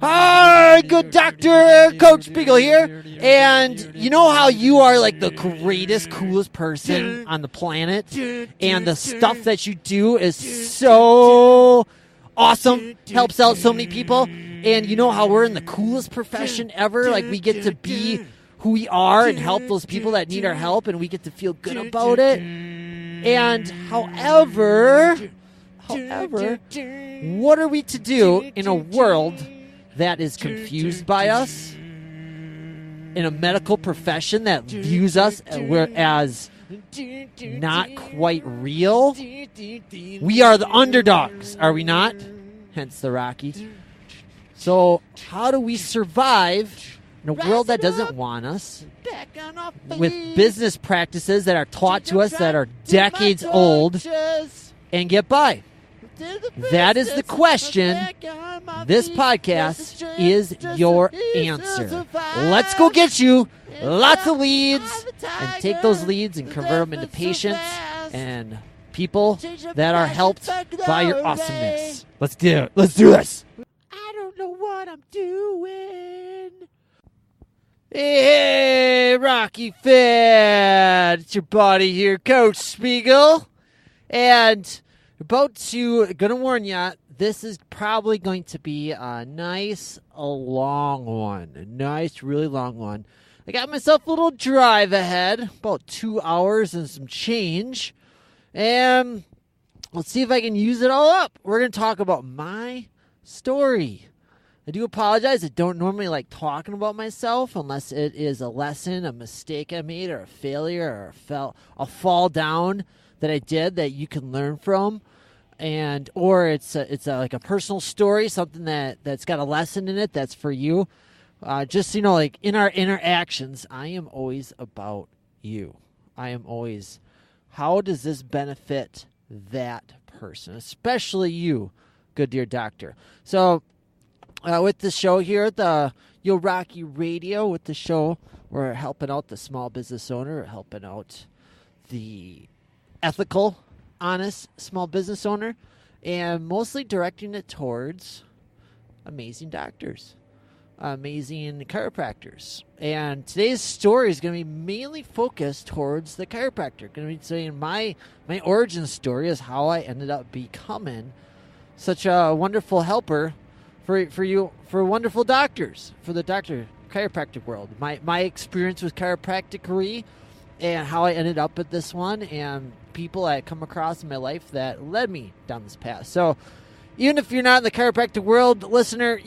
Hi, good doctor, Coach Spiegel here. And you know how you are like the greatest, coolest person on the planet? And the stuff that you do is so awesome, helps out so many people. And you know how we're in the coolest profession ever? Like we get to be who we are and help those people that need our help, and we get to feel good about it. And however, what are we to do in a world that is confused by us, in a medical profession that views us as not quite real? We are the underdogs, are we not? Hence the Rocky. So how do we survive in a world that doesn't want us, with business practices that are taught to us that are decades old, and get by? That is the question. This podcast is your answer. Let's go get you lots of leads and take those leads and convert them into patients and people that are helped by your awesomeness. Let's do it. Let's do this. I don't know what I'm doing. Hey, Rocky fan. It's your buddy here, Coach Spiegel. And gonna warn ya, this is probably going to be a long one. A nice, really long one. I got myself a little drive ahead, about 2 hours and some change. And let's see if I can use it all up. We're going to talk about my story. I do apologize. I don't normally like talking about myself unless it is a lesson, a mistake I made, or a failure, or a fall down that I did that you can learn from. Or it's like a personal story, something that's got a lesson in it that's for you. Just, like in our interactions, I am always about you. I am always, how does this benefit that person, especially you, good dear doctor? So with the show here at the Yo Rocky Radio, with the show, we're helping out the small business owner, helping out the ethical, honest small business owner, and mostly directing it towards amazing doctors, amazing chiropractors. And today's story is going to be mainly focused towards the chiropractor. Going to be saying my origin story is how I ended up becoming such a wonderful helper for wonderful doctors, for the chiropractic world. My experience with chiropractic and how I ended up at this one, and people I come across in my life that led me down this path. So even if you're not in the chiropractic world, listener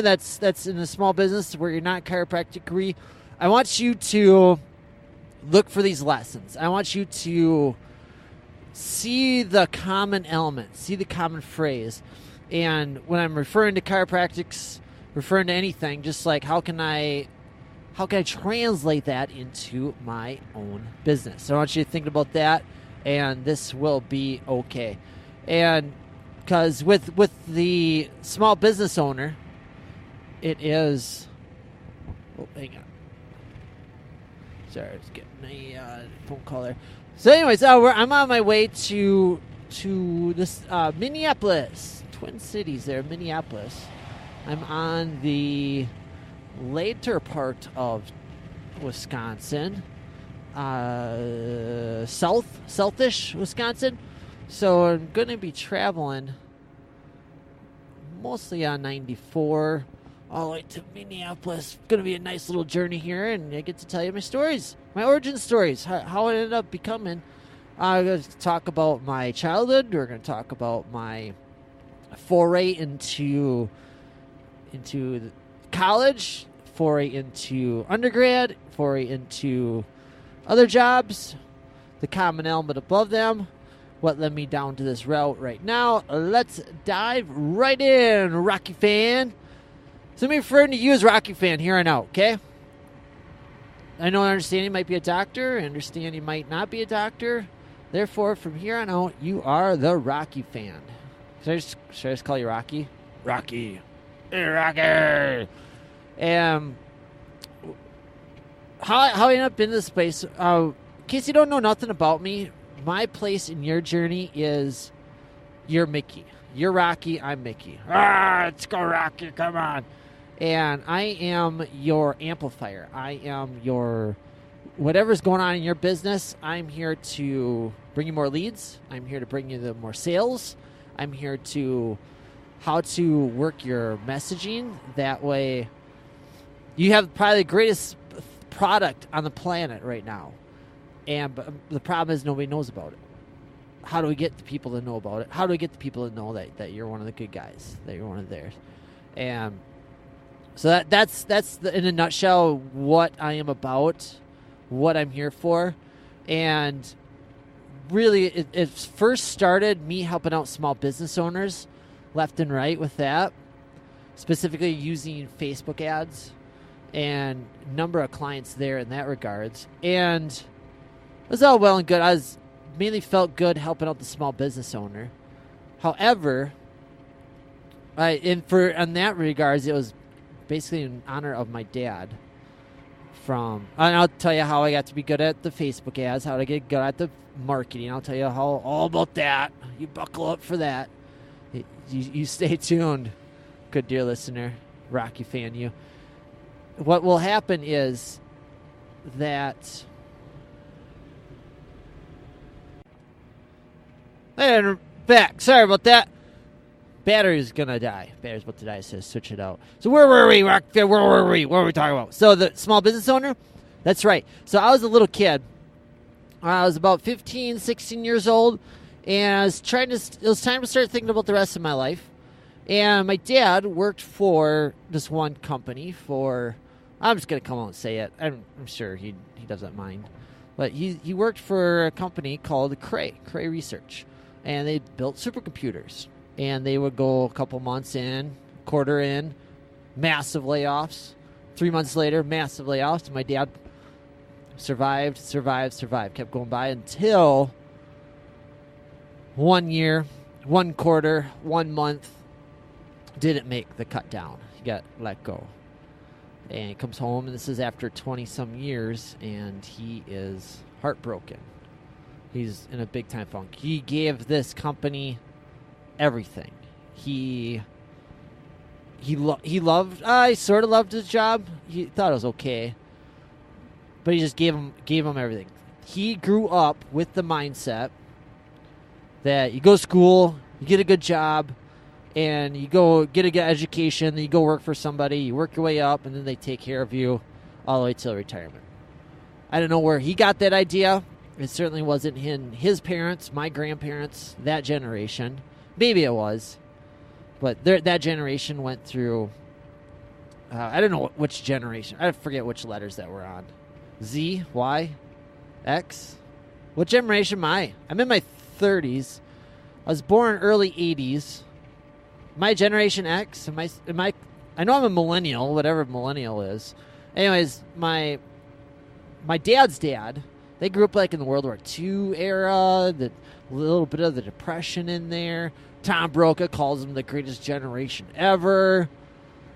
that's in a small business where you're not chiropractic, I want you to look for these lessons. I want you to see the common element, see the common phrase. And when I'm referring to chiropractics, referring to anything, just like how can I translate that into my own business? So I want you to think about that, and this will be okay. And because with the small business owner, it is... Oh, hang on. Sorry, I was getting a phone call there. So anyways, I'm on my way to this Minneapolis, Twin Cities there, Minneapolis. I'm on the later part of Wisconsin, southish Wisconsin. So I'm going to be traveling mostly on 94 all the way to Minneapolis. Going to be a nice little journey here, and I get to tell you my stories, my origin stories, how I ended up becoming. I'm going to talk about my childhood. We're going to talk about my foray into college, foray into undergrad, foray into other jobs, the common element above them, what led me down to this route right now. Let's dive right in, Rocky fan. So I'm referring to you as Rocky fan here on out, okay? I know I understand you might be a doctor. I understand you might not be a doctor. Therefore, from here on out, you are the Rocky fan. Should I just call you Rocky? Rocky. Hey, Rocky. How I ended up in this place, in case you don't know nothing about me, my place in your journey is you're Mickey. You're Rocky, I'm Mickey. Let's go, Rocky, come on. And I am your amplifier. I am your, whatever's going on in your business, I'm here to bring you more leads. I'm here to bring you the more sales. I'm here to how to work your messaging. That way you have probably the greatest product on the planet right now. And the problem is nobody knows about it. How do we get the people to know about it? How do we get the people to know that you're one of the good guys, that you're one of theirs? And so that's in a nutshell what I am about, what I'm here for. And really, it first started me helping out small business owners left and right with that, specifically using Facebook ads and number of clients there in that regards. And it was all well and good. I was mainly felt good helping out the small business owner. However, on that regards, it was basically in honor of my dad. And I'll tell you how I got to be good at the Facebook ads, how to get good at the marketing. I'll tell you all about that. You buckle up for that. You stay tuned, good dear listener, Rocky fan you. What will happen is that... And back. Sorry about that. Battery's gonna die. Battery's about to die, so switch it out. So where were we, Rock? Where were we? What were we talking about? So the small business owner? That's right. So I was a little kid. I was about 15, 16 years old, and it was time to start thinking about the rest of my life. And my dad worked for this one company I'm just gonna come out and say it. I'm sure he doesn't mind. But he worked for a company called Cray Research. And they built supercomputers. And they would go a couple months in, quarter in, massive layoffs. 3 months later, massive layoffs. And my dad survived, kept going by until 1 year, 1 quarter, 1 month, didn't make the cut down. He got let go. And he comes home, and this is after 20-some years, and he is heartbroken. He's in a big-time funk. He gave this company everything. He sort of loved his job. He thought it was okay, but he just gave him everything. He grew up with the mindset that you go to school, you get a good job, and you go get a good education, then you go work for somebody, you work your way up, and then they take care of you all the way till retirement. I don't know where he got that idea. It certainly wasn't his parents, my grandparents, that generation. Maybe it was. But that generation went through, I don't know which generation. I forget which letters that were on. Z, Y, X? What generation am I? I'm in my 30s. I was born early 80s. Am I Generation X? Am I? I know I'm a millennial, whatever millennial is. Anyways, my dad's dad, they grew up like in the World War II era, the little bit of the Depression in there. Tom Brokaw calls them the greatest generation ever,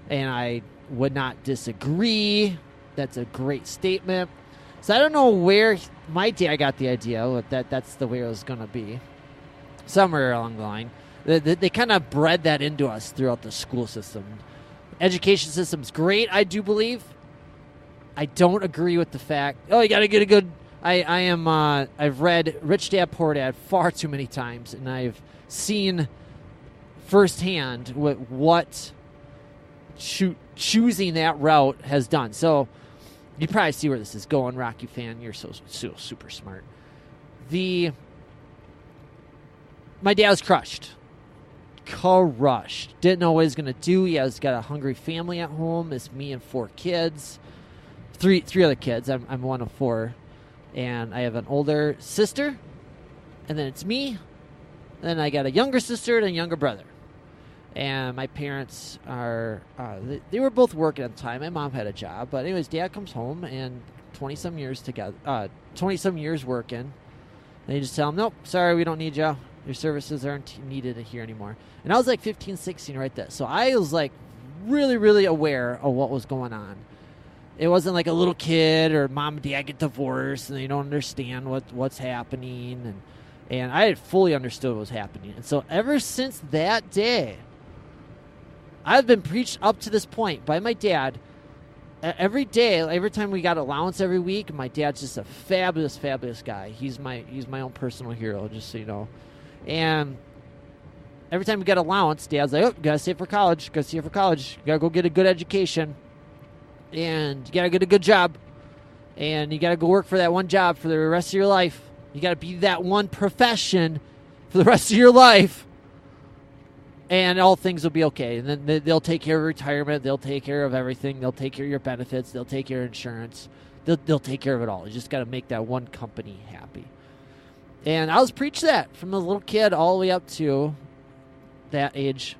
and I would not disagree. That's a great statement. So I don't know where my dad got the idea that's the way it was going to be. Somewhere along the line. They kind of bred that into us throughout the school system. Education system's great, I do believe. I don't agree with the fact, you got to get a good... I've read Rich Dad Poor Dad far too many times, and I've seen firsthand what choosing that route has done. So you probably see where this is going, Rocky fan. You're so super smart. My dad was crushed. Didn't know what he was going to do. He has got a hungry family at home. It's me and 4 kids. Three other kids. I'm one of 4. And I have an older sister, and then it's me. Then I got a younger sister and a younger brother. And my parents are, they were both working at the time. My mom had a job. But anyways, Dad comes home, and 20-some years together, 20-some years working. And they just tell him, nope, sorry, we don't need you. Your services aren't needed here anymore. And I was like 15, 16 right there. So I was like really, really aware of what was going on. It wasn't like a little kid or mom and dad get divorced and they don't understand what's happening. And I had fully understood what was happening. And so ever since that day, I've been preached up to this point by my dad. Every day, every time we got allowance every week, my dad's just a fabulous, fabulous guy. He's my own personal hero, just so you know. And every time we get allowance, Dad's like, oh, you got to save for college. You got to save for college. You got to go get a good education. And you got to get a good job. And you got to go work for that one job for the rest of your life. You got to be that one profession for the rest of your life. And all things will be okay. And then they'll take care of retirement. They'll take care of everything. They'll take care of your benefits. They'll take care of insurance. They'll take care of it all. You just got to make that one company happy. And I was preached that from a little kid all the way up to that age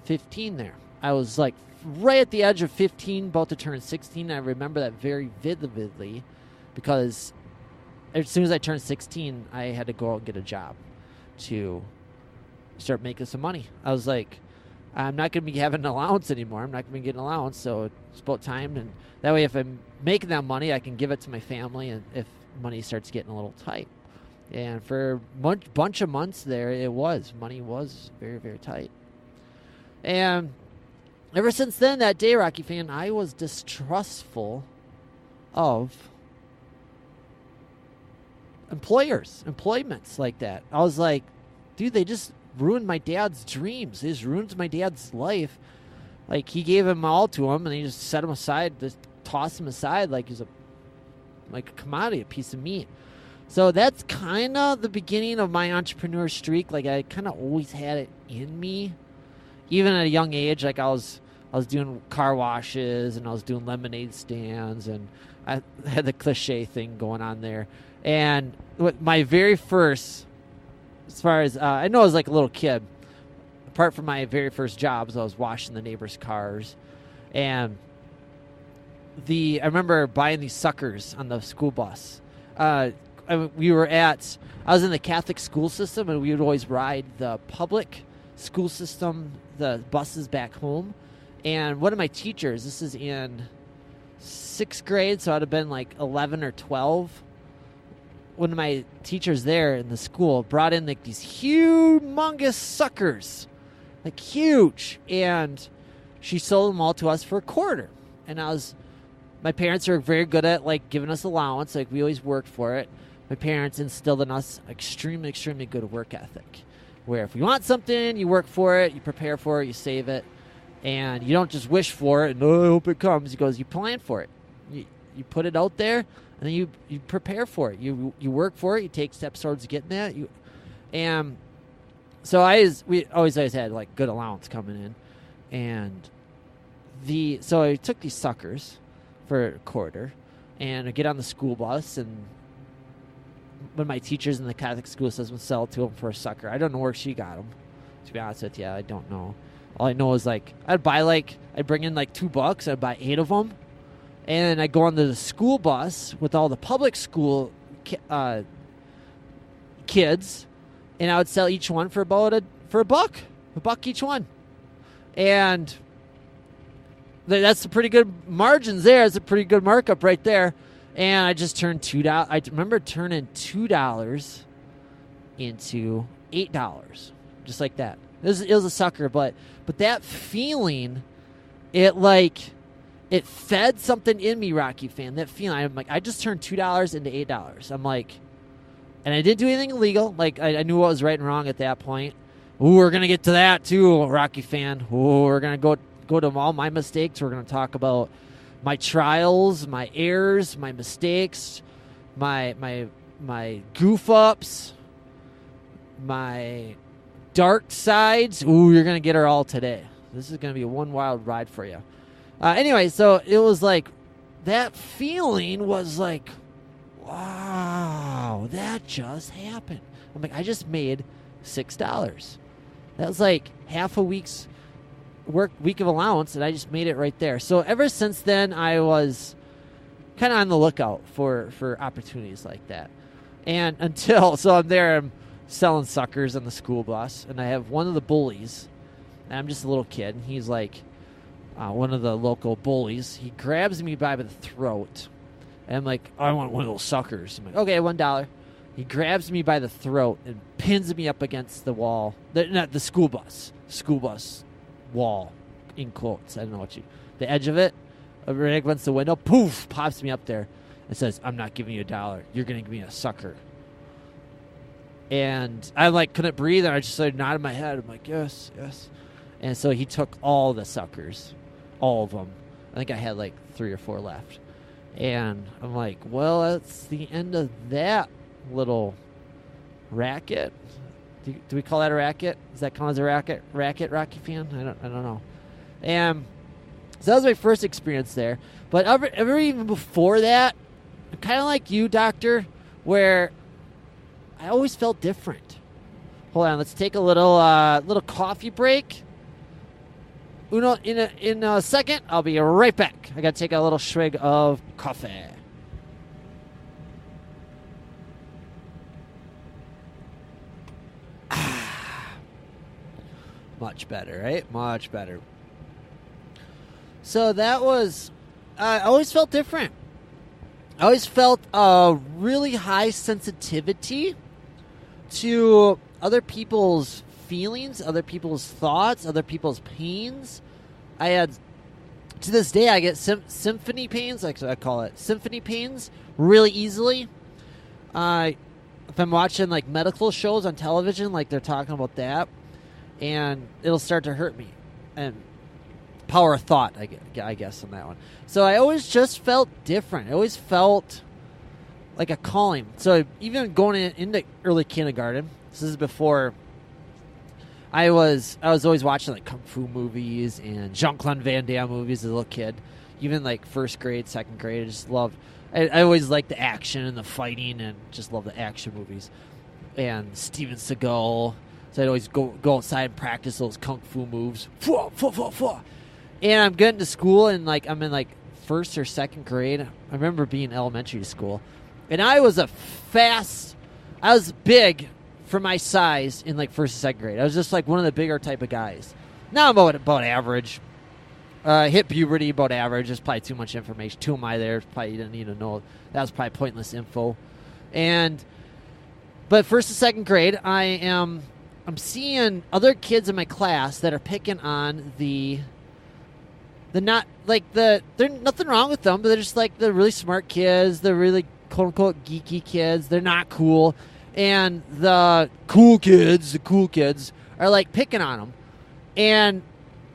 15 there. I was like right at the edge of 15, about to turn 16. I remember that very vividly because as soon as I turned 16, I had to go out and get a job to start making some money. I was like, I'm not going to be having an allowance anymore. I'm not going to be getting an allowance, so it's about time. And that way, if I'm making that money, I can give it to my family, and if money starts getting a little tight. And for a bunch of months there, money was very, very tight. And ever since then, that day, Rocky fan, I was distrustful of employments like that. I was like, dude, they just ruined my dad's dreams. They just ruined my dad's life. Like, he gave him all to him, and he just set him aside, just tossed him aside like he's a commodity, a piece of meat. So that's kind of the beginning of my entrepreneur streak. Like, I kind of always had it in me, even at a young age. Like, I was doing car washes, and I was doing lemonade stands, and I had the cliche thing going on there. And with my very first, as far as I know, I was like a little kid. Apart from my very first jobs, I was washing the neighbors' cars, and I remember buying these suckers on the school bus. I was in the Catholic school system, and we would always ride the public school system, the buses back home. And one of my teachers, this is in 6th grade, so I'd have been like 11 or 12. One of my teachers there in the school brought in like these humongous suckers, like huge, and she sold them all to us for $0.25. And my parents are very good at like giving us allowance, like we always worked for it. My parents instilled in us extremely, extremely good work ethic, where if you want something, you work for it, you prepare for it, you save it, and you don't just wish for it and I hope it comes. He goes, you plan for it, you put it out there. And then you prepare for it. You work for it. You take steps towards getting that. And so we always had like good allowance coming in, and so I took these suckers for $0.25, and I get on the school bus, and one of my teachers in the Catholic school system sell it to them for a sucker. I don't know where she got them. To be honest with you, I don't know. All I know is like I'd bring in like $2. I'd buy 8 of them. And I go on the school bus with all the public school kids, and I would sell each one for about $1, $1 each one. And that's a pretty good margins there. It's a pretty good markup right there. And I just turned $2. I remember turning $2 into $8, just like that. It was a sucker, but that feeling, it fed something in me, Rocky fan. That feeling, I'm like, I just turned $2 into $8. I'm like, and I didn't do anything illegal. Like, I knew what was right and wrong at that point. Ooh, we're gonna get to that too, Rocky fan. Ooh, we're gonna go to all my mistakes. We're gonna talk about my trials, my errors, my mistakes, my goof ups, my dark sides. Ooh, you're gonna get her all today. This is gonna be one wild ride for you. Anyway, so it was like, that feeling was like, wow, that just happened. I'm like, I just made $6. That was like half a week of allowance, and I just made it right there. So ever since then, I was kind of on the lookout for opportunities like that. And I'm selling suckers on the school bus, and I have one of the bullies, and I'm just a little kid, and he's like, one of the local bullies, he grabs me by the throat, and I'm like, I want one of those suckers. I'm like, okay, $1. He grabs me by the throat and pins me up against the wall. Not the school bus wall, in quotes. I don't know the edge of it, right against the window. Poof, pops me up there and says, "I'm not giving you $1. You're going to give me a sucker." And I like couldn't breathe, and I just started nodding my head. I'm like, yes, yes. And so he took all the suckers, all of them. I think I had like 3 or 4 left. And I'm like, well, that's the end of that little racket. Do we call that a racket? Does that count as a racket, Rocky fan? I don't know. And so that was my first experience there. But ever even before that, kind of like you, Doctor, where I always felt different. Hold on, let's take a little coffee break. In a second, I'll be right back. I got to take a little swig of coffee. Much better, right? Much better. So that was, I always felt different. I always felt a really high sensitivity to other people's feelings, other people's thoughts, other people's pains. I had, to this day, I get symphony pains, like I call it, symphony pains, really easily. If I'm watching like medical shows on television, like they're talking about that, and it'll start to hurt me. And power of thought, I guess, on that one. So I always just felt different. I always felt like a calling. So even going into early kindergarten, this is before I was always watching like kung fu movies and Jean-Claude Van Damme movies as a little kid. Even like first grade, second grade, I just loved. I always liked the action and the fighting, and just love the action movies. And Steven Seagal. So I'd always go outside and practice those kung fu moves. And I'm getting to school, and like I'm in like first or second grade. I remember being in elementary school, and I was big for my size in like first and second grade. I was just like one of the bigger type of guys. Now I'm about average. Hit puberty, about average. There's probably too much information. Too am I there? Probably you didn't need to know. That was probably pointless info. But first and second grade, I'm seeing other kids in my class that are picking on there's nothing wrong with them, but they're just like the really smart kids, the really quote unquote geeky kids. They're not cool. And the cool kids are like picking on them. And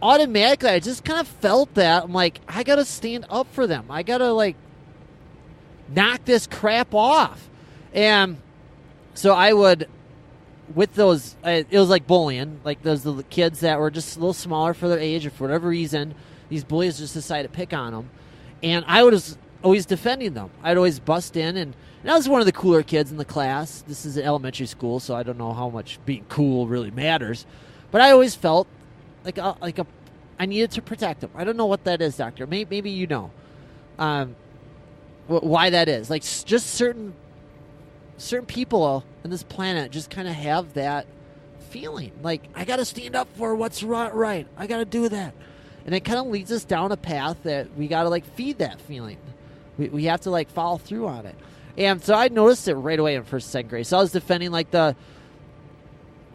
automatically I just kind of felt that. I'm like, I got to stand up for them. I got to like knock this crap off. And so I would, with those, it was like bullying, like those the kids that were just a little smaller for their age or for whatever reason, these bullies just decided to pick on them. And I was always defending them. I'd always bust in, and I was one of the cooler kids in the class. This is an elementary school, so I don't know how much being cool really matters. But I always felt like I needed to protect them. I don't know what that is, Doctor. Maybe you know why that is. Like just certain people on this planet just kind of have that feeling. Like, I got to stand up for what's right. I got to do that. And it kind of leads us down a path that we got to, like, feed that feeling. We have to, like, follow through on it. And so I noticed it right away in first and second grade. So I was defending, like, the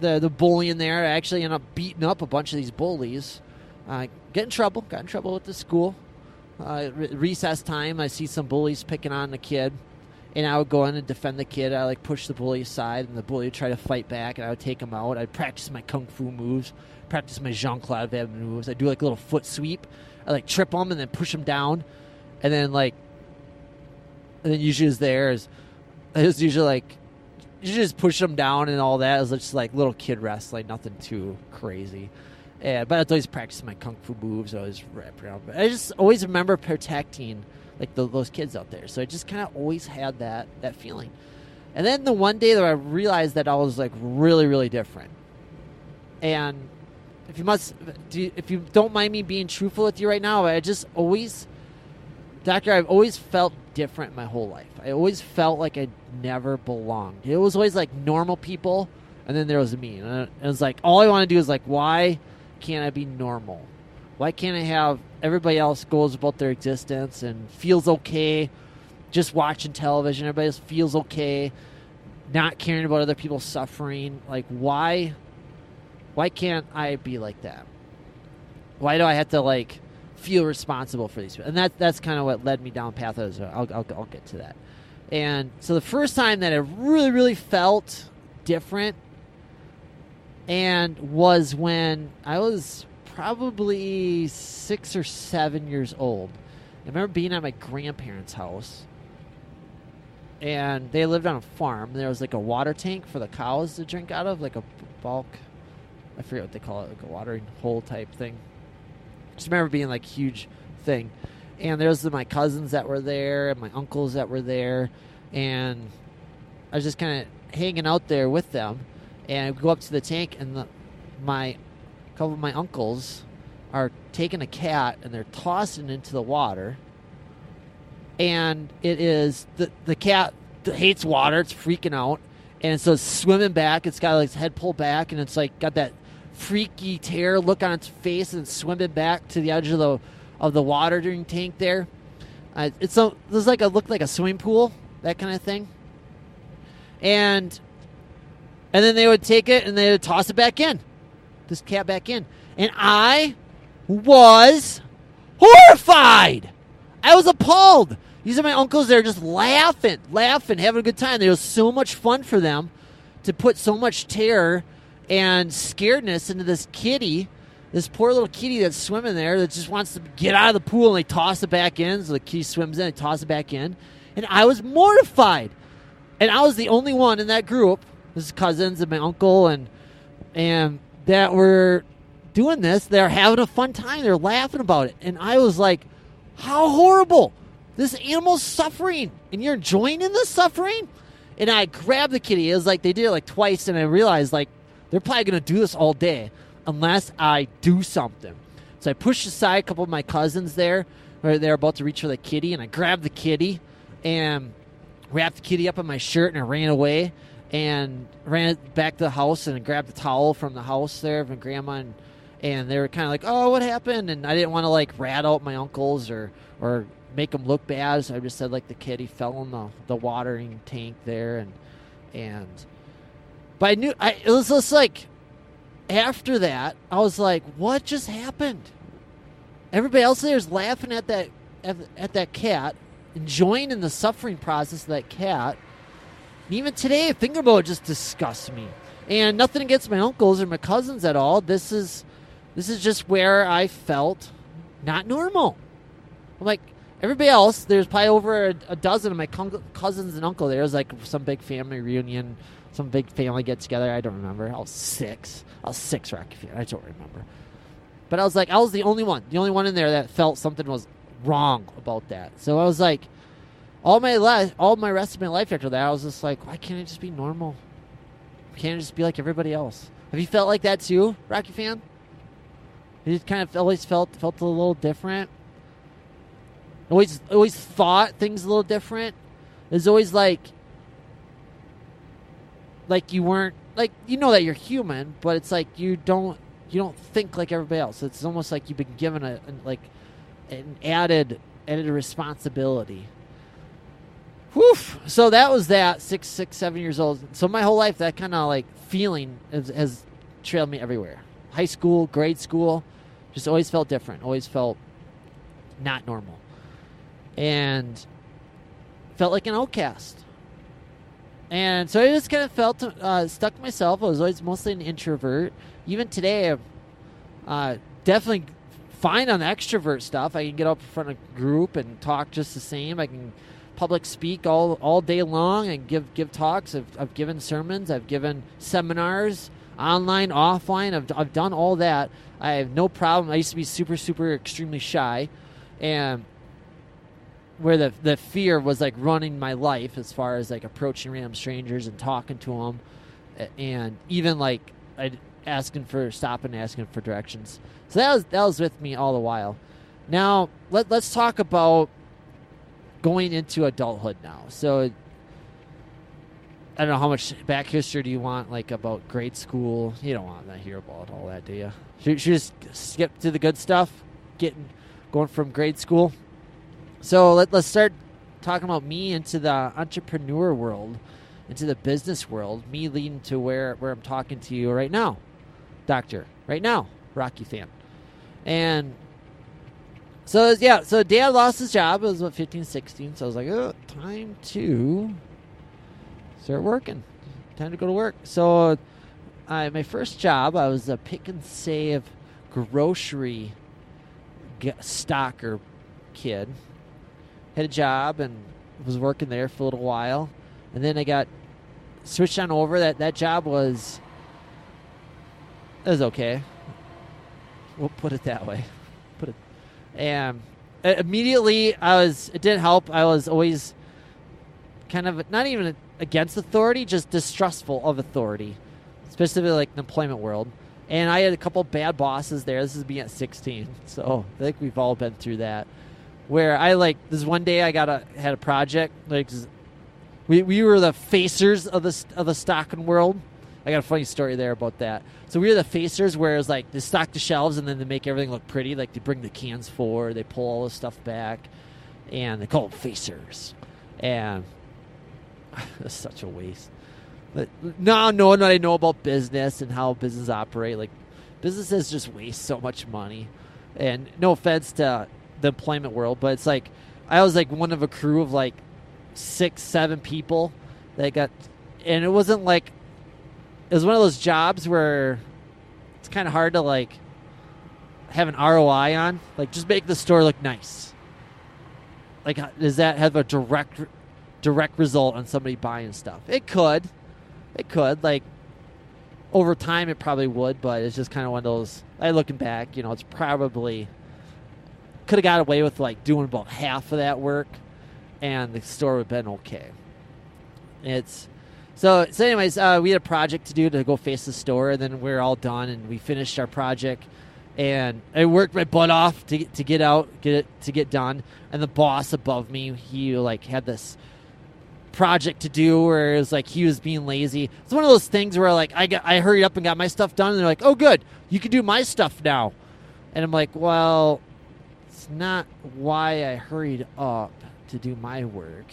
bullying there. I actually ended up beating up a bunch of these bullies. Got in trouble with the school. Recess time, I see some bullies picking on the kid. And I would go in and defend the kid. I like push the bully aside, and the bully would try to fight back, and I would take him out. I'd practice my kung fu moves, practice my Jean-Claude Van Damme moves. I'd do like a little foot sweep. I like trip him and then push him down, and then usually you just push him down and all that. It was just like little kid wrestling, nothing too crazy. But I'd always practice my kung fu moves. I always wrap around. But I just always remember protecting like those kids out there. So I just kind of always had that feeling. And then the one day that I realized that I was like really, really different. And if you don't mind me being truthful with you right now, I've always felt different my whole life. I always felt like I never belonged. It was always like normal people, and then there was me. And it was like, all I want to do is like, why can't I be normal? Why can't I have everybody else goes about their existence and feels okay just watching television? Everybody else feels okay not caring about other people's suffering. Like, why can't I be like that? Why do I have to like feel responsible for these people? And that's kind of what led me down path. I'll get to that. And so the first time that I really, really felt different and was when I was probably 6 or 7 years old. I remember being at my grandparents' house, and they lived on a farm. There was like a water tank for the cows to drink out of, like a bulk, I forget what they call it, like a watering hole type thing. Just remember being like a huge thing. And there was my cousins that were there and my uncles that were there, and I was just kind of hanging out there with them. And we go up to the tank, and a couple of my uncles are taking a cat and they're tossing it into the water. And it is the cat hates water. It's freaking out, and so it's swimming back. It's got like its head pulled back, and it's like got that freaky terror look on its face, and it's swimming back to the edge of the watering tank there. It looked like a swimming pool, that kind of thing. And then they would take it and they would toss it back in, this cat back in, and I was horrified. I was appalled. These are my uncles. They're just laughing, having a good time. It was so much fun for them to put so much terror and scaredness into this kitty, this poor little kitty that's swimming there that just wants to get out of the pool, and they toss it back in. So the kitty swims in, they toss it back in. And I was mortified. And I was the only one in that group, his cousins and my uncle, and that were doing this. They're having a fun time. They're laughing about it. And I was like, how horrible. This animal's suffering, and you're joining in the suffering? And I grabbed the kitty. It was like they did it like twice, and I realized like they're probably going to do this all day unless I do something. So I pushed aside a couple of my cousins there, where they're about to reach for the kitty, and I grabbed the kitty and wrapped the kitty up in my shirt, and I ran away and ran back to the house and grabbed the towel from the house there of my grandma, and they were kind of like, oh, what happened? And I didn't want to like rat out my uncles or make them look bad, so I just said like the kitty fell in the watering tank there, but I knew it was just like after that I was like, what just happened? Everybody else there is laughing at that cat, enjoying in the suffering process of that cat. And even today, thinking about it just disgusts me. And nothing against my uncles or my cousins at all. This is just where I felt not normal. I'm like, everybody else, there's probably over a dozen of my cousins and uncle. There was like some big family reunion, some big family get together. I don't remember. I was six Rocky fan. I don't remember. But I was like, I was the only one in there that felt something was wrong about that. So I was like, all my rest of my life after that, I was just like, why can't I just be normal? Why can't I just be like everybody else? Have you felt like that too, Rocky fan? You kind of always felt a little different. Always thought things a little different. There's always like you weren't like, you know that you're human, but it's like you don't think like everybody else. It's almost like you've been given an added responsibility. Whew. So that was that 6, 7 years old. So my whole life, that kind of like feeling has trailed me everywhere. High school, grade school, just always felt different. Always felt not normal. And felt like an outcast. And so I just kind of felt stuck to myself. I was always mostly an introvert. Even today, I'm definitely fine on the extrovert stuff. I can get up in front of a group and talk just the same. I can public speak all day long and give talks. I've given sermons. I've given seminars, online, offline. I've done all that. I have no problem. I used to be super, super, extremely shy, and where the fear was like running my life as far as like approaching random strangers and talking to them, and even like asking for directions. So that was with me all the while. Now let's talk about going into adulthood now. So I don't know how much back history do you want, like about grade school. You don't want to hear about all that, do you? Should just skip to the good stuff, going from grade school. So let's start talking about me into the entrepreneur world. into the business world, me leading to where I'm talking to you right now, Doctor, right now, Rocky fan. And so Dad lost his job. It was about 15, 16. So I was like, oh, time to start working. Time to go to work. So my first job, I was a pick and save grocery stocker kid. Had a job and was working there for a little while. And then I got switched on over. That job was okay. We'll put it that way. And immediately it didn't help. I was always kind of not even against authority, just distrustful of authority, specifically like the employment world. And I had a couple bad bosses there. This is me at 16. So I think we've all been through that. Where this one day I had a project. Like we were the facers of the stocking world. I got a funny story there about that. So we were the facers, where it was like they stock the shelves and then they make everything look pretty. Like they bring the cans forward, they pull all the stuff back, and they call them facers. And that's such a waste. But now knowing what I know about business and how business operate, like businesses just waste so much money. And no offense to the employment world, but it's like I was like one of a crew of like 6, 7 people that got, and it wasn't like, it was one of those jobs where it's kind of hard to like have an ROI on, like just make the store look nice. Like, does that have a direct result on somebody buying stuff? It could, like over time it probably would, but it's just kind of one of those, looking back, it's probably could have got away with like doing about half of that work and the store would have been okay. So anyways, we had a project to do to go face the store, and then we're all done, and we finished our project, and I worked my butt off to get done. And the boss above me, he like had this project to do where it was like he was being lazy. It's one of those things where like I hurried up and got my stuff done, and they're like, "Oh, good, you can do my stuff now," and I'm like, "Well, it's not why I hurried up to do my work."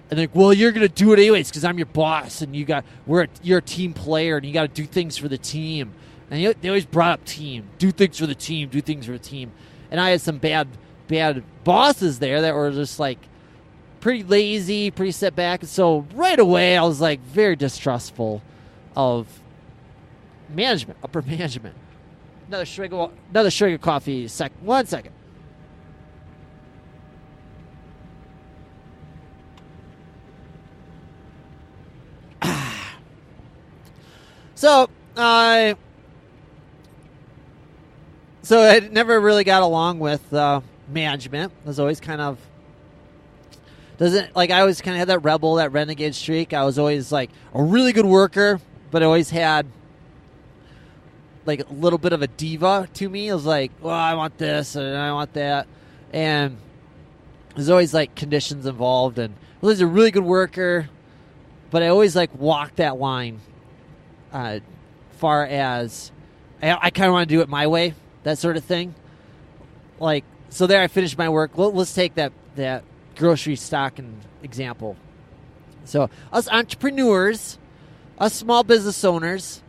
And they're like, well, you're going to do it anyways because I'm your boss and you're a team player and you got to do things for the team. And they always brought up team. Do things for the team. Do things for the team. And I had some bad bosses there that were just like pretty lazy, pretty set back. And so right away I was like very distrustful of management, upper management. Another swig of coffee. 1 second. So I never really got along with management. I was always kind of I always kind of had that renegade streak. I was always like a really good worker, but I always had like a little bit of a diva to me. I was like, well, I want this and I want that, and there's always like conditions involved. And I was a really good worker, but I always like walked that line. Far as I kind of want to do it my way, that sort of thing. Like, so there I finished my work. Let's take that grocery stocking example. So us entrepreneurs, us small business owners,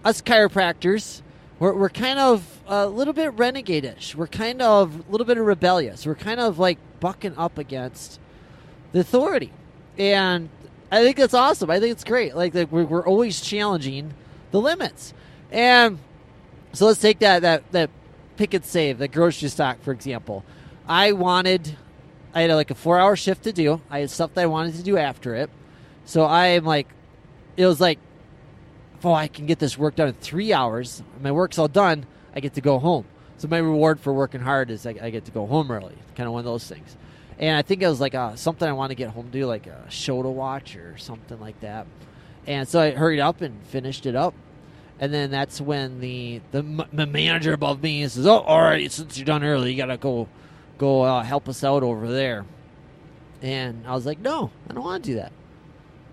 us chiropractors, we're kind of a little bit renegade-ish. We're kind of a little bit of rebellious. We're kind of like bucking up against the authority. And I think that's awesome. I think it's great. Like we're always challenging the limits. And so let's take that pick and save, the grocery stock, for example. I had like a 4-hour shift to do. I had stuff that I wanted to do after it. So it was like, oh, I can get this work done in 3 hours. My work's all done. I get to go home. So my reward for working hard is I get to go home early. Kind of one of those things. And I think it was like something I want to get home to, like a show to watch or something like that. And so I hurried up and finished it up. And then that's when the manager above me says, oh, all right, since you're done early, you got to go help us out over there. And I was like, no, I don't want to do that.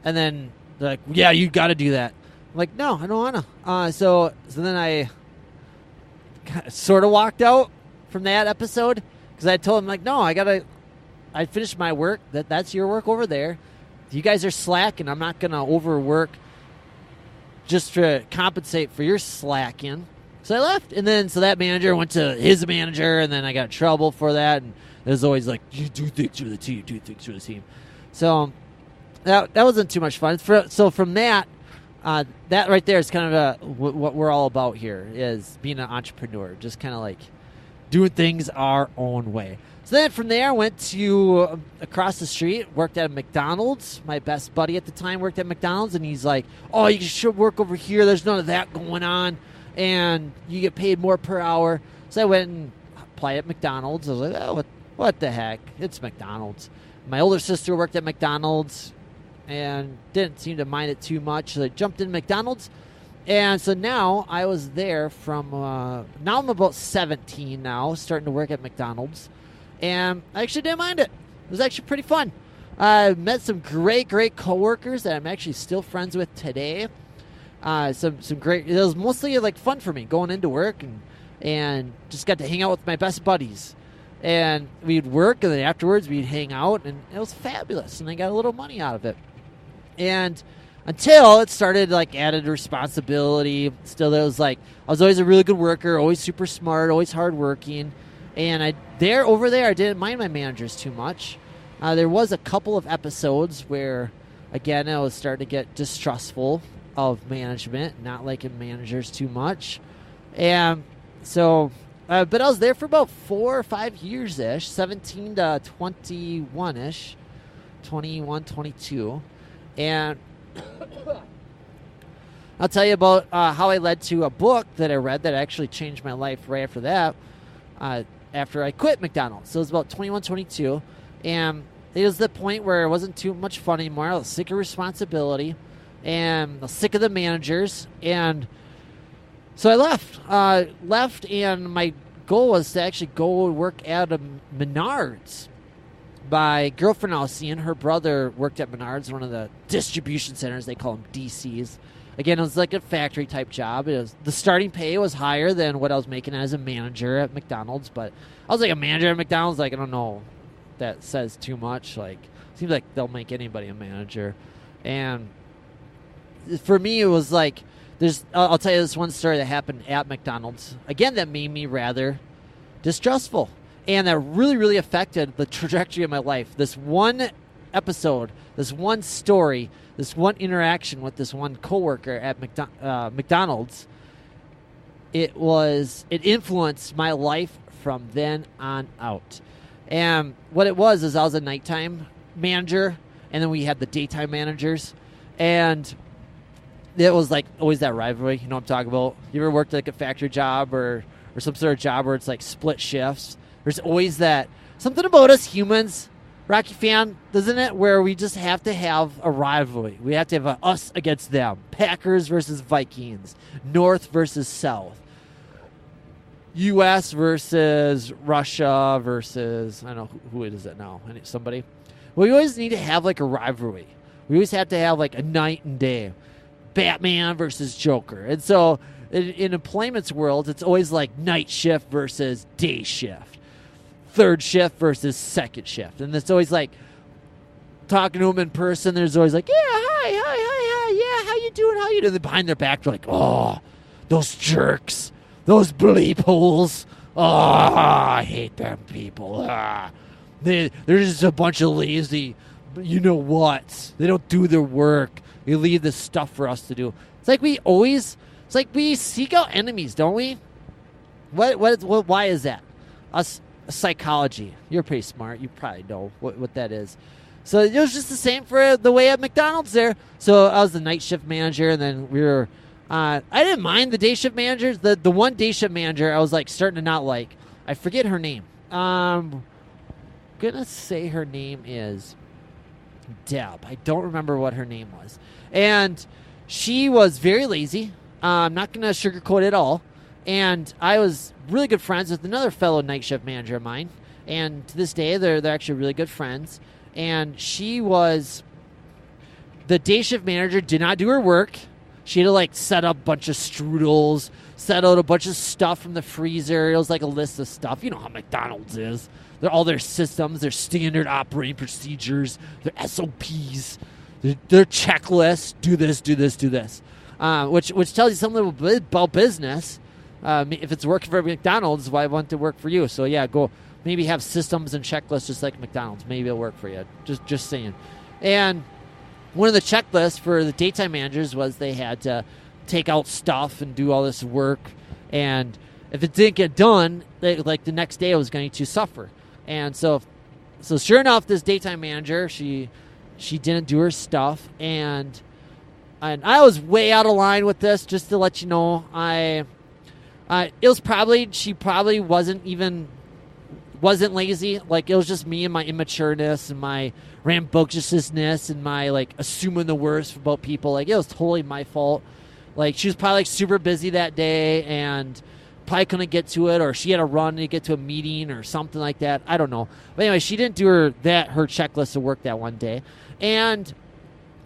And then they're like, yeah, you got to do that. I'm like, no, I don't want to. So then I sort of walked out from that episode because I told him, like, no, I finished my work. That's your work over there. you guys are slacking. I'm not going to overwork just to compensate for your slacking. So I left. And then so that manager went to his manager, and then I got in trouble for that. And it was always like, you do things for the team, do things for the team. So that wasn't too much fun. So from that right there is kind of what we're all about here, is being an entrepreneur, just kind of like doing things our own way. So then from there, I went to across the street, worked at a McDonald's. My best buddy at the time worked at McDonald's, and he's like, oh, you should work over here. There's none of that going on, and you get paid more per hour. So I went and applied at McDonald's. I was like, oh, what the heck? It's McDonald's. My older sister worked at McDonald's and didn't seem to mind it too much. So I jumped in McDonald's. And so now I was there from, now I'm about 17 now, starting to work at McDonald's. And I actually didn't mind it. It was actually pretty fun. I met some great coworkers that I'm actually still friends with today. Some great, it was mostly like fun for me going into work and just got to hang out with my best buddies. And we'd work, and then afterwards we'd hang out, and it was fabulous. And I got a little money out of it. And until it started like added responsibility, still it was like I was always a really good worker, always super smart, always hardworking. And over there, I didn't mind my managers too much. There was a couple of episodes where, again, I was starting to get distrustful of management, not liking managers too much. And so, but I was there for about 4 or 5 years-ish, 17 to 21-ish, 21, 22. And I'll tell you about how I led to a book that I read that actually changed my life right after that. After I quit McDonald's. So it was about 21, 22. And it was the point where it wasn't too much fun anymore. I was sick of responsibility. And I was sick of the managers. And so I left. And my goal was to actually go work at a Menards. My girlfriend I was seeing, her brother worked at Menards, one of the distribution centers. They call them DCs. Again, it was like a factory-type job. The starting pay was higher than what I was making as a manager at McDonald's, but I was like a manager at McDonald's. Like, I don't know if that says too much. Like, seems like they'll make anybody a manager. And for me, it was like, I'll tell you this one story that happened at McDonald's. Again, that made me rather distrustful. And that really, really affected the trajectory of my life. This one episode, this one story, this one interaction with this one coworker at McDonald's, it influenced my life from then on out. And what it was is I was a nighttime manager, and then we had the daytime managers, and it was like always that rivalry. You know what I'm talking about? You ever worked like a factory job or some sort of job where it's like split shifts? There's always that something about us humans, Rocky fan, doesn't it? Where we just have to have a rivalry. We have to have us against them. Packers versus Vikings. North versus South. U.S. versus Russia versus, I don't know, who is it now? Somebody? Well, we always need to have like a rivalry. We always have to have like a night and day. Batman versus Joker. And so in employment's world, it's always like night shift versus day shift. Third shift versus second shift. And it's always like talking to them in person. There's always like, yeah, hi, yeah, how you doing? And behind their back, they're like, oh, those jerks, those bleep holes. Oh, I hate them people. They're just a bunch of lazy, you know what? They don't do their work. They leave this stuff for us to do. It's like we seek out enemies, don't we? Why is that? Us. Psychology. You're pretty smart. You probably know what that is. So it was just the same for the way at McDonald's there. So I was the night shift manager, and then we were I didn't mind the day shift managers. The one day shift manager I was like starting to not like. I forget her name. I'm gonna say her name is Deb. I don't remember what her name was. And she was very lazy. I'm not gonna sugarcoat it at all. And I was really good friends with another fellow night shift manager of mine. And to this day, they're actually really good friends. And she was... The day shift manager did not do her work. She had to, like, set up a bunch of strudels, set out a bunch of stuff from the freezer. It was like a list of stuff. You know how McDonald's is. All their systems, their standard operating procedures, their SOPs. their checklists. Do this, do this, do this. Which tells you something about business. If it's working for McDonald's, why wouldn't it work for you? So yeah, go maybe have systems and checklists just like McDonald's. Maybe it'll work for you. Just saying. And one of the checklists for the daytime managers was they had to take out stuff and do all this work. And if it didn't get done, the next day it was going to suffer. And so sure enough, this daytime manager, she didn't do her stuff. And I was way out of line with this, just to let you know. She probably wasn't lazy. Like, it was just me and my immatureness and my rambunctiousness and my, like, assuming the worst about people. Like, it was totally my fault. Like, she was probably, like, super busy that day and probably couldn't get to it, or she had to run to get to a meeting or something like that. I don't know. But anyway, she didn't do her checklist of work that one day. And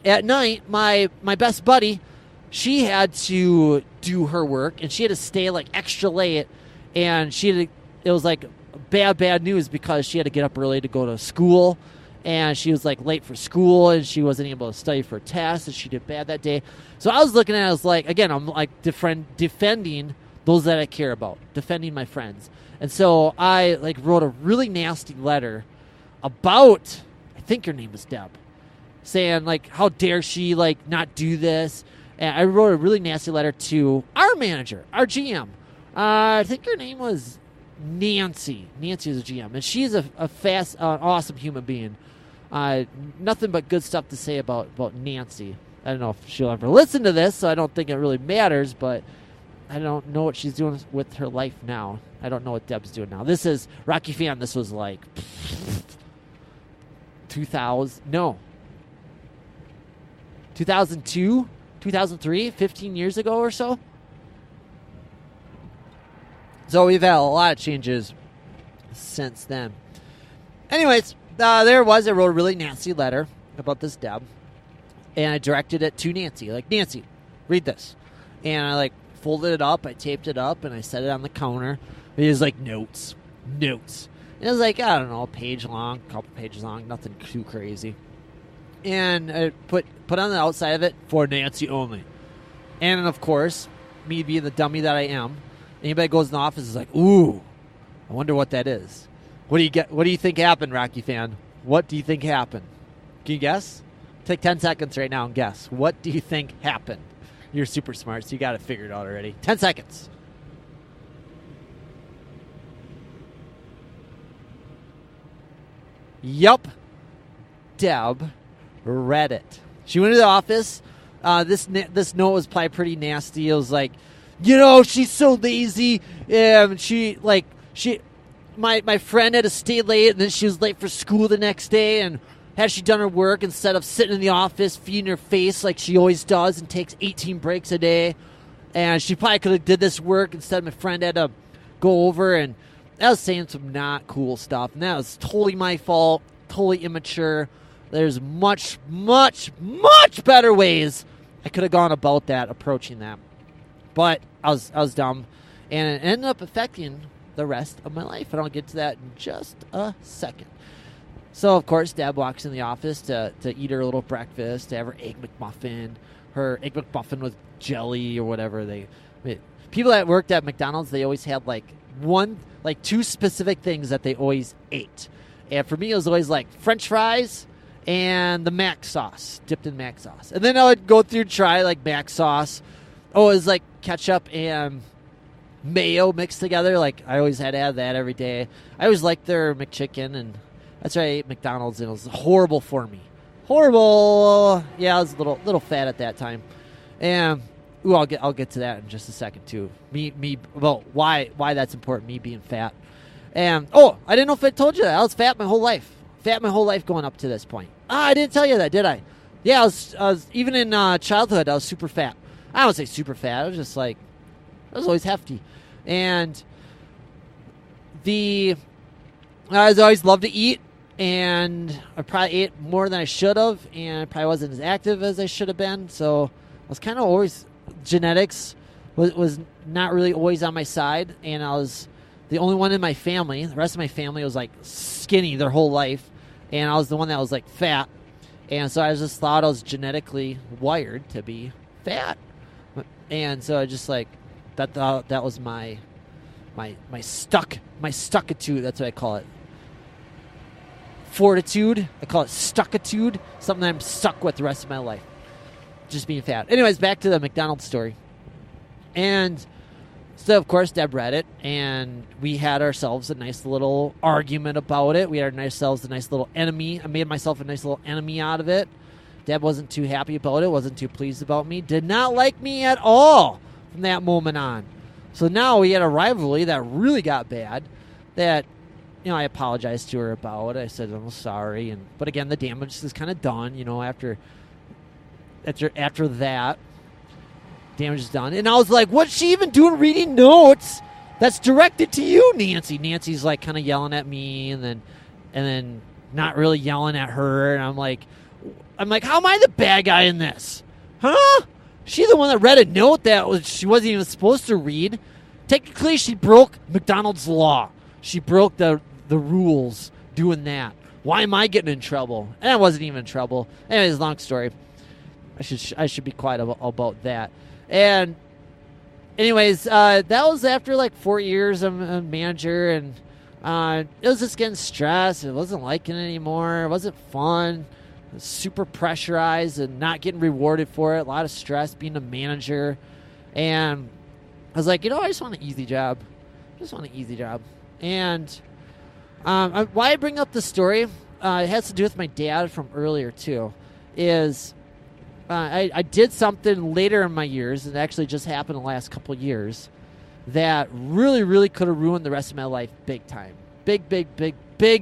at night, my best buddy, she had to do her work, and she had to stay, like, extra late. And it was, like, bad news because she had to get up early to go to school, and she was, like, late for school, and she wasn't able to study for a test, and she did bad that day. So I was looking at it, I was like, again, I'm, like, defending those that I care about, defending my friends. And so I, like, wrote a really nasty letter about, I think her name was Deb, saying, like, how dare she, like, not do this. And I wrote a really nasty letter to our manager, our GM. I think her name was Nancy. Nancy is a GM, and she's a fast, awesome human being. Nothing but good stuff to say about Nancy. I don't know if she'll ever listen to this, so I don't think it really matters, but I don't know what she's doing with her life now. I don't know what Deb's doing now. This is Rocky Fan. This was like 2002, 2003, 15 years ago or so. So we've had a lot of changes since then. Anyways, there it was. I wrote a really nasty letter about this Deb, and I directed it to Nancy. Like, Nancy, read this. And I, like, folded it up, I taped it up, and I set it on the counter. It was like notes. And it was like, I don't know, a page long, a couple pages long, nothing too crazy. And I put on the outside of it, for Nancy only. And of course, me being the dummy that I am, anybody goes in the office is like, ooh, I wonder what that is. What do you think happened, Rocky Fan? What do you think happened? Can you guess? Take 10 seconds right now and guess. What do you think happened? You're super smart, so you got it figured out already. 10 seconds. Yup. Deb read it. She went to the office. This note was probably pretty nasty. It was like, she's so lazy. My friend had to stay late, and then she was late for school the next day, and had she done her work instead of sitting in the office feeding her face like she always does and takes 18 breaks a day, and she probably could have did this work instead. My friend had to go over, and I was saying some not cool stuff, and that was totally my fault, totally immature. There's much, much, much better ways I could have gone about that, approaching that. But I was dumb, and it ended up affecting the rest of my life, and I'll get to that in just a second. So, of course, Deb walks in the office to eat her little breakfast, to have her Egg McMuffin with jelly or whatever. People that worked at McDonald's, they always had two specific things that they always ate. And for me, it was always like French fries and the mac sauce, dipped in mac sauce. And then I would go through try like mac sauce. Oh, it was like ketchup and mayo mixed together. Like, I always had to have that every day. I always liked their McChicken, and that's why I ate McDonald's, and it was horrible for me. Horrible. Yeah, I was a little fat at that time. And I'll get to that in just a second too. Why that's important, me being fat. And I didn't know if I told you that. I was fat my whole life. Fat my whole life going up to this point. I didn't tell you that, did I? Yeah, I was even in childhood, I was super fat. I don't say super fat. I was just like, I was always hefty. And I always loved to eat, and I probably ate more than I should have, and I probably wasn't as active as I should have been. So I was kind of always, genetics was not really always on my side, and I was the only one in my family. The rest of my family was like skinny their whole life, and I was the one that was like fat. And so I just thought I was genetically wired to be fat. And so I just like, that was my stuckitude. That's what I call it. Fortitude. I call it stuckitude. Something that I'm stuck with the rest of my life. Just being fat. Anyways, back to the McDonald's story. And so, of course, Deb read it, and we had ourselves a nice little argument about it. We had ourselves a nice little enemy. I made myself a nice little enemy out of it. Deb wasn't too happy about it, wasn't too pleased about me, did not like me at all from that moment on. So now we had a rivalry that really got bad that, I apologized to her about. I said, I'm sorry. But again, the damage is kind of done, after that. Damage is done. And I was like, what's she even doing reading notes that's directed to you, Nancy? Nancy's like kind of yelling at me and then not really yelling at her. And I'm like, how am I the bad guy in this? Huh? She the one that read a note that she wasn't even supposed to read. Technically, she broke McDonald's law. She broke the rules doing that. Why am I getting in trouble? And I wasn't even in trouble. Anyways, long story. I should be quiet about that. And anyways, that was after like 4 years. I'm a manager, and it was just getting stressed. It wasn't liking it anymore. It wasn't fun. It was super pressurized and not getting rewarded for it. A lot of stress being a manager. And I was like, I just want an easy job. And why I bring up this story, it has to do with my dad from earlier too, is I did something later in my years, and it actually just happened in the last couple of years, that really, really could have ruined the rest of my life big time. Big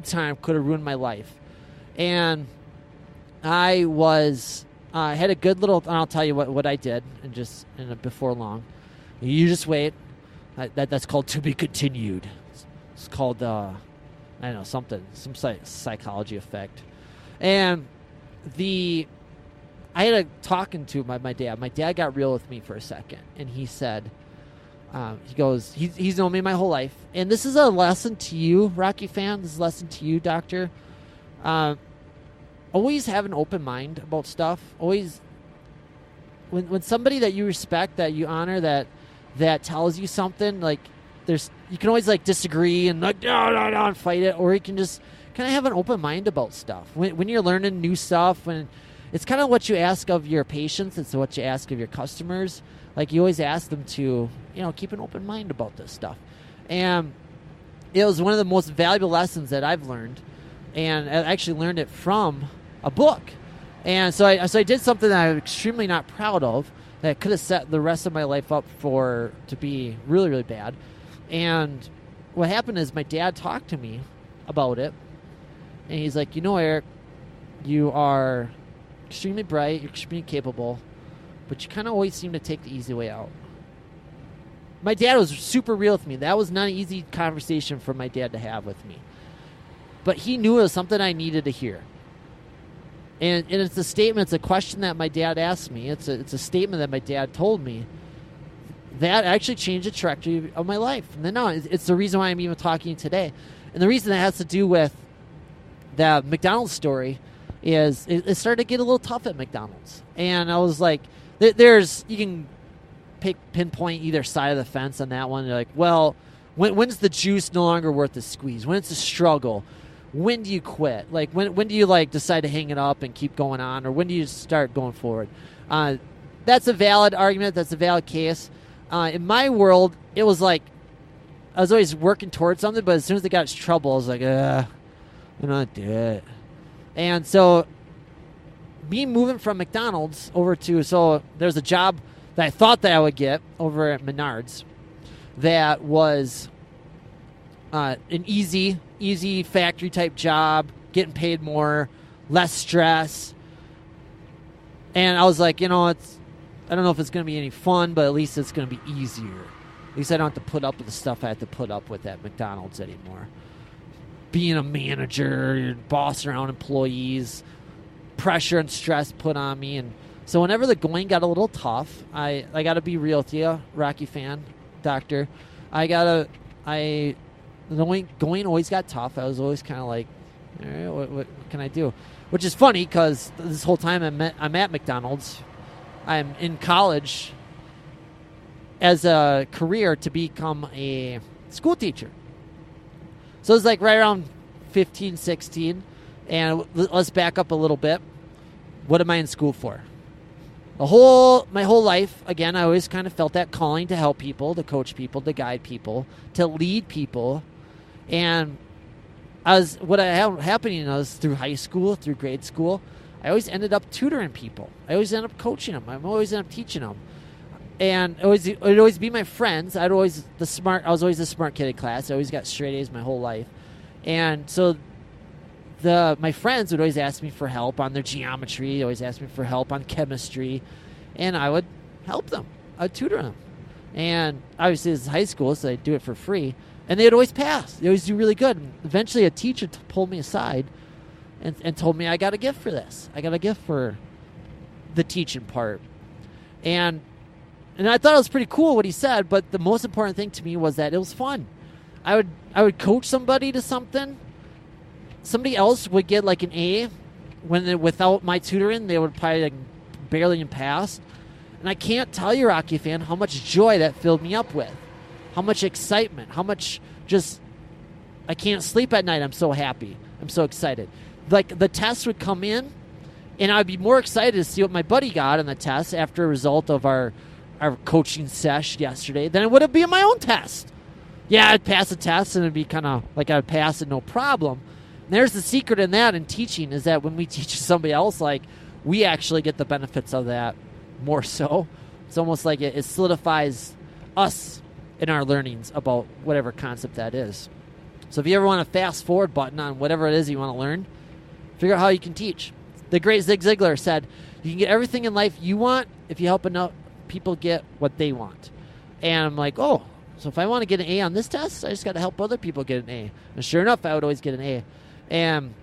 time could have ruined my life. And I had a good little, and I'll tell you what I did before long. You just wait. That's called to be continued. It's called, I don't know, some psychology effect. And I had a talking to my dad. My dad got real with me for a second, and he said, he goes, he's known me my whole life. And this is a lesson to you, Rocky fan. This is a lesson to you, doctor. Always have an open mind about stuff. Always, when somebody that you respect, that you honor, that tells you something, like you can always like disagree and like no, and fight it, or you can just kind of have an open mind about stuff. When you're learning new stuff, when it's kind of what you ask of your patients, it's what you ask of your customers. Like you always ask them to, keep an open mind about this stuff. And it was one of the most valuable lessons that I've learned, and I actually learned it from a book. And so I did something that I'm extremely not proud of, that could have set the rest of my life up to be really, really bad. And what happened is my dad talked to me about it, and he's like, Eric, you are extremely bright, you're extremely capable, but you kind of always seem to take the easy way out. My dad was super real with me. That was not an easy conversation for my dad to have with me. But he knew it was something I needed to hear. And it's a statement, it's a question that my dad asked me. It's a statement that my dad told me that actually changed the trajectory of my life. And then it's the reason why I'm even talking today. And the reason that has to do with the McDonald's story is it started to get a little tough at McDonald's. And I was like, you can pinpoint either side of the fence on that one. You're like, well, when's the juice no longer worth the squeeze? When it's a struggle? When do you quit? Like, when do you, decide to hang it up and keep going on? Or when do you start going forward? That's a valid argument. That's a valid case. In my world, it was like I was always working towards something, but as soon as they got into trouble, I was like, I'm not do it. And so me moving from McDonald's over to, there's a job that I thought that I would get over at Menards that was an easy factory type job, getting paid more, less stress. And I was like, I don't know if it's going to be any fun, but at least it's going to be easier. At least I don't have to put up with the stuff I had to put up with at McDonald's anymore. Being a manager, you're bossing around employees, pressure and stress put on me. And so whenever the going got a little tough, I got to be real with you, Rocky fan, doctor. The going always got tough. I was always kind of like All right, what can I do? Which is funny because this whole time I'm at McDonald's. I'm in college as a career to become a school teacher. So it's like right around 15, 16. And let's back up a little bit. What am I in school for? My whole life, again, I always kind of felt that calling to help people, to coach people, to guide people, to lead people. And what happening was through high school, through grade school, I always ended up tutoring people. I always ended up coaching them. I always ended up teaching them. And it would always be my friends. I was always the smart kid in class. I always got straight A's my whole life. And so my friends would always ask me for help on their geometry. They always ask me for help on chemistry. And I would help them. I would tutor them. And obviously this is high school, so I'd do it for free. And they would always pass. They always do really good. And eventually a teacher pulled me aside and told me I got a gift for this. I got a gift for the teaching part. And I thought it was pretty cool what he said, but the most important thing to me was that it was fun. I would coach somebody to something. Somebody else would get like an A without my tutoring, they would probably like barely pass. And I can't tell you, Rocky fan, how much joy that filled me up with. How much excitement, how much I can't sleep at night. I'm so happy. I'm so excited. Like the tests would come in, and I'd be more excited to see what my buddy got on the test after a result of our coaching sesh yesterday than it would have been my own test. Yeah, I'd pass the test, and it'd be kind of like I'd pass it no problem. And there's the secret in that in teaching is that when we teach somebody else, like we actually get the benefits of that more so. It's almost like it solidifies us in our learnings about whatever concept that is. So if you ever want a fast forward button on whatever it is you want to learn, figure out how you can teach. The great Zig Ziglar said, you can get everything in life you want if you help enough people get what they want. And I'm like, oh, so if I want to get an A on this test, I just got to help other people get an A. And sure enough, I would always get an A. And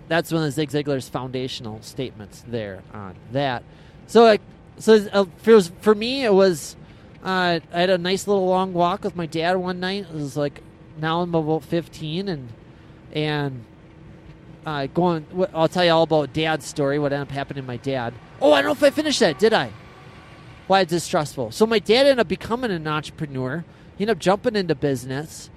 that's one of Zig Ziglar's foundational statements there on that. So for me, it was, I had a nice little long walk with my dad one night. It was like, now I'm about 15 and I'll tell you all about Dad's story, what ended up happening to my dad. Oh, I don't know if I finished that, did I? Why it's distrustful. So my dad ended up becoming an entrepreneur. He ended up jumping into business.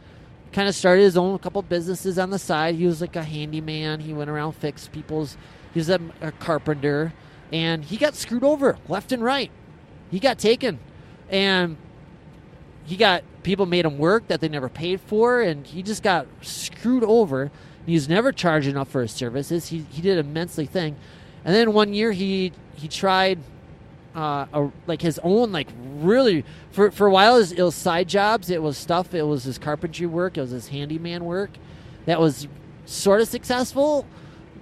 Kind of started his own couple businesses on the side. He was like a handyman. He went around fixed people's. He was a carpenter, and he got screwed over left and right. He got taken, and people made him work that they never paid for, and he just got screwed over. He was never charged enough for his services. He did immensely thing, and then one year he tried. His own, really, for a while, it was side jobs. It was stuff. It was his carpentry work. It was his handyman work. That was sort of successful,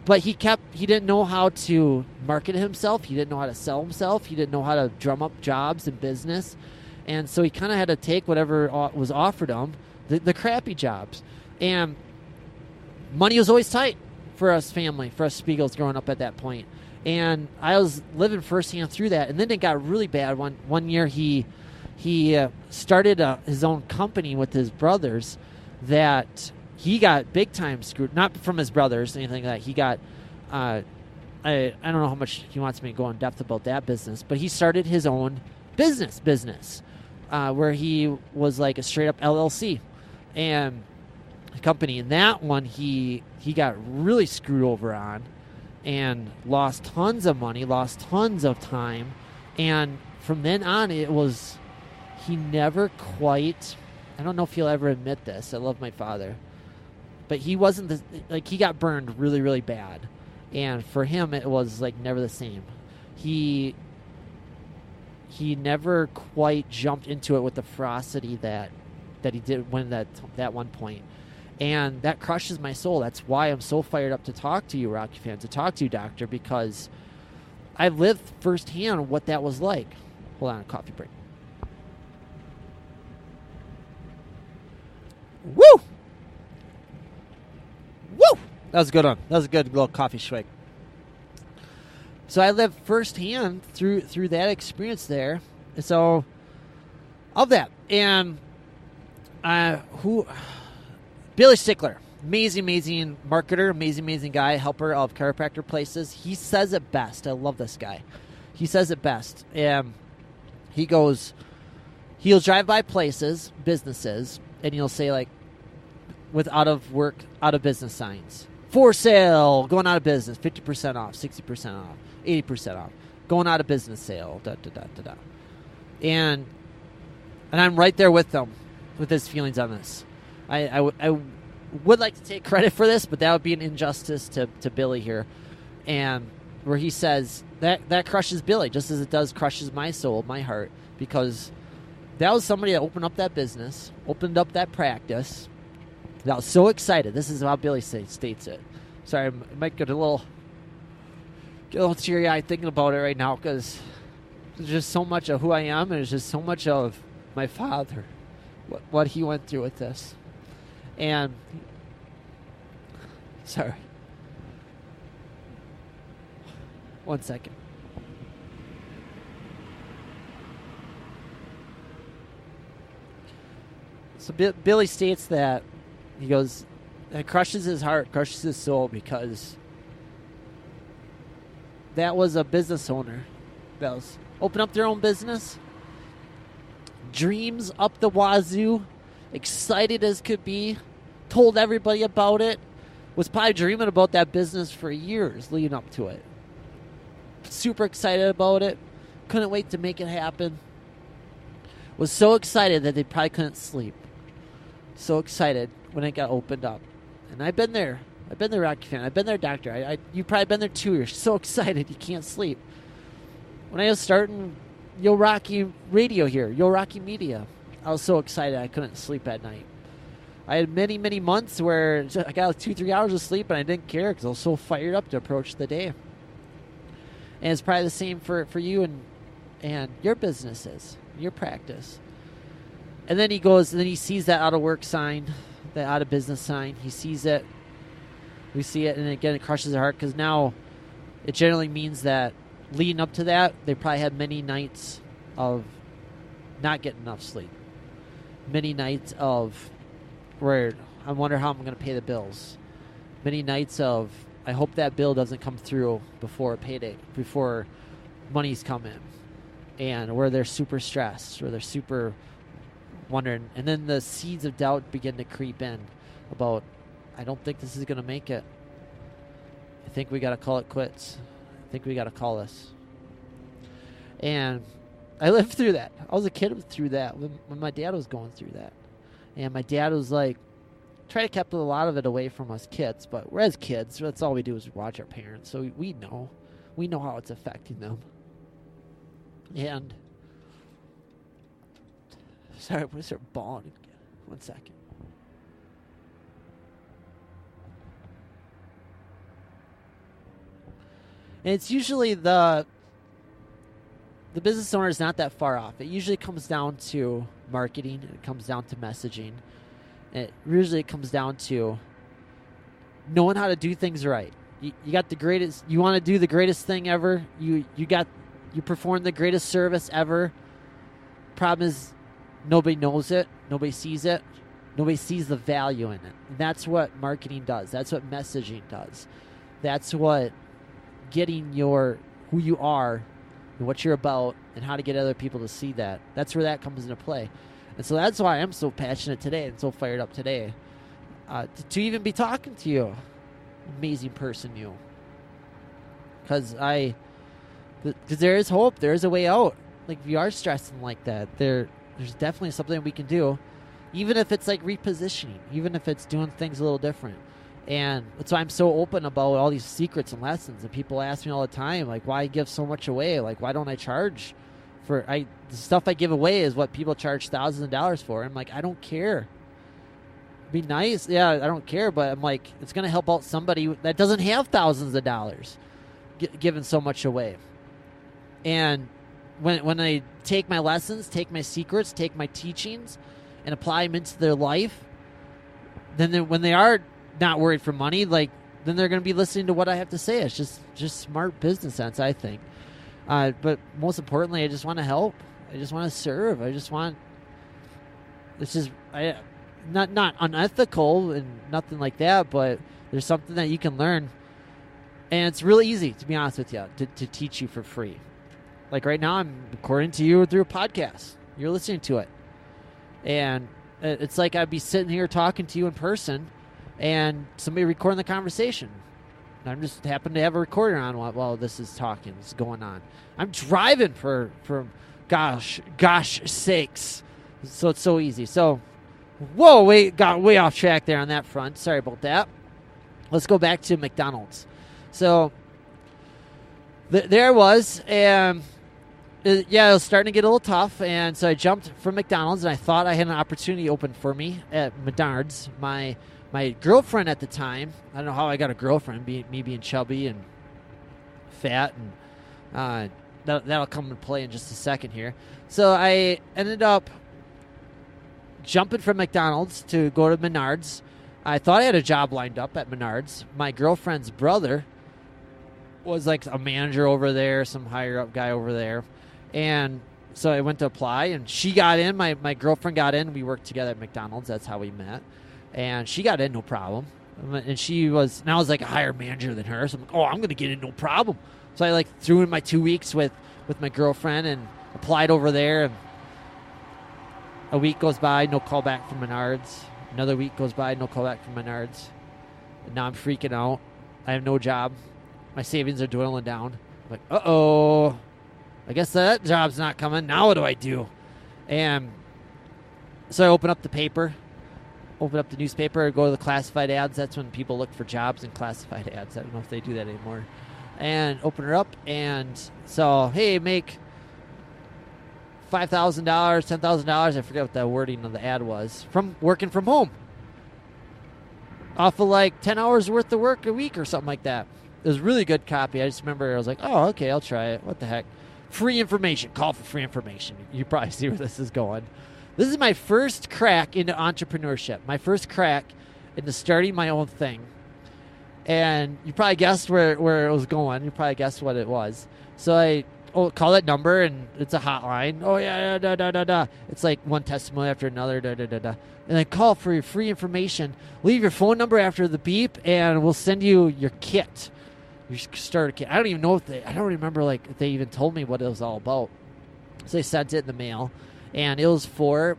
but he didn't know how to market himself. He didn't know how to sell himself. He didn't know how to drum up jobs in business. And so he kind of had to take whatever was offered him, the crappy jobs. And money was always tight for us family, for us Spiegels growing up at that point. And I was living firsthand through that. And then it got really bad. One year he started his own company with his brothers that he got big time screwed. Not from his brothers, anything like that. He got, I don't know how much he wants me to go in depth about that business, but he started his own business where he was like a straight up LLC and a company. And that one he got really screwed over on. And lost tons of money, lost tons of time. And from then on, he never quite, I don't know if he'll ever admit this. I love my father. But he wasn't, he got burned really, really bad. And for him, it was never the same. He never quite jumped into it with the ferocity that he did when that one point. And that crushes my soul. That's why I'm so fired up to talk to you, Rocky fan, to talk to you, Doctor, because I lived firsthand what that was like. Hold on, a coffee break. Woo! Woo! That was a good one. That was a good little coffee swig. So I lived firsthand through that experience there. And so, of that. And Billy Stickler. amazing marketer, amazing guy, helper of chiropractor places. He says it best. I love this guy. He says it best. He goes, he'll drive by places, businesses, and he'll say, like, with out of business signs. For sale, going out of business, 50% off, 60% off, 80% off, going out of business sale, da-da-da-da-da. And I'm right there with them, with his feelings on this. I would like to take credit for this, but that would be an injustice to Billy here. And where he says, that crushes Billy, just as it crushes my soul, my heart, because that was somebody that opened up that business, opened up that practice, that was so excited. This is how Billy states it. Sorry, I might get a little teary-eyed thinking about it right now, because there's just so much of who I am, and there's just so much of my father, what he went through with this. And, sorry. One second. So Billy states that, he goes, it crushes his heart, crushes his soul, because that was a business owner that was open up their own business, dreams up the wazoo, excited as could be, told everybody about it, was probably dreaming about that business for years leading up to it. Super excited about it, couldn't wait to make it happen, was so excited that they probably couldn't sleep. So excited when it got opened up. And I've been there, Rocky fan. I've been there, doctor. You've probably been there too. You're so excited you can't sleep. When I was starting Yo Rocky Radio here, Yo Rocky Media, I was so excited I couldn't sleep at night. I had many months where I got like 2-3 hours of sleep and I didn't care because I was so fired up to approach the day. And it's probably the same for you and your businesses, your practice. And then he goes, and then he sees that out of work sign, that out of business sign. He sees it. We see it, and again, it crushes his heart, because now it generally means that leading up to that, they probably had many nights of not getting enough sleep. Many nights of where I wonder how I'm going to pay the bills. Many nights of I hope that bill doesn't come through before payday, before money's come in, and where they're super stressed, or they're super wondering, and then the seeds of doubt begin to creep in about, I don't think this is going to make it. I think we got to call it quits. I think we got to call this. And I lived through that. I was a kid through that when my dad was going through that. And my dad was like, try to keep a lot of it away from us kids, but we're as kids, that's all we do is watch our parents. So we know how it's affecting them. And sorry, I'm going to start bawling again. 1 second. And it's usually the business owner is not that far off. It usually comes down to marketing. It comes down to messaging. And it usually comes down to knowing how to do things right. You got the greatest. You want to do the greatest thing ever. You perform the greatest service ever. Problem is, nobody knows it. Nobody sees it. Nobody sees the value in it. And that's what marketing does. That's what messaging does. That's what getting who you are and what you're about and how to get other people to see that. That's where that comes into play. And so that's why I'm so passionate today and so fired up today to even be talking to you. Amazing person, you. Because there is hope. There is a way out. Like, if you are stressing like that, there's definitely something we can do, even if it's like repositioning, even if it's doing things a little different. And that's why I'm so open about all these secrets and lessons. And people ask me all the time, like, why give so much away? Like, why don't I charge for the stuff I give away is what people charge thousands of dollars for. I'm like, I don't care. Be nice. Yeah, I don't care. But I'm like, it's going to help out somebody that doesn't have thousands of dollars giving so much away. And when I take my lessons, take my secrets, take my teachings, and apply them into their life, then when they are not worried for money, like, then they're going to be listening to what I have to say. It's just smart business sense, I think. But most importantly, I just want to help. I just want to serve. not unethical and nothing like that, but there's something that you can learn. And it's really easy, to be honest with you, to teach you for free. Like right now, I'm recording to you through a podcast. You're listening to it. And it's like I'd be sitting here talking to you in person and somebody recording the conversation. I'm just happen to have a recorder on while this is talking. This is going on. I'm driving for gosh sakes. So it's so easy. So, whoa, got way off track there on that front. Sorry about that. Let's go back to McDonald's. So, there I was, and it was starting to get a little tough, and so I jumped from McDonald's, and I thought I had an opportunity open for me at Menards. My girlfriend at the time, I don't know how I got a girlfriend, me being chubby and fat, and that'll come into play in just a second here. So I ended up jumping from McDonald's to go to Menards. I thought I had a job lined up at Menards. My girlfriend's brother was like a manager over there, some higher up guy over there. And so I went to apply, and she got in. My girlfriend got in. We worked together at McDonald's. That's how we met. And she got in, no problem. And I was like a higher manager than her. So I'm like, I'm going to get in, no problem. So I threw in my 2 weeks with my girlfriend and applied over there. And a week goes by, no call back from Menards. Another week goes by, no call back from Menards. And now I'm freaking out. I have no job. My savings are dwindling down. I'm like, uh-oh. I guess that job's not coming. Now what do I do? And so I open up the paper. Open up the newspaper, go to the classified ads. That's when people look for jobs in classified ads. I don't know if they do that anymore. And open her up, and so, hey, make $5,000, $10,000. I forget what the wording of the ad was. From working from home. Off of 10 hours worth of work a week or something like that. It was really good copy. I just remember I was like, oh, okay, I'll try it. What the heck? Free information. Call for free information. You probably see where this is going. This is my first crack into entrepreneurship, my first crack into starting my own thing. And you probably guessed where it was going. You probably guessed what it was. So I call that number, and it's a hotline. Oh, yeah, da. It's like one testimony after another, da. And I call for your free information. Leave your phone number after the beep, and we'll send you your kit, your starter kit. I don't even know I don't remember if they even told me what it was all about. So they sent it in the mail. And it was for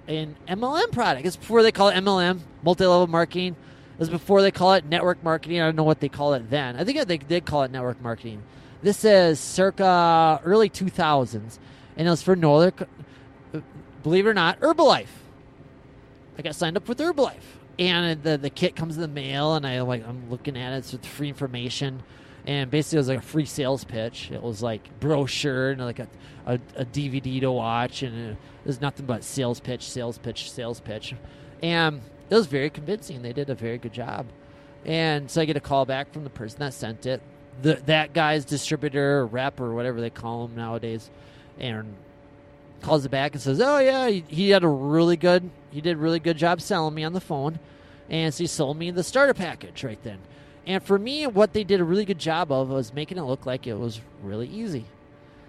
an MLM product. It's before they call it MLM, multi-level marketing. It was before they call it network marketing. I don't know what they call it then. I think they did call it network marketing. This is circa early 2000s. And it was for no other, believe it or not, Herbalife. I got signed up with Herbalife. And the kit comes in the mail, and I'm looking at it. It's with free information. And basically, it was like a free sales pitch. It was like brochure and a DVD to watch, and it was nothing but sales pitch. And it was very convincing. They did a very good job. And so I get a call back from the person that sent it, that guy's distributor or rep or whatever they call them nowadays, and calls it back and says, oh, yeah, he did a really good job selling me on the phone. And so he sold me the starter package right then. And for me, what they did a really good job of was making it look like it was really easy.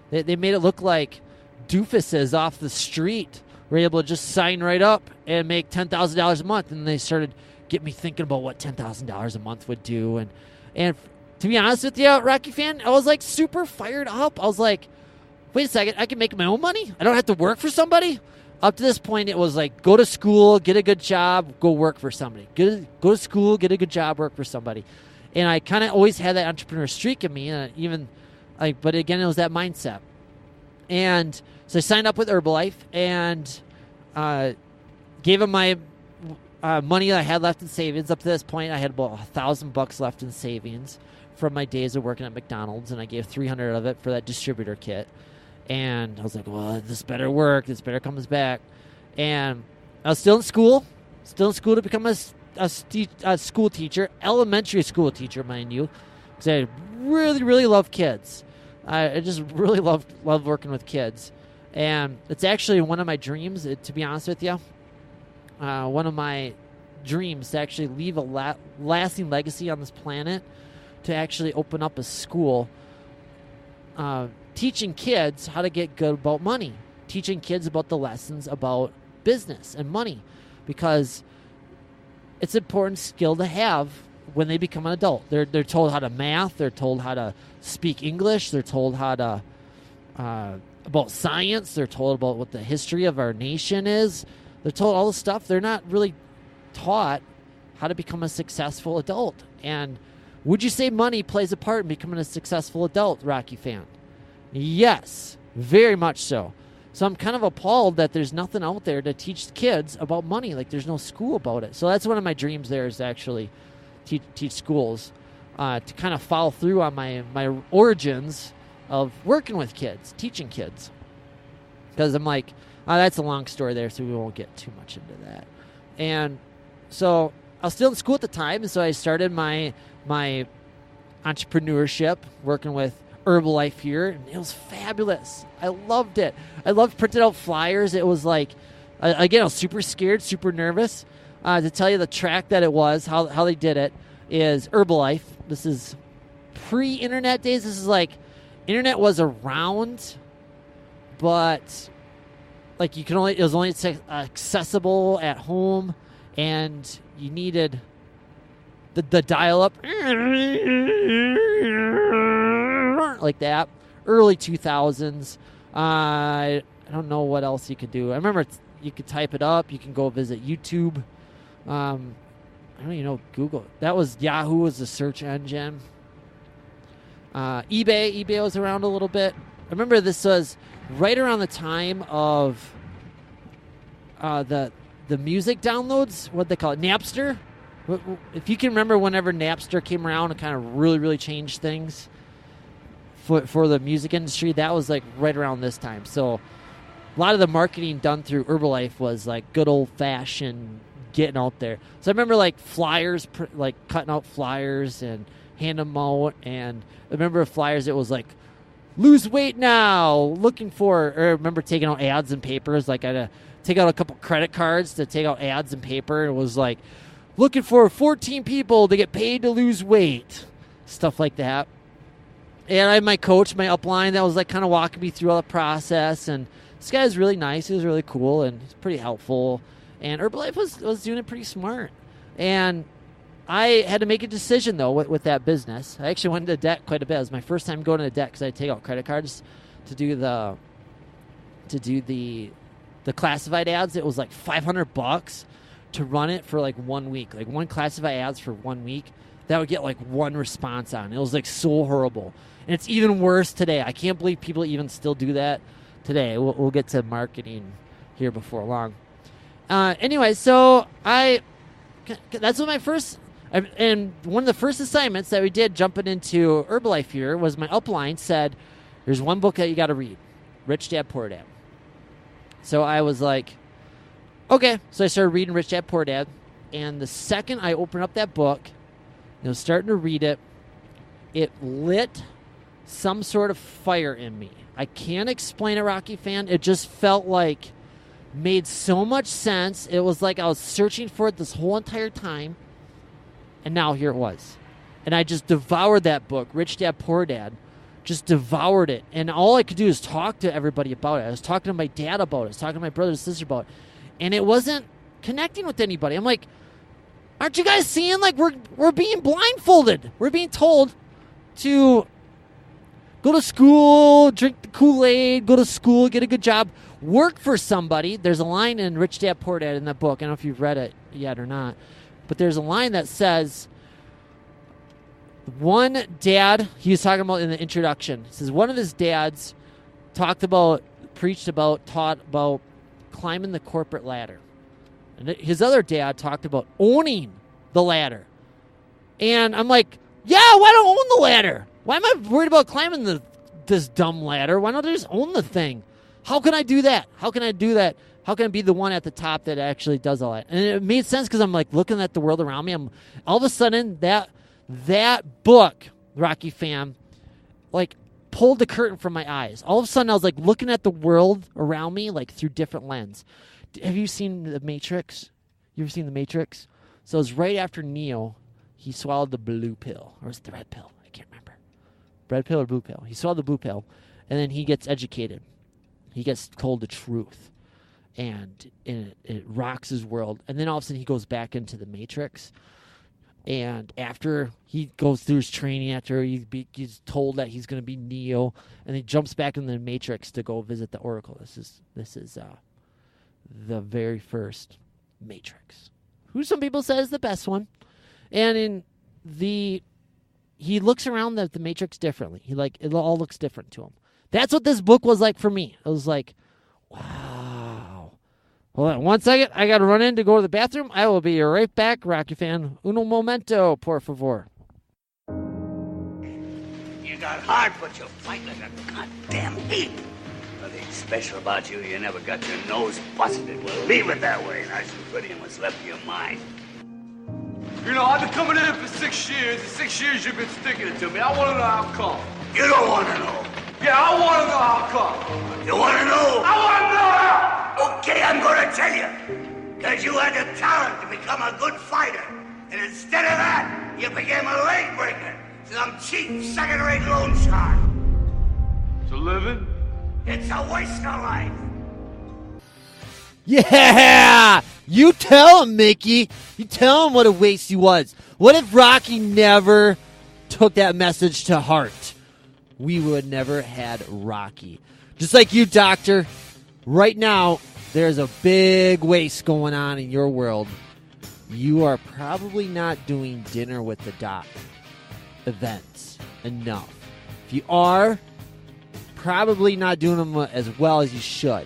They made it look like doofuses off the street were able to just sign right up and make $10,000 a month. And they started getting me thinking about what $10,000 a month would do. And to be honest with you, Rocky fan, I was super fired up. I was like, wait a second, I can make my own money? I don't have to work for somebody? Up to this point, it was go to school, get a good job, go work for somebody. Go to school, get a good job, work for somebody. And I kind of always had that entrepreneur streak in me, but again, it was that mindset. And so I signed up with Herbalife and gave them my money that I had left in savings. Up to this point, I had about $1,000 left in savings from my days of working at McDonald's, and I gave $300 of it for that distributor kit. And I was like, well, this better work. This better comes back. And I was still in school to become a school teacher, elementary school teacher, mind you, because I really, really love kids. I just really love working with kids. And it's actually one of my dreams, to be honest with you. One of my dreams to actually leave a lasting legacy on this planet, to actually open up a school teaching kids how to get good about money, teaching kids about the lessons about business and money. because it's an important skill to have when they become an adult. They're told how to math. They're told how to speak English. They're told how to about science. They're told about what the history of our nation is. They're told all this stuff. They're not really taught how to become a successful adult. And would you say money plays a part in becoming a successful adult, Rocky fan? Yes, very much so. So I'm kind of appalled that there's nothing out there to teach kids about money. Like, there's no school about it. So that's one of my dreams there, is to actually teach schools to kind of follow through on my origins of working with kids, teaching kids. Because I'm like, that's a long story there, so we won't get too much into that. And so I was still in school at the time, and so I started my entrepreneurship working with Herbalife here, and it was fabulous. I loved it. I loved printing out flyers. It was like, again, I was super scared, super nervous. To tell you the track that it was, how they did it, is Herbalife. This is pre-internet days. This is like, internet was around, but like it was only accessible at home, and you needed the dial-up like that. Early 2000s. I don't know what else you could do. I remember you could type it up. You can go visit YouTube. I don't even know Google. That was Yahoo was the search engine. eBay was around a little bit. I remember this was right around the time of the music downloads. What they call it, Napster. If you can remember, whenever Napster came around and kind of really, really changed things for the music industry, that was like right around this time. So a lot of the marketing done through Herbalife was like good old fashioned getting out there. So I remember like flyers, like cutting out flyers and hand them out. And I remember flyers, it was like, lose weight now, looking for, or I remember taking out ads and papers. Like I had to take out a couple credit cards to take out ads and paper. It was like, looking for 14 people to get paid to lose weight, stuff like that. And I had my coach, my upline, that was like kind of walking me through all the process. And this guy was really nice. He was really cool and he's pretty helpful. And Herbalife was doing it pretty smart. And I had to make a decision, though, with that business. I actually went into debt quite a bit. It was my first time going into debt because I had to take out credit cards to do the classified ads. It was like $500 to run it for like 1 week. Like one classified ads for 1 week, that would get like one response on. It was like so horrible. And it's even worse today. I can't believe people even still do that today. We'll get to marketing here before long. Anyway, so that's what my first, and one of the first assignments that we did jumping into Herbalife here was my upline said, there's one book that you got to read, Rich Dad, Poor Dad. So I was like, okay. So I started reading Rich Dad, Poor Dad. And the second I opened up that book, and I was starting to read it, it lit some sort of fire in me. I can't explain it, Rocky fan. It just felt like made so much sense. It was like I was searching for it this whole entire time. And now here it was. And I just devoured that book, Rich Dad, Poor Dad. Just devoured it. And all I could do is talk to everybody about it. I was talking to my dad about it. I was talking to my brother and sister about it. And it wasn't connecting with anybody. I'm like, aren't you guys seeing? Like, we're being blindfolded. We're being told to go to school, drink the Kool-Aid, go to school, get a good job, work for somebody. There's a line in Rich Dad, Poor Dad in that book. I don't know if you've read it yet or not. But there's a line that says, one dad, he was talking about in the introduction, it says one of his dads taught about climbing the corporate ladder. And his other dad talked about owning the ladder. And I'm like, yeah, why don't I own the ladder? Why am I worried about climbing this dumb ladder? Why don't I just own the thing? How can I do that? How can I do that? How can I be the one at the top that actually does all that? And it made sense because I'm like looking at the world around me. All of a sudden that book, Rocky fam, like pulled the curtain from my eyes. All of a sudden I was like looking at the world around me like through different lens. Have you seen The Matrix? You ever seen The Matrix? So it was right after Neo, he swallowed the blue pill. Or was it the red pill? I can't remember. Red pill or blue pill? He swallowed the blue pill. And then he gets educated. He gets told the truth. and it rocks his world. And then all of a sudden he goes back into the Matrix. And after he goes through his training, after he's told that he's going to be Neo, and he jumps back into the Matrix to go visit the Oracle. This is the very first Matrix, who some people say is the best one. And he looks around the Matrix differently. It all looks different to him. That's what this book was like for me. It was like, wow. Hold on 1 second. I got to run in to go to the bathroom. I will be right back, Rocky fan. Uno momento, por favor. You got heart, but you fight like a goddamn ape. Nothing special about you. You never got your nose busted. Well, leave it that way. Nice and pretty and what's left of your mind. You know, I've been coming in for 6 years. The 6 years you've been sticking it to me. I want to know how come. You don't want to know. Yeah, I want to know how come. You want to know? I want to know how. Okay, I'm going to tell you. Because you had the talent to become a good fighter. And instead of that, you became a leg breaker. Some cheap, second-rate loan shark. So living? It's a waste of life. Yeah! You tell him, Mickey. You tell him what a waste he was. What if Rocky never took that message to heart? We would never had Rocky. Just like you, Doctor. Right now, there's a big waste going on in your world. You are probably not doing dinner with the doc events enough. If you are, probably not doing them as well as you should.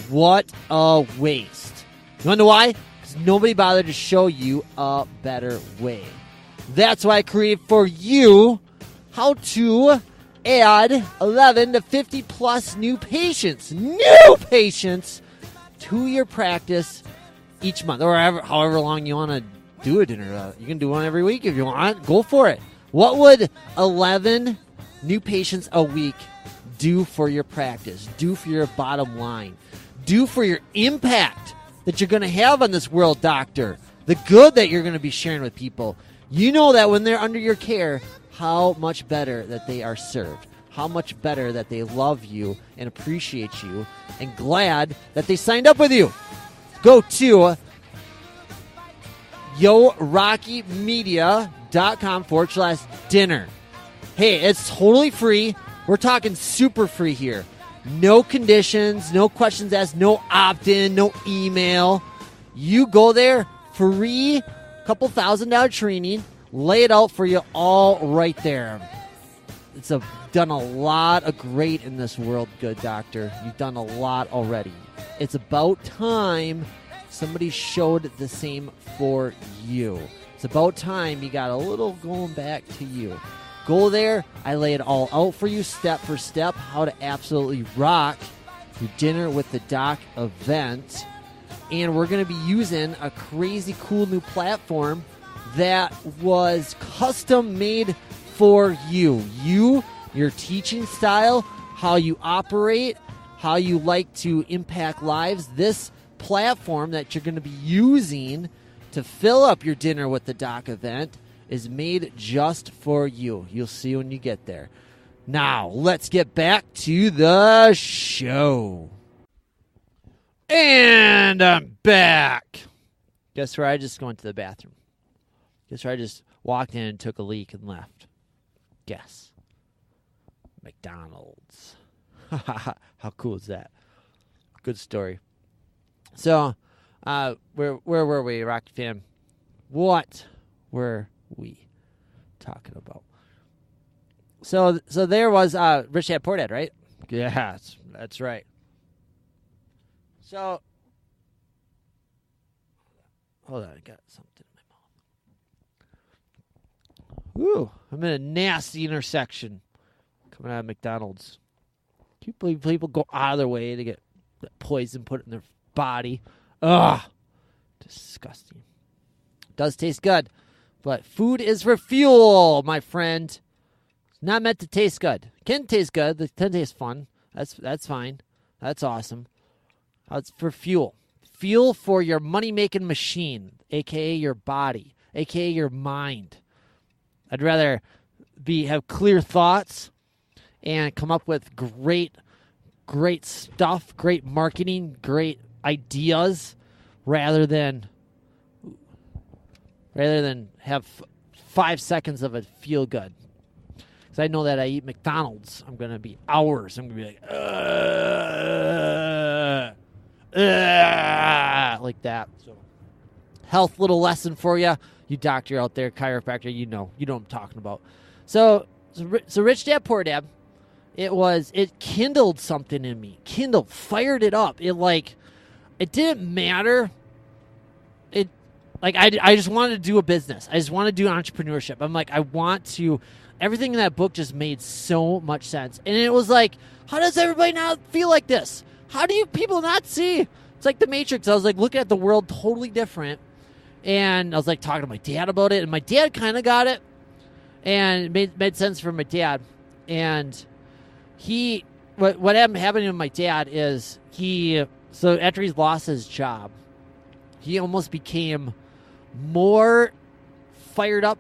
What a waste. You want to know why? Because nobody bothered to show you a better way. That's why I created for you how to add 11 to 50 plus new patients to your practice each month, or however long you want to do a dinner. You can do one every week if you want. Go for it. What would 11 new patients a week do for your practice, do for your bottom line, do for your impact that you're going to have on this world, Doctor, the good that you're going to be sharing with people? You know that when they're under your care, how much better that they are served, how much better that they love you and appreciate you and glad that they signed up with you. Go to YoRockyMedia.com/dinner. Hey, it's totally free. We're talking super free here. No conditions, no questions asked, no opt-in, no email. You go there, free, couple $1,000 training, lay it out for you all right there. It's done a lot of great in this world, good Doctor. You've done a lot already. It's about time somebody showed the same for you. It's about time you got a little going back to you. Go there. I lay it all out for you step for step how to absolutely rock your Dinner with the Doc event. And we're going to be using a crazy cool new platform that was custom made for you. Your teaching style, how you operate, how you like to impact lives. This platform that you're going to be using to fill up your Dinner with the Doc event is made just for you. You'll see when you get there. Now, let's get back to the show. And I'm back. Guess where I just went to the bathroom? Guess where I just walked in and took a leak and left? Guess. McDonald's. How cool is that? Good story. So, where were we, Rocky fam? What were we talking about? So there was Rich Dad Poor Dad, right? Yeah, that's right. So, hold on, I got something in my mouth. Ooh, I'm in a nasty intersection coming out of McDonald's. Can you believe people go out of their way to get poison put in their body? Ugh, disgusting. Does taste good, but food is for fuel, my friend. It's not meant to taste good. It can taste good. It can taste fun. That's fine. That's awesome. It's for fuel. Fuel for your money-making machine, a.k.a. your body, a.k.a. your mind. I'd rather have clear thoughts and come up with great stuff, great marketing, great ideas rather than have 5 seconds of it feel good. Because I know that I eat McDonald's, I'm going to be hours. I'm going to be like that. So, health little lesson for you. You doctor out there, chiropractor, you know what I'm talking about. So Rich Dad, Poor Dad, it kindled something in me. Fired it up. It didn't matter. I just wanted to do a business. I just want to do entrepreneurship. I'm like, I want to. Everything in that book just made so much sense. And it was like, how does everybody not feel like this? How do you people not see? It's like the Matrix. I was like looking at the world totally different. And I was like talking to my dad about it. And my dad kind of got it. And it made sense for my dad. And what happened to my dad is so after he's lost his job, he almost became more fired up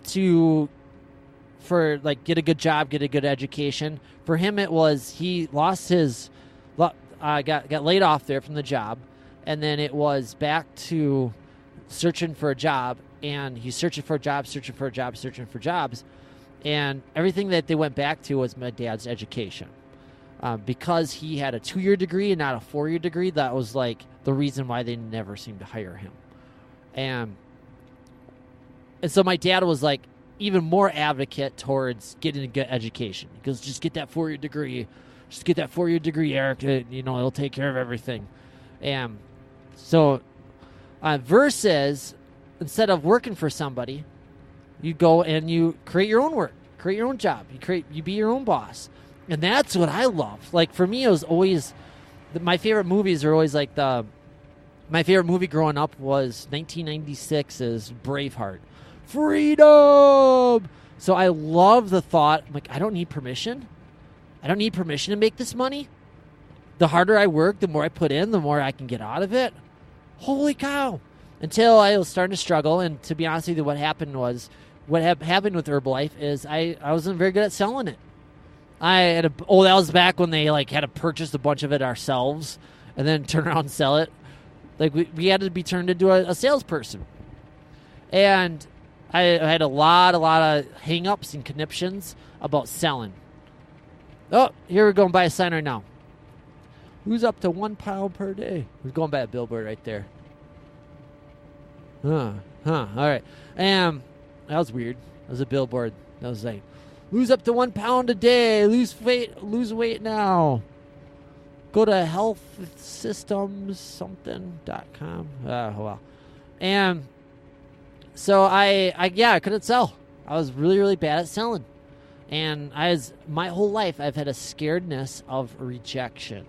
for get a good job, get a good education. For him, it was he lost his, got laid off there from the job, and then it was back to searching for a job, and he's searching for jobs, and everything that they went back to was my dad's education. Because he had a 2-year degree and not a 4-year degree, that was like the reason why they never seemed to hire him. And so my dad was like even more advocate towards getting a good education. He goes, just get that 4-year degree. Just get that 4-year degree, Eric. It'll take care of everything. And so versus instead of working for somebody, you go and you create your own work, create your own job. You be your own boss. And that's what I love. Like for me, it was always my favorite movies are always like my favorite movie growing up was 1996's Braveheart. Freedom! So I love the thought, I'm like, I don't need permission. I don't need permission to make this money. The harder I work, the more I put in, the more I can get out of it. Holy cow. Until I was starting to struggle, and to be honest with you, what happened with Herbalife is I wasn't very good at selling it. That was back when they had to purchase a bunch of it ourselves and then turn around and sell it. Like we had to be turned into a salesperson. And I had a lot of hang-ups and conniptions about selling. Oh, here we're going by a sign right now. Who's up to £1 per day? We're going by a billboard right there. All right. That was weird. That was a billboard. That was like, lose up to £1 a day. Lose weight now. Go to healthsystemssomething.com. Well. And so I couldn't sell. I was really, really bad at selling. And my whole life, I've had a scaredness of rejection.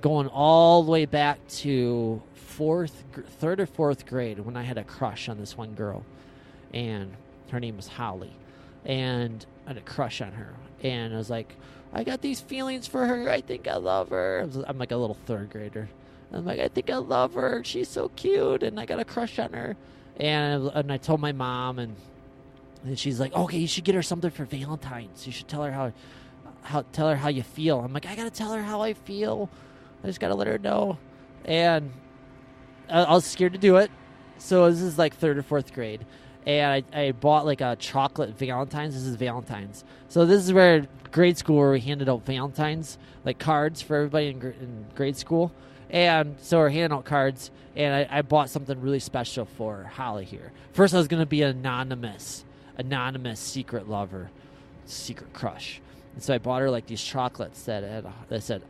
Going all the way back to third or fourth grade when I had a crush on this one girl. And her name was Holly. And I had a crush on her. And I was like, I got these feelings for her. I think I love her. I'm like a little third grader. I'm like, I think I love her. She's so cute. And I got a crush on her. And I told my mom, and she's like, okay, you should get her something for Valentine's. You should tell her how you feel. I'm like, I got to tell her how I feel. I just got to let her know. And I was scared to do it. So this is like third or fourth grade. And I bought like a chocolate Valentine's. This is Valentine's. So this is where grade school where we handed out Valentine's, like cards for everybody in grade school. And so we're handing out cards, and I bought something really special for Holly here. First I was going to be an anonymous secret lover, secret crush. And so I bought her like these chocolates that said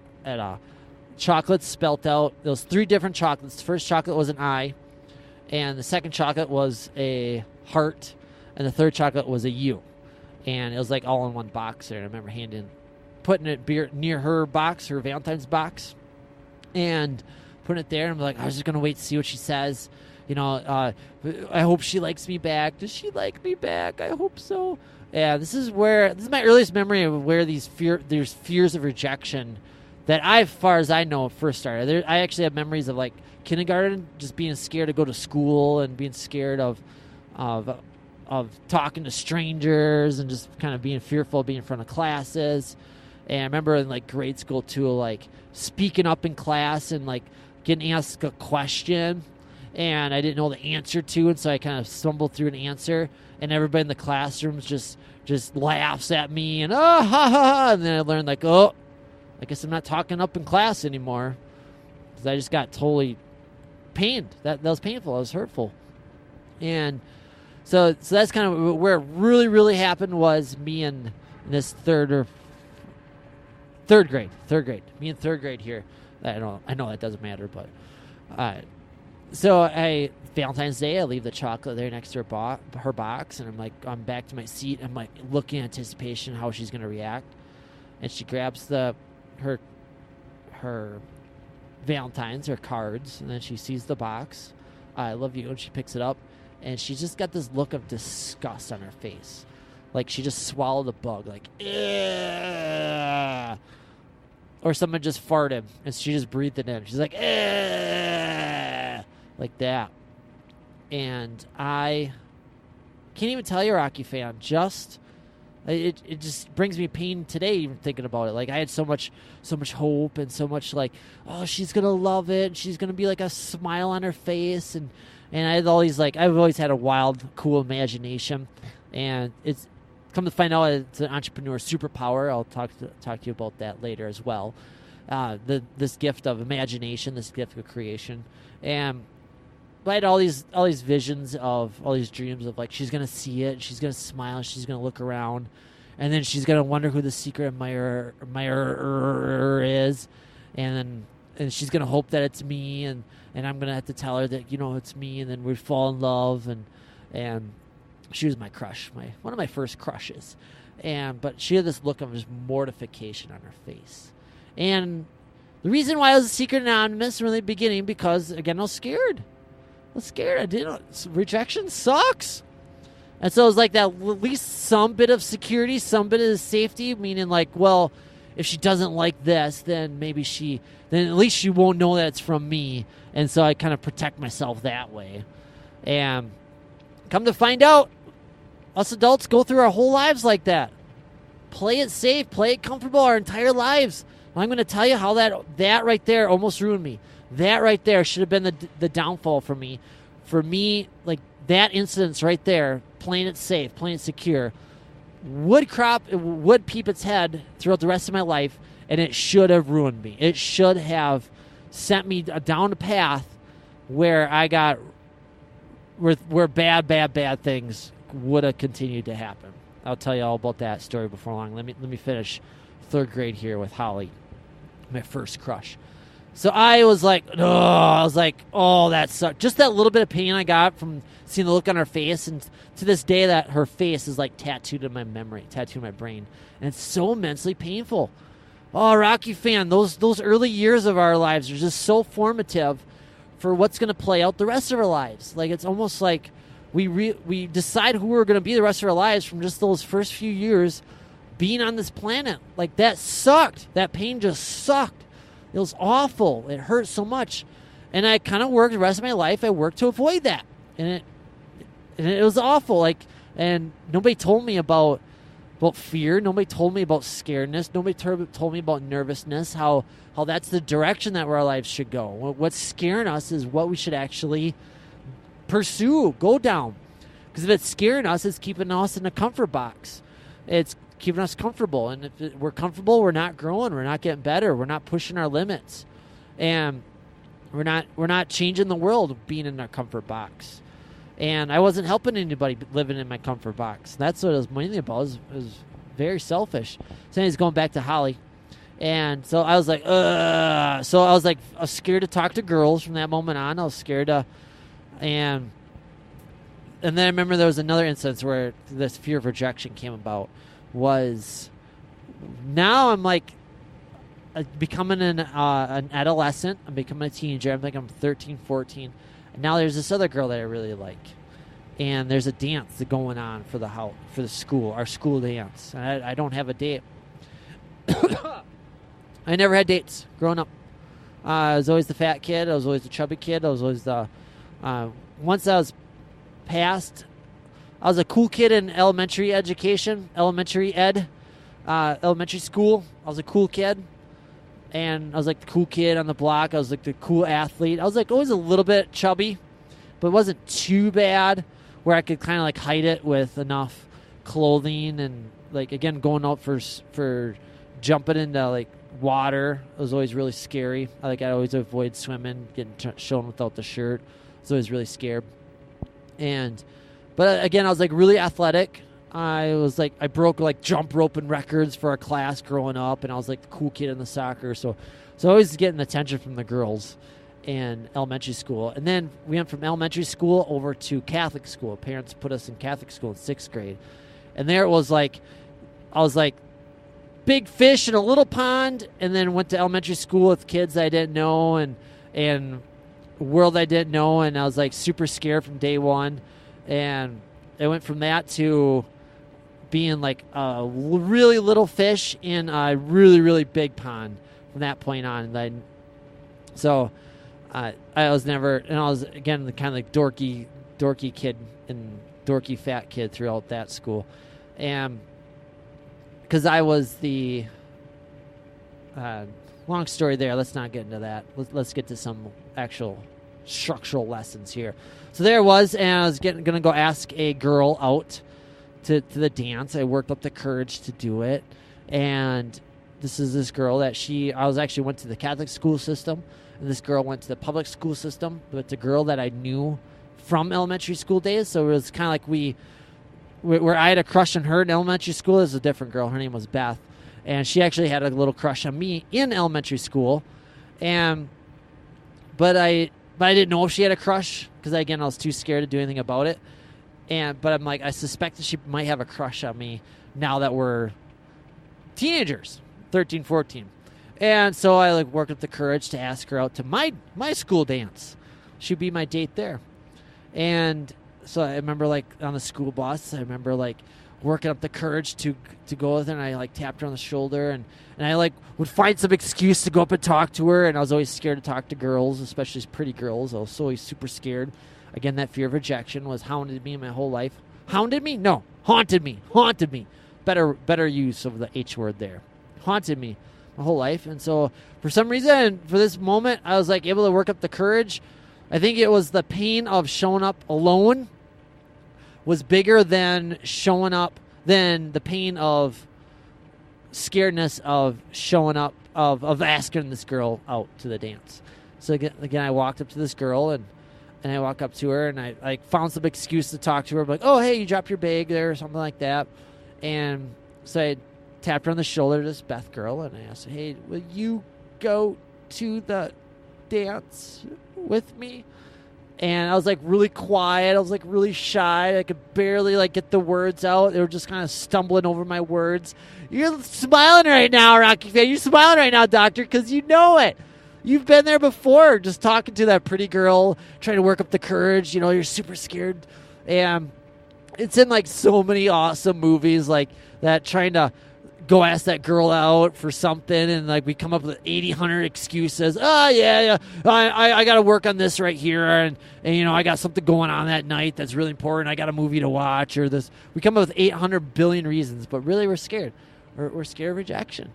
chocolates spelt out. There was 3 different chocolates. The first chocolate was an eye, and the second chocolate was a heart, and the third chocolate was a U. And it was like all in one box there. And I remember putting it near her box, her Valentine's box, and putting it there. And I'm like, I was just going to wait to see what she says. I hope she likes me back. Does she like me back? I hope so. Yeah, this is my earliest memory of where there's fears of rejection that as far as I know, first started. I actually have memories of like kindergarten, just being scared to go to school and being scared of talking to strangers and just kind of being fearful of being in front of classes. And I remember in like grade school too, like speaking up in class and like getting asked a question and I didn't know the answer to it, so I kind of stumbled through an answer, and everybody in the classrooms just laughs at me and ha ha ha, and then I learned like, oh, I guess I'm not talking up in class anymore because I just got totally pained. That was painful. That was hurtful. And so that's kind of where it really, really happened, was me in this third grade. Me in third grade here. I know that doesn't matter, but so Valentine's Day, I leave the chocolate there next to her box, and I'm back to my seat. I'm like looking in anticipation how she's gonna react, and she grabs her Valentine's, her cards, and then she sees the box. I love you, and she picks it up, and she's just got this look of disgust on her face, like she just swallowed a bug, like ugh. Or someone just farted and she just breathed it in. She's like ugh, like that. And I can't even tell you, Rocky fan, it just brings me pain today even thinking about it. Like I had so much hope and so much like, oh, she's gonna love it, and she's gonna be like a smile on her face, and I had all these, like, I've always had a wild, cool imagination, and it's come to find out it's an entrepreneur superpower. I'll talk to you about that later as well. This gift of imagination, this gift of creation, and I had all these visions of all these dreams of like she's gonna see it, she's gonna smile, she's gonna look around, and then she's gonna wonder who the secret admirer is, and she's gonna hope that it's me, and I'm gonna have to tell her that it's me, and then we'd fall in love, and she was my crush, one of my first crushes, but she had this look of just mortification on her face, and the reason why I was a secret anonymous from the beginning, because again I was scared. I didn't. Rejection sucks. And so it was like that, at least some bit of security, some bit of safety, meaning like, well, if she doesn't like this, then then at least she won't know that it's from me. And so I kind of protect myself that way. And come to find out, us adults go through our whole lives like that. Play it safe, play it comfortable our entire lives. I'm going to tell you how that right there almost ruined me. That right there should have been the downfall for me. For me, like that incident right there, playing it safe, playing it secure, would peep its head throughout the rest of my life, and it should have ruined me. It should have sent me down a path where where bad things would have continued to happen. I'll tell you all about that story before long. Let me finish third grade here with Holly, my first crush. So I was like, oh, that sucked. Just that little bit of pain I got from seeing the look on her face, and to this day, that her face is like tattooed in my memory, tattooed in my brain, and it's so immensely painful. Oh, Rocky fan, those early years of our lives are just so formative for what's going to play out the rest of our lives. Like it's almost like we decide who we're going to be the rest of our lives from just those first few years being on this planet. Like that sucked. That pain just sucked. It was awful. It hurt so much. And I kind of worked the rest of my life. I worked to avoid that. And it was awful. Like, and nobody told me about fear. Nobody told me about scaredness. Nobody told me about nervousness, how that's the direction that our lives should go. What's scaring us is what we should actually pursue, go down. Because if it's scaring us, it's keeping us in a comfort box. It's keeping us comfortable, and if we're comfortable, we're not growing, we're not getting better, we're not pushing our limits, and we're not changing the world being in our comfort box. And I wasn't helping anybody living in my comfort box. That's what it was mainly about. It was very selfish. So anyways, going back to Holly, and so I was like, ugh. So I was scared to talk to girls from that moment on. I was scared to, and then I remember there was another instance where this fear of rejection came about. Was now I'm like becoming an adolescent. I'm becoming a teenager. I'm 13, 14. And now there's this other girl that I really like. And there's a dance that's going on for the school, our school dance. And I don't have a date. I never had dates growing up. I was always the fat kid. I was always the chubby kid. I was always the... once I was past... I was a cool kid in elementary education, elementary school. I was a cool kid. and I was like the cool kid on the block. I was like the cool athlete. I was like always a little bit chubby, but it wasn't too bad where I could kind of like hide it with enough clothing. And like, again, going out for jumping into like water, it was always really scary. I always avoid swimming, getting shown without the shirt. I was always really scared. But again, I was like really athletic. I broke like jump roping records for our class growing up, and I was like the cool kid in the soccer. So always getting attention from the girls in elementary school. And then we went from elementary school over to Catholic school. Parents put us in Catholic school in 6th grade. And there it was like, I was like big fish in a little pond, and then went to elementary school with kids I didn't know and world I didn't know. And I was like super scared from day one. And I went from that to being like a really little fish in a really, really big pond from that point on. And I was never, and I was, again, the kind of like dorky kid and dorky fat kid throughout that school. And because I was the, long story there, let's not get into that. Let's get to some actual structural lessons here. So there it was, and I was going to go ask a girl out to the dance. I worked up the courage to do it, and this girl that I went to the Catholic school system, and this girl went to the public school system, but it's a girl that I knew from elementary school days. So it was kind of like where I had a crush on her in elementary school. There's a different girl. Her name was Beth, and she actually had a little crush on me in elementary school, but I didn't know if she had a crush because, again, I was too scared to do anything about it. But I'm like, I suspect that she might have a crush on me now that we're teenagers, 13, 14. And so I like worked up the courage to ask her out to my school dance. She'd be my date there. And so I remember like on the school bus, I remember like working up the courage to go with her, and I like tapped her on the shoulder, and I like would find some excuse to go up and talk to her. And I was always scared to talk to girls, especially pretty girls. I was always super scared. Again, that fear of rejection was hounded me my whole life. Hounded me? No. Haunted me. Haunted me. Better use of the H word there. Haunted me my whole life. And so for some reason, for this moment, I was like able to work up the courage. I think it was the pain of showing up alone was bigger than the pain of scaredness of showing up, of asking this girl out to the dance. So again, I walked up to this girl, and I walk up to her, and I like found some excuse to talk to her. I'm like, oh, hey, you dropped your bag there or something like that. And so I tapped her on the shoulder to this Beth girl, and I asked her, hey, will you go to the dance with me? And I was like really quiet. I was like really shy. I could barely like get the words out. They were just kind of stumbling over my words. You're smiling right now, Rocky fan. You're smiling right now, Doctor, because you know it. You've been there before, just talking to that pretty girl, trying to work up the courage. You know, you're super scared. And it's in like so many awesome movies like that, trying to go ask that girl out for something, and like we come up with 800 excuses. Oh yeah, I got to work on this right here, and you know I got something going on that night that's really important. I got a movie to watch, or this. We come up with 800 billion reasons, but really we're scared. We're scared of rejection.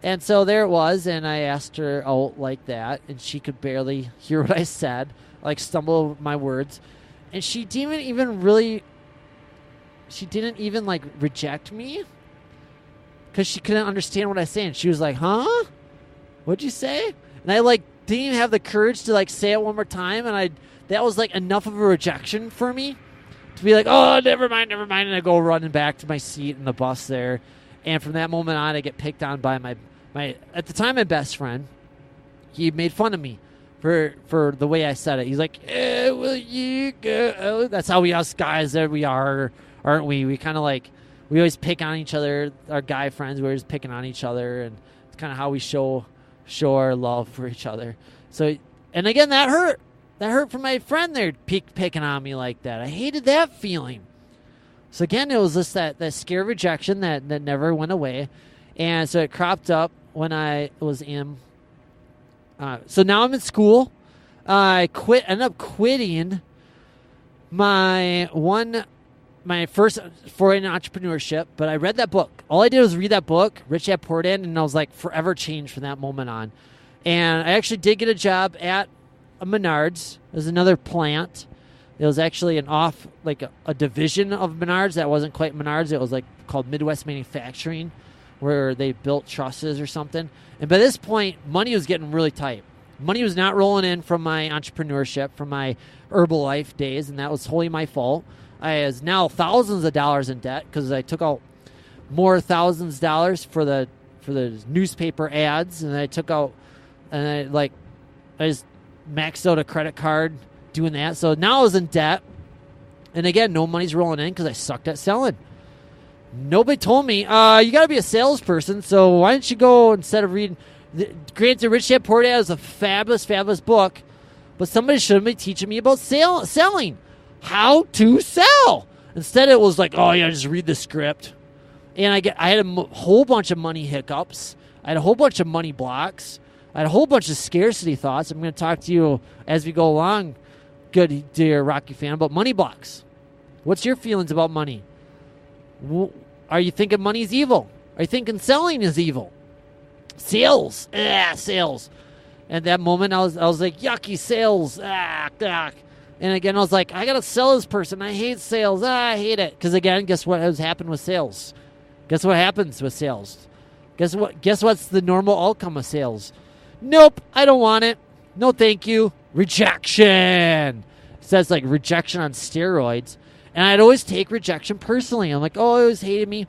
And so there it was, and I asked her out like that, and she could barely hear what I said, like stumble over my words, and she didn't even like reject me. Because she couldn't understand what I was saying. She was like, huh? What'd you say? And I like didn't even have the courage to like say it one more time. And that was like enough of a rejection for me to be like, oh, never mind. And I go running back to my seat in the bus there. And from that moment on, I get picked on by my at the time, my best friend. He made fun of me for the way I said it. He's like, will you go? That's how we us guys there we are, aren't we? We kind of like, we always pick on each other. Our guy friends, we're always picking on each other, and it's kind of how we show our love for each other. So, and again, that hurt. That hurt for my friend there, picking on me like that. I hated that feeling. So again, it was just that scare of rejection that never went away, and so it cropped up when I was in. So now I'm in school. I ended up quitting my one my first foray in entrepreneurship, but I read that book. All I did was read that book, Rich Dad Poor Dad, and I was like forever changed from that moment on. And I actually did get a job at a Menards. There's another plant. It was actually a division of Menards that wasn't quite Menards. It was like called Midwest Manufacturing, where they built trusses or something. And by this point, money was getting really tight. Money was not rolling in from my entrepreneurship, from my Herbalife days, and that was wholly my fault. I was now thousands of dollars in debt because I took out more thousands of dollars for the newspaper ads, and I took out, and I just maxed out a credit card doing that. So now I was in debt, and again, no money's rolling in because I sucked at selling. Nobody told me, you got to be a salesperson, so why don't you go, instead of reading, granted, Rich Dad Poor Dad is a fabulous, fabulous book, but somebody should be teaching me about selling, how to sell. Instead, it was like, oh, yeah, just read the script. And I had a whole bunch of money hiccups. I had a whole bunch of money blocks. I had a whole bunch of scarcity thoughts. I'm going to talk to you as we go along, good dear Rocky fan, about money blocks. What's your feelings about money? Are you thinking money is evil? Are you thinking selling is evil? Sales. Sales. And that moment, I was like, yucky, sales. And again, I was like, I got to sell this person. I hate sales. I hate it. Because again, guess what has happened with sales? Guess what happens with sales? Guess what's the normal outcome of sales? Nope, I don't want it. No, thank you. Rejection. It says like rejection on steroids. And I'd always take rejection personally. I'm like, oh, it always hated me.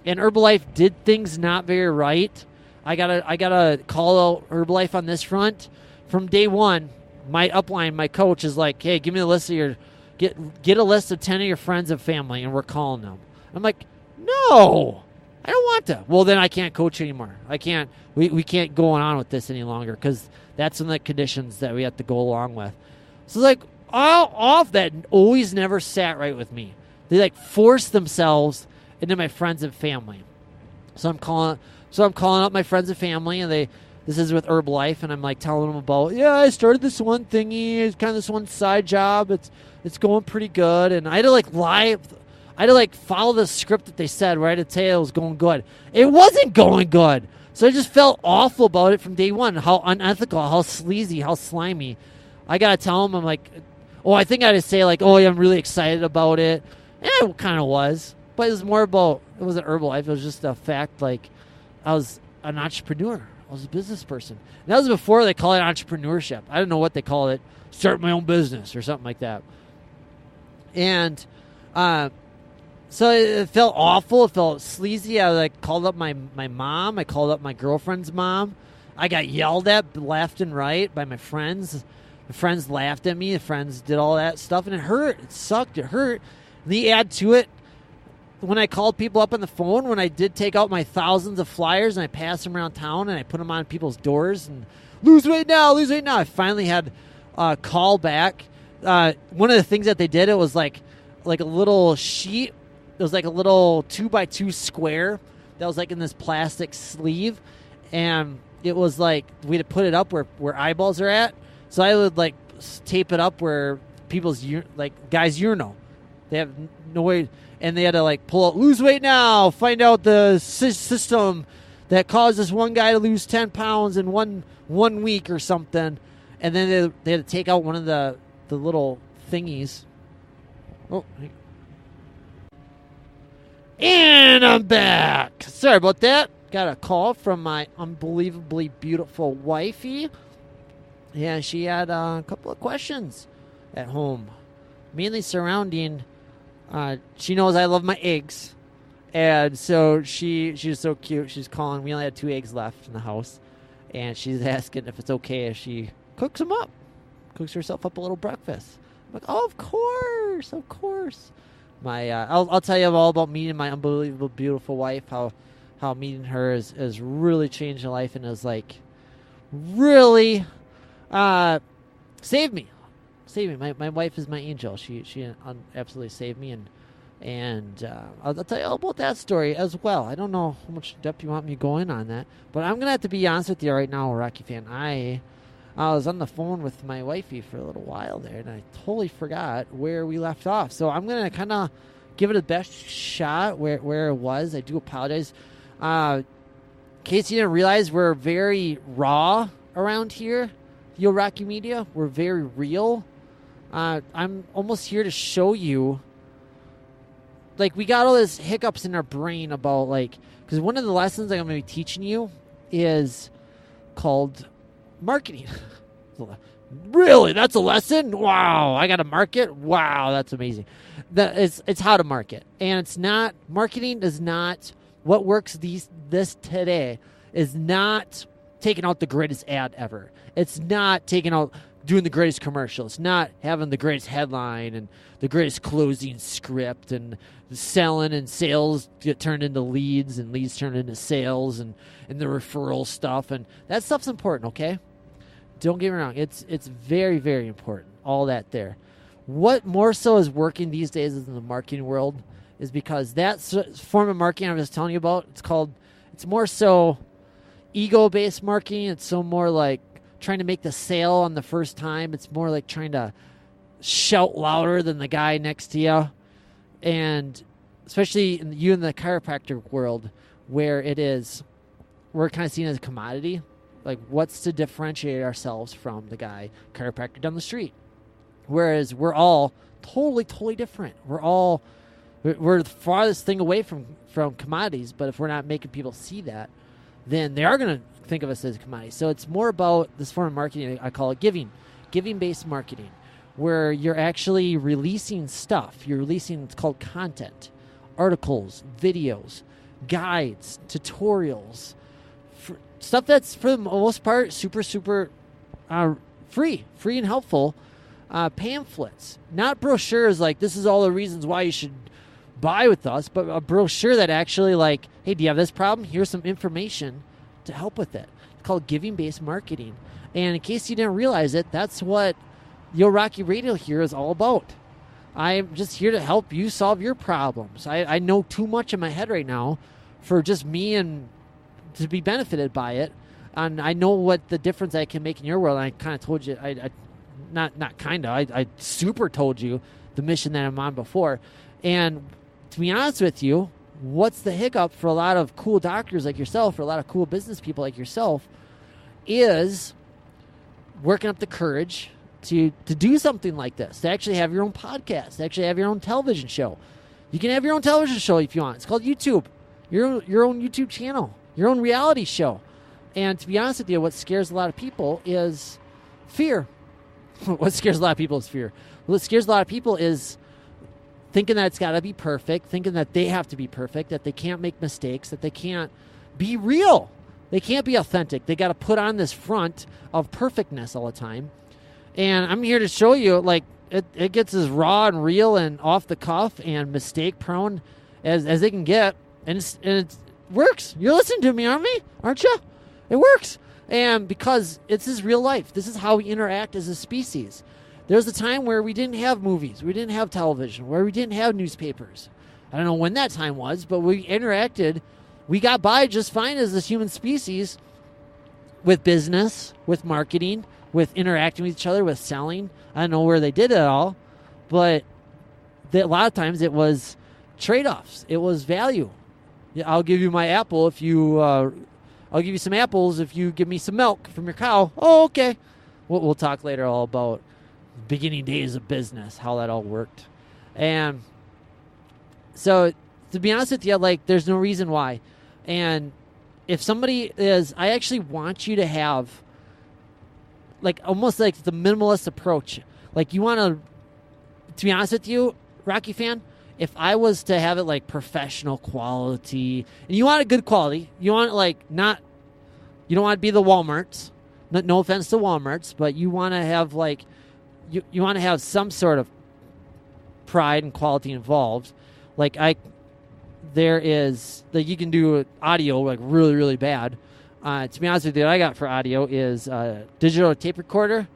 And Herbalife did things not very right. I gotta call out Herbalife on this front. From day one, my upline, my coach is like, hey, give me a list of get a list of 10 of your friends and family, and we're calling them. I'm like, no, I don't want to. Well, then I can't coach anymore. I can't. We can't go on with this any longer because that's some of the conditions that we have to go along with. So like, all of that always never sat right with me. They like force themselves into my friends and family. So I'm calling up my friends and family, and this is with Herbalife, and I'm like telling them about, yeah, I started this one thingy, it's kind of this one side job, it's going pretty good, and I had to like lie, I had to like follow the script that they said, where I had to tell you it was going good. It wasn't going good, so I just felt awful about it from day one. How unethical, how sleazy, how slimy. I gotta tell them, I'm like, I think I had to say like, yeah, I'm really excited about it, and it kind of was, but it was more about, it wasn't Herbalife, it was just a fact, like I was an entrepreneur. I was a business person. And that was before they call it entrepreneurship. I don't know what they call it. Start my own business or something like that. And so it felt awful. It felt sleazy. I like called up my mom. I called up my girlfriend's mom. I got yelled at left and right by my friends. The friends laughed at me. The friends did all that stuff. And it hurt. It sucked. It hurt. And the add to it, when I called people up on the phone, when I did take out my thousands of flyers and I passed them around town and I put them on people's doors and lose weight now, I finally had a call back. One of the things that they did, it was like a little sheet. It was like a little 2x2 square that was like in this plastic sleeve. And it was like, we had to put it up where eyeballs are at. So I would like tape it up where people's, guys' urinal. They have no way. And they had to like pull out, lose weight now, find out the system that caused this one guy to lose 10 pounds in one week or something. And then they had to take out one of the little thingies. Oh, and I'm back. Sorry about that. Got a call from my unbelievably beautiful wifey. Yeah, she had a couple of questions at home, mainly surrounding... she knows I love my eggs, and so she's so cute. She's calling. We only had 2 eggs left in the house, and she's asking if it's okay if she cooks them up, cooks herself up a little breakfast. I'm like, oh, of course. I'll tell you all about meeting my unbelievable, beautiful wife. How meeting her has really changed my life and has like really saved me. My wife is my angel. She absolutely saved me, and I'll tell you all about that story as well. I don't know how much depth you want me going on that, but I'm gonna have to be honest with you right now, Rocky fan. I was on the phone with my wifey for a little while there, and I totally forgot where we left off. So I'm gonna kind of give it a best shot where it was. I do apologize. In case you didn't realize, we're very raw around here. Yo Rocky Media, we're very real. I'm almost here to show you, like, we got all this hiccups in our brain about, like, because one of the lessons I'm going to be teaching you is called marketing. Really? That's a lesson? Wow. I got to market? Wow. That's amazing. It's how to market. And it's not, marketing is not, what works this today is not taking out the greatest ad ever. It's not doing the greatest commercial. It's not having the greatest headline and the greatest closing script and selling and sales get turned into leads and leads turned into sales and the referral stuff. And that stuff's important, okay? Don't get me wrong. It's very, very important, all that there. What more so is working these days in the marketing world is because that form of marketing I was telling you about, it's more so ego-based marketing. It's so more like trying to make the sale on the first time. It's more like trying to shout louder than the guy next to you. And especially in the chiropractor world, where we're kind of seen as a commodity. Like, what's to differentiate ourselves from the guy chiropractor down the street? Whereas we're all totally, totally different. We're the farthest thing away from commodities, but if we're not making people see that, then they are going to think of us as a commodity. So it's more about this form of marketing. I call it giving-based marketing, where you're actually releasing stuff. You're releasing, it's called content, articles, videos, guides, tutorials, stuff that's for the most part super, super free and helpful. Pamphlets, not brochures like this is all the reasons why you should buy with us, but a brochure that actually, like, hey, do you have this problem? Here's some information to help with it. It's called giving-based marketing. And in case you didn't realize it, that's what Yo Rocky Radio here is all about. I'm just here to help you solve your problems. I know too much in my head right now for just me and to be benefited by it. And I know what the difference I can make in your world. And I kind of told you, I super told you the mission that I'm on before. And to be honest with you, what's the hiccup for a lot of cool doctors like yourself, for a lot of cool business people like yourself, is working up the courage to do something like this, to actually have your own podcast, to actually have your own television show. You can have your own television show if you want. It's called YouTube. Your own YouTube channel, your own reality show. And to be honest with you, what scares a lot of people is fear. What scares a lot of people is fear. What scares a lot of people is thinking that it's got to be perfect, thinking that they have to be perfect, that they can't make mistakes, that they can't be real. They can't be authentic. They got to put on this front of perfectness all the time. And I'm here to show you, like, it gets as raw and real and off the cuff and mistake prone as they can get. And it works. You're listening to me, aren't you? It works. And because this is real life. This is how we interact as a species. There was a time where we didn't have movies. We didn't have television. Where we didn't have newspapers. I don't know when that time was, but we interacted. We got by just fine as this human species with business, with marketing, with interacting with each other, with selling. I don't know where they did it all, but a lot of times it was trade-offs. It was value. Yeah, I'll give you my apple if you... I'll give you some apples if you give me some milk from your cow. Oh, okay. We'll talk later all about beginning days of business, how that all worked. And so, to be honest with you, like, there's no reason why. And if somebody I actually want you to have, like, almost like the minimalist approach. Like, you want to be honest with you, Rocky fan, if I was to have it like professional quality, and you want a good quality, you want it like you don't want to be the Walmarts, no offense to Walmarts, but you want to have like, you want to have some sort of pride and quality involved. Like there is, like, you can do audio like really, really bad. To be honest with you, what I got for audio is a digital tape recorder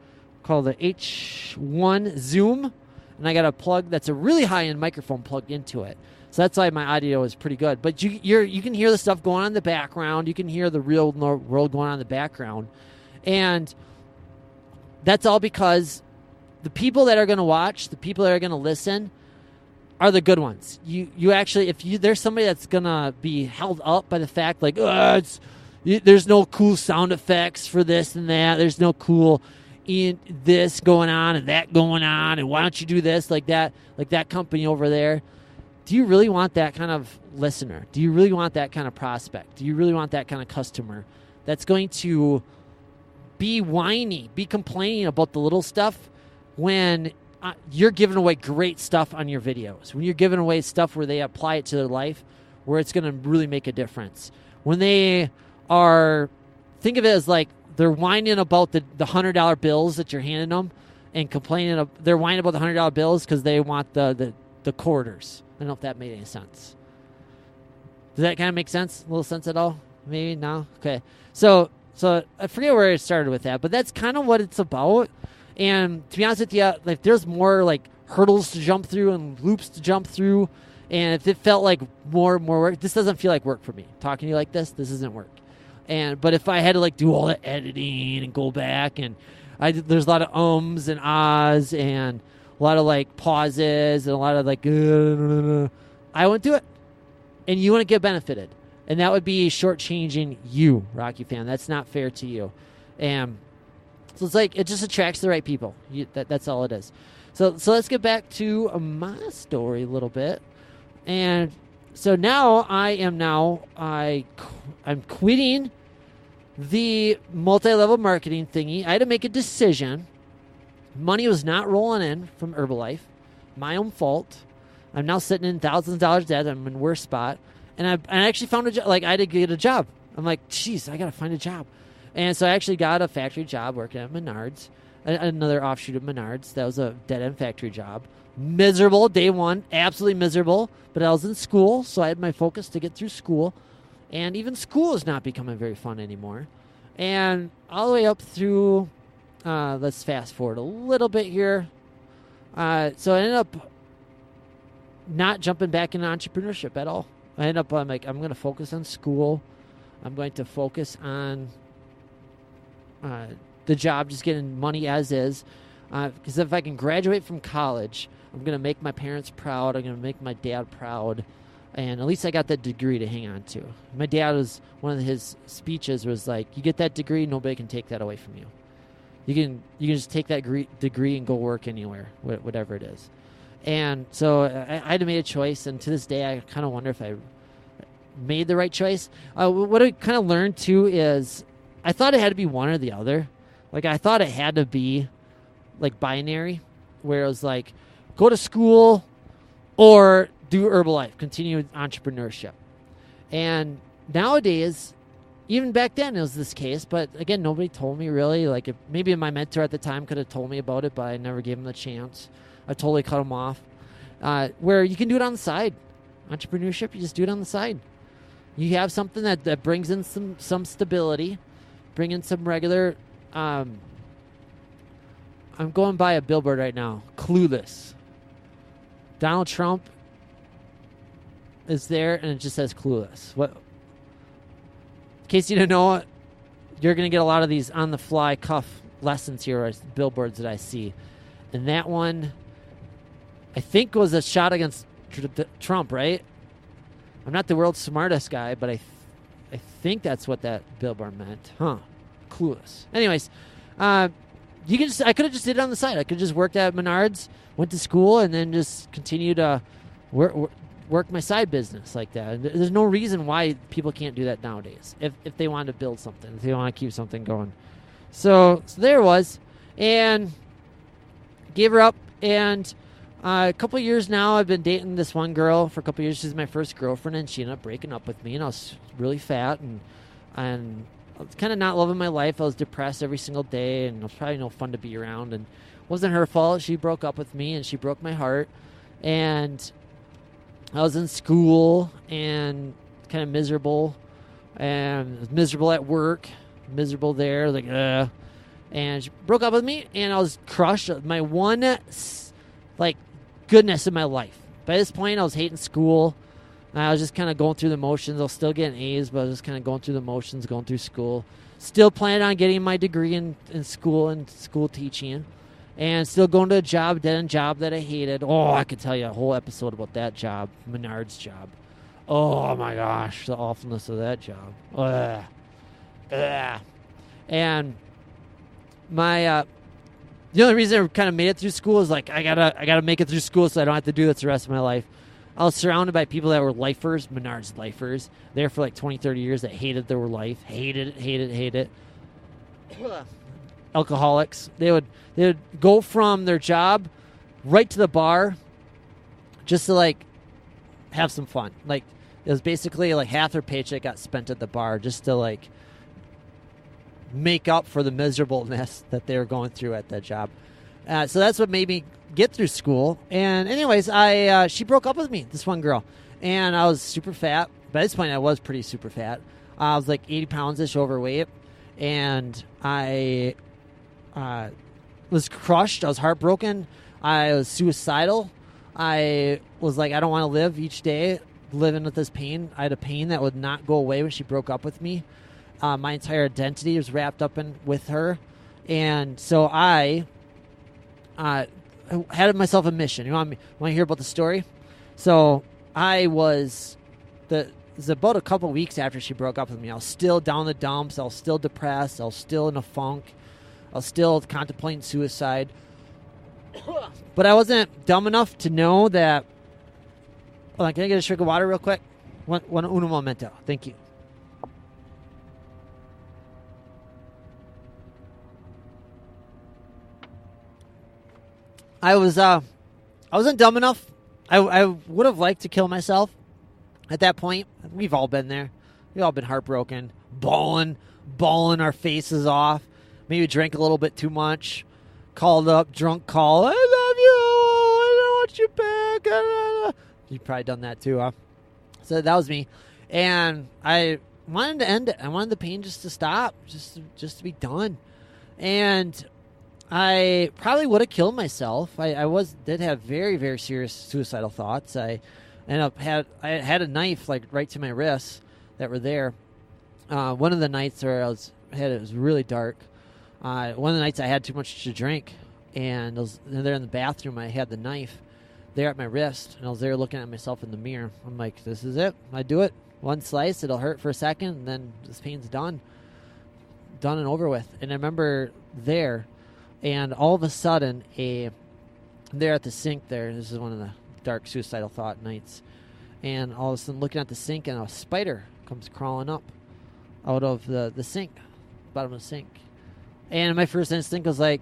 called the H1 Zoom. And I got a plug that's a really high-end microphone plugged into it. So that's why my audio is pretty good. But you can hear the stuff going on in the background. You can hear the real world going on in the background. And that's all because the people that are going to watch, the people that are going to listen, are the good ones. You actually, there's somebody that's gonna be held up by the fact like, there's no cool sound effects for this and that. There's no cool this going on and that going on, and why don't you do this like that company over there. Do you really want that kind of listener? Do you really want that kind of prospect? Do you really want that kind of customer that's going to be whiny, be complaining about the little stuff when you're giving away great stuff on your videos, when you're giving away stuff where they apply it to their life, where it's going to really make a difference? When they are, think of it as like they're whining about the $100 bills that you're handing them and complaining. They're whining about the $100 bills because they want the quarters. I don't know if that made any sense. Does that kind of make sense? A little sense at all? Maybe? No? Okay. So I forget where I started with that, but that's kind of what it's about. And to be honest with you, like there's more like hurdles to jump through and loops to jump through. And if it felt like more work, this doesn't feel like work for me. Talking to you like this isn't work. But if I had to like do all the editing and go back, and there's a lot of ums and ahs and a lot of like pauses and a lot of like, I wouldn't do it. And you wouldn't get benefited. And that would be shortchanging you, Rocky fan. That's not fair to you. And so it's like, it just attracts the right people. That's all it is. So let's get back to my story a little bit. And so now I'm quitting the multi-level marketing thingy. I had to make a decision. Money was not rolling in from Herbalife. My own fault. I'm now sitting in thousands of dollars debt. I'm in a worse spot. And I actually found a job. Like, I had to get a job. I'm like, geez, I got to find a job. And so I actually got a factory job working at Menards, another offshoot of Menards. That was a dead-end factory job. Miserable day one, absolutely miserable. But I was in school, so I had my focus to get through school. And even school is not becoming very fun anymore. And all the way up through, let's fast forward a little bit here. So I ended up not jumping back into entrepreneurship at all. I ended up, I'm going to focus on school. I'm going to focus on the job, just getting money as is. Because if I can graduate from college, I'm going to make my parents proud. I'm going to make my dad proud. And at least I got that degree to hang on to. My dad was, one of his speeches was like, you get that degree, nobody can take that away from you. You can just take that degree and go work anywhere, whatever it is. And so I had to make a choice, and to this day, I kind of wonder if I made the right choice. What I kind of learned, too, is I thought it had to be one or the other. Like, I thought it had to be, like, binary, where it was like, go to school or do Herbalife, continue with entrepreneurship. And nowadays, even back then it was this case, but again, nobody told me really. Like, maybe my mentor at the time could have told me about it, but I never gave him the chance. I totally cut him off. Where you can do it on the side. Entrepreneurship, you just do it on the side. You have something that brings in some stability, bring in some regular... I'm going by a billboard right now. Clueless. Donald Trump is there, and it just says clueless. What? In case you didn't know it, you're going to get a lot of these on-the-fly cuff lessons here, or billboards that I see. And that one, I think, was a shot against Trump, right? I'm not the world's smartest guy, but I think that's what that billboard meant. Clueless. Anyways, I could have just did it on the side. I could have just worked at Menards, went to school, and then just continued to work my side business like that. There's no reason why people can't do that nowadays if they want to build something, if they want to keep something going. So there it was. And gave her up. And a couple of years now, I've been dating this one girl for a couple of years. She's my first girlfriend, and she ended up breaking up with me. And I was really fat, and I was kind of not loving my life. I was depressed every single day, and it was probably no fun to be around. And it wasn't her fault. She broke up with me, and she broke my heart. And I was in school and kind of miserable, and I was miserable at work, miserable there, like, and she broke up with me, and I was crushed. My one, like, goodness in my life. By this point, I was hating school. I was just kind of going through the motions. I was still getting A's, but I was just kind of going through the motions, going through school. Still planning on getting my degree in school and school teaching. and still going to a dead-end job that I hated. Oh, I could tell you a whole episode about that job, Menard's job. Oh, my gosh, the awfulness of that job. Ugh. Ugh. And my the only reason I kind of made it through school is like I gotta make it through school so I don't have to do this the rest of my life. I was surrounded by people that were lifers, Menard's lifers, there for like 20, 30 years that hated their life, hated it. Alcoholics. They would go from their job right to the bar just to like have some fun. Like it was basically like half their paycheck got spent at the bar just to like make up for the miserableness that they were going through at that job. So that's what made me get through school. And anyways, she broke up with me, this one girl. And I was super fat. By this point, I was pretty super fat. I was like 80 pounds-ish overweight. And I was crushed. I was heartbroken. I was suicidal. I was like, I don't want to live each day living with this pain. I had a pain that would not go away when she broke up with me. My entire identity was wrapped up with her. And so I had myself a mission. You want to hear about the story? So it was about a couple weeks after she broke up with me. I was still down the dumps. I was still depressed. I was still in a funk. I was still contemplating suicide. But I wasn't dumb enough to know that... Hold on, can I get a drink of water real quick? Un momento. Thank you. I wasn't dumb enough. I would have liked to kill myself at that point. We've all been there. We've all been heartbroken, bawling our faces off. Maybe drank a little bit too much. Called up, drunk call. I love you. I don't want you back. You've probably done that too, huh? So that was me. And I wanted to end it. I wanted the pain just to stop, just to be done. And I probably would have killed myself. I did have very, very serious suicidal thoughts. I had a knife like right to my wrists that were there. One of the nights where it was really dark. One of the nights I had too much to drink, and I was there in the bathroom. I had the knife there at my wrist, and I was there looking at myself in the mirror. I'm like, this is it. I do it. One slice, it'll hurt for a second, and then this pain's done and over with. And I remember there. And all of a sudden, there at the sink there, this is one of the dark suicidal thought nights, and all of a sudden looking at the sink, and a spider comes crawling up out of the sink, bottom of the sink. And my first instinct was like,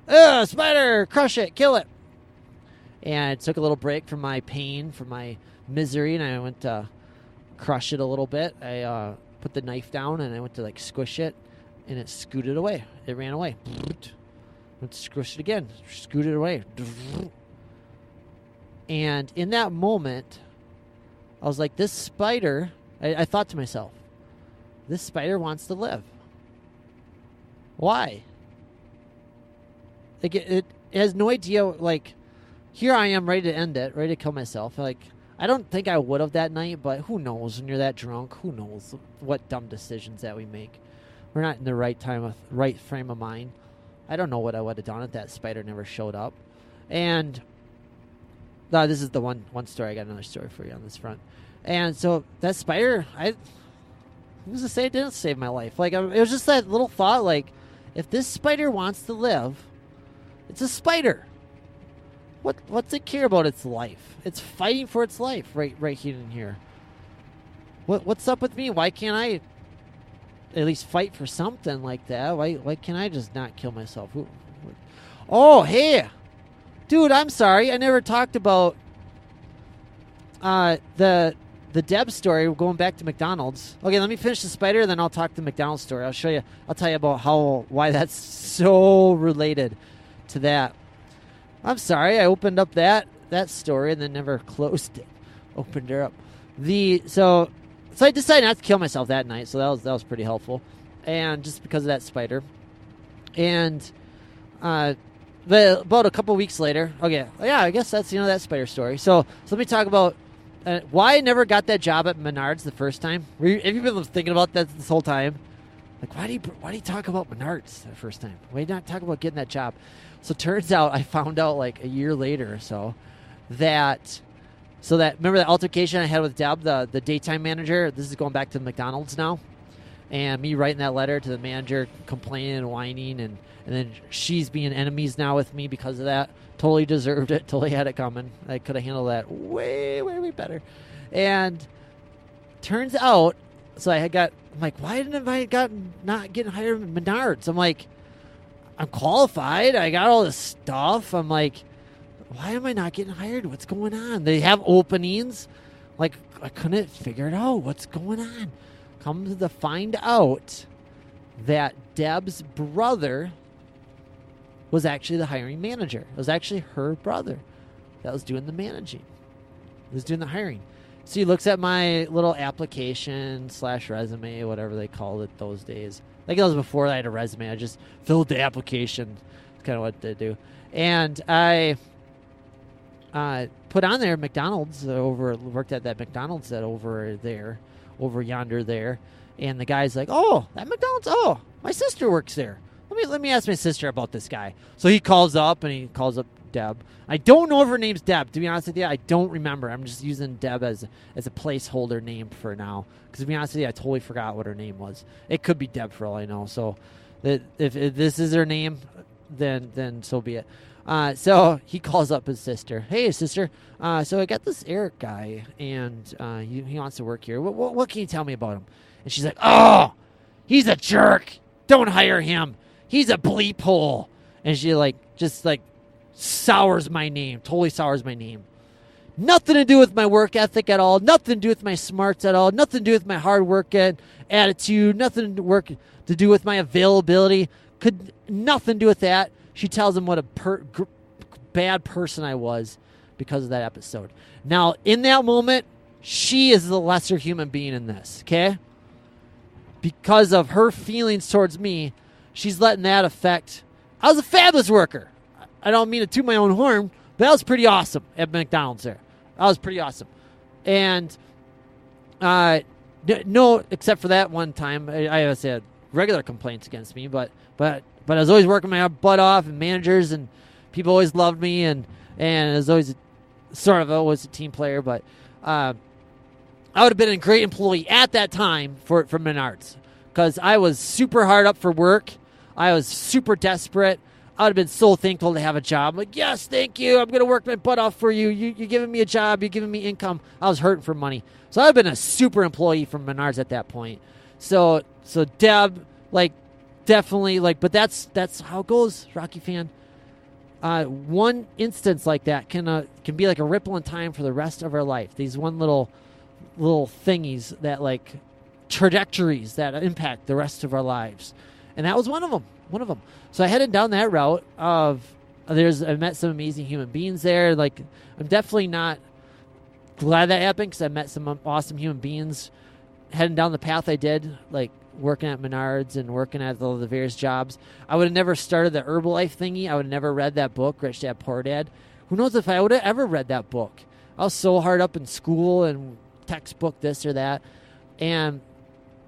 ugh, spider, crush it, kill it. And I took a little break from my pain, from my misery, and I went to crush it a little bit. I put the knife down, and I went to like squish it, and it scooted away. It ran away. Went to squish it again, scoot it away. And in that moment, I was like, this spider, I thought to myself, this spider wants to live. Why? Like it has no idea, like, here I am ready to end it, ready to kill myself. Like, I don't think I would have that night, but who knows when you're that drunk? Who knows what dumb decisions that we make? We're not in the right frame of mind. I don't know what I would have done if that spider never showed up. And this is the one story. I got another story for you on this front. And so that spider, I was to say it didn't save my life. Like, it was just that little thought, like, if this spider wants to live, it's a spider. What's it care about its life? It's fighting for its life right here and here. What's up with me? Why can't I at least fight for something like that? Why can't I just not kill myself? Oh, hey, dude, I'm sorry. I never talked about the Deb story. Going back to McDonald's. Okay, let me finish the spider, then I'll talk the McDonald's story. I'll tell you about why that's so related to that. I'm sorry. I opened up that story and then never closed it. Opened her up. So I decided not to kill myself that night, so that was pretty helpful. And just because of that spider. And about a couple weeks later, okay, yeah, I guess that's that spider story. So let me talk about why I never got that job at Menard's the first time. Have you been thinking about that this whole time? Like, why do you talk about Menards the first time? Why do you not talk about getting that job? So it turns out I found out like a year later or so that remember that altercation I had with Deb, the daytime manager? This is going back to McDonald's now. And me writing that letter to the manager, complaining and whining, and then she's being enemies now with me because of that. Totally deserved it. Totally had it coming. I could have handled that way, way, way better. And turns out, so I'm like, why didn't I gotten not getting hired at Menards? I'm like, I'm qualified. I got all this stuff. I'm like, why am I not getting hired? What's going on? They have openings. Like, I couldn't figure it out. What's going on? Come to find out that Deb's brother was actually the hiring manager. It was actually her brother that was doing the managing. He was doing the hiring. So he looks at my little application / resume, whatever they called it those days. Like it was before I had a resume. I just filled the application. That's kind of what they do. And I put on there McDonald's worked at that McDonald's that over yonder there. And the guy's like, oh, that McDonald's? Oh, my sister works there. Let me ask my sister about this guy. So he calls up Deb. I don't know if her name's Deb. To be honest with you, I don't remember. I'm just using Deb as a placeholder name for now. Because to be honest with you, I totally forgot what her name was. It could be Deb for all I know. So if this is her name, then so be it. So he calls up his sister. Hey, sister. So I got this Eric guy, and he wants to work here. What can you tell me about him? And she's like, oh, he's a jerk. Don't hire him. He's a bleep hole. And she just sours my name. Totally sours my name. Nothing to do with my work ethic at all. Nothing to do with my smarts at all. Nothing to do with my hard work attitude. Nothing to do with my availability. Nothing to do with that. She tells him what a bad person I was because of that episode. Now, in that moment, she is the lesser human being in this, okay? Because of her feelings towards me, she's letting that affect. I was a fabulous worker. I don't mean to toot my own horn, but that was pretty awesome at McDonald's there. That was pretty awesome. And no, except for that one time, I always had regular complaints against me, but I was always working my butt off, and managers and people always loved me, and I was always always a team player, but I would have been a great employee at that time for Menards because I was super hard up for work. I was super desperate. I would have been so thankful to have a job. I'm like, yes, thank you. I'm going to work my butt off for you. You're giving me a job. You're giving me income. I was hurting for money. So I've been a super employee from Menards at that point. So Deb, definitely, but that's how it goes, Rocky fan. One instance like that can be like a ripple in time for the rest of our life. These one little thingies that trajectories that impact the rest of our lives. And that was one of them. So I headed down that route of I met some amazing human beings there. I'm definitely not glad that happened because I met some awesome human beings heading down the path I did, working at Menards and working at all the various jobs. I would have never started the Herbalife thingy. I would have never read that book, Rich Dad Poor Dad. Who knows if I would have ever read that book. I was so hard up in school and textbook this or that. And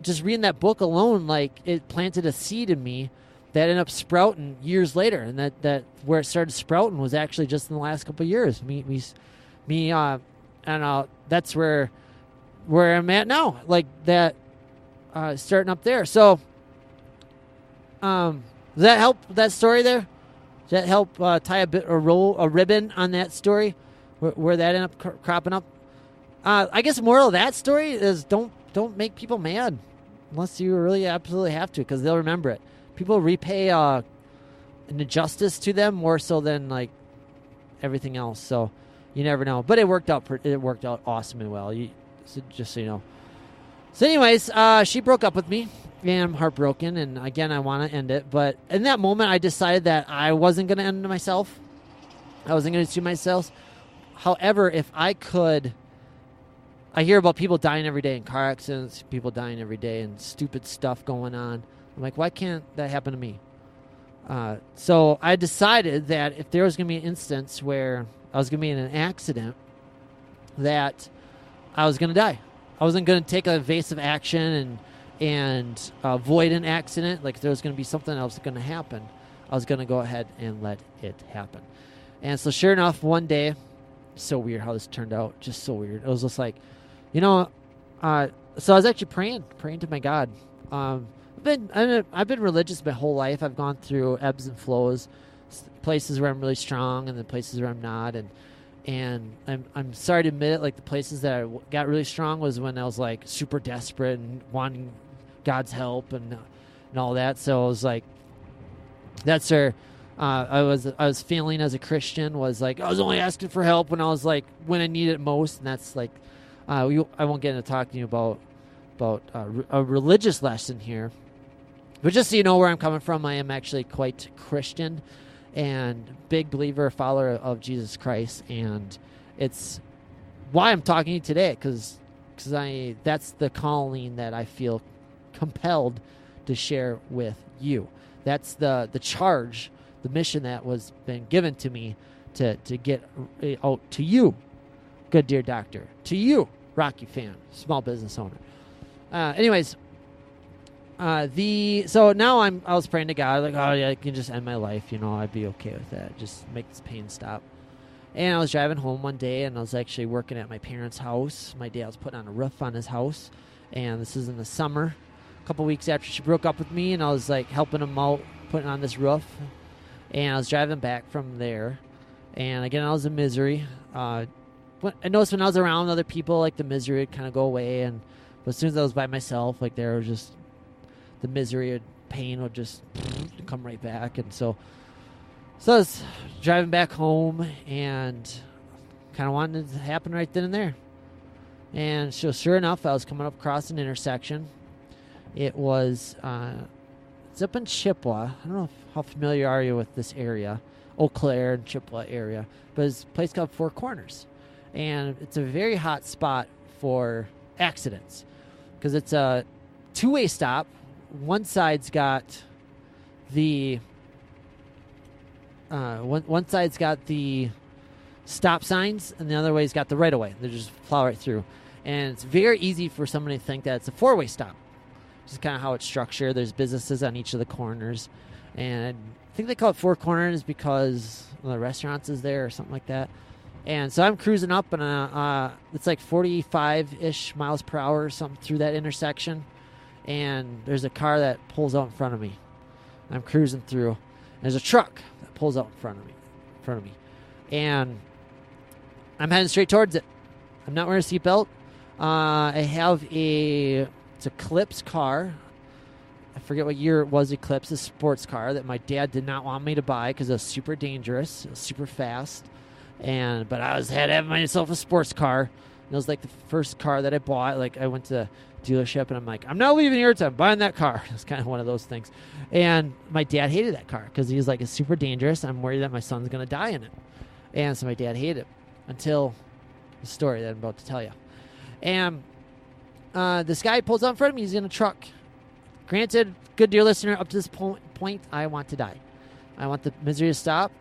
just reading that book alone, it planted a seed in me that ended up sprouting years later. And that where it started sprouting was actually just in the last couple of years. And that's where I'm at now. Starting up there. So, does that help that story there? Does that help tie a ribbon on that story where that ended up cropping up? I guess the moral of that story is don't make people mad unless you really absolutely have to, because they'll remember it. People repay an injustice to them more so than everything else. So you never know. But it worked out awesome and well. Just so you know. So anyways, she broke up with me, and I'm heartbroken, and again, I want to end it. But in that moment, I decided that I wasn't going to end myself. I wasn't going to sue myself. However, if I could, I hear about people dying every day in car accidents, people dying every day, and stupid stuff going on. I'm like, why can't that happen to me? So I decided that if there was going to be an instance where I was going to be in an accident, that I was going to die. I wasn't going to take evasive action and avoid an accident, like if there was going to be something else going to happen, I was going to go ahead and let it happen. And so sure enough, one day, so weird how this turned out, just so weird. It was just like, so I was actually praying to my God. I've been religious my whole life. I've gone through ebbs and flows, places where I'm really strong and then places where I'm not. And I'm sorry to admit it, like the places that I got really strong was when I was like super desperate and wanting God's help and all that. So I was like, that's where I was feeling as a Christian, was like I was only asking for help when I needed it most. And that's like I won't get into talking to you about a religious lesson here, but just so you know where I'm coming from, I am actually quite Christian and big believer, follower of Jesus Christ, and it's why I'm talking to you today, because that's the calling that I feel compelled to share with you. That's the charge, the mission that was been given to me to get out to you, good dear doctor, to you, Rocky fan, small business owner. So now I was praying to God, like, oh yeah, I can just end my life, I'd be okay with that, just make this pain stop. And I was driving home one day, and I was actually working at my parents' house. My dad was putting on a roof on his house, and this is in the summer, a couple weeks after she broke up with me, and I was like helping him out, putting on this roof, and I was driving back from there, and again I was in misery. I noticed when I was around other people, like the misery would kind of go away, but as soon as I was by myself, like there was just the misery and pain would just come right back. And so I was driving back home, and kind of wanted it to happen right then and there. And so sure enough, I was coming up across an intersection. It was it's up in Chippewa. I don't know how familiar are you with this area, Eau Claire and Chippewa area, but it's a place called Four Corners, and it's a very hot spot for accidents because it's a two-way stop. One side's got the stop signs, and the other way's got the right of way. They just plow right through, and it's very easy for somebody to think that it's a four-way stop. Which is kind of how it's structured. There's businesses on each of the corners, and I think they call it Four Corners because the restaurants is there or something like that. And so I'm cruising up, and it's like 45-ish miles per hour or something through that intersection. And there's a car that pulls out in front of me. I'm cruising through. And there's a truck that pulls out in front of me. And I'm heading straight towards it. I'm not wearing a seatbelt. I have it's a Eclipse car. I forget what year it was. Eclipse, a sports car that my dad did not want me to buy because it was super dangerous. It was super fast. But I had to have myself a sports car. And it was like the first car that I bought. Like I went to the dealership, and I'm like, I'm not leaving here until I'm buying that car. It's kind of one of those things. And my dad hated that car because he was like, it's super dangerous. I'm worried that my son's going to die in it. And so my dad hated it until the story that I'm about to tell you. And this guy pulls out in front of me. He's in a truck. Granted, good dear listener, up to this point, I want to die. I want the misery to stop.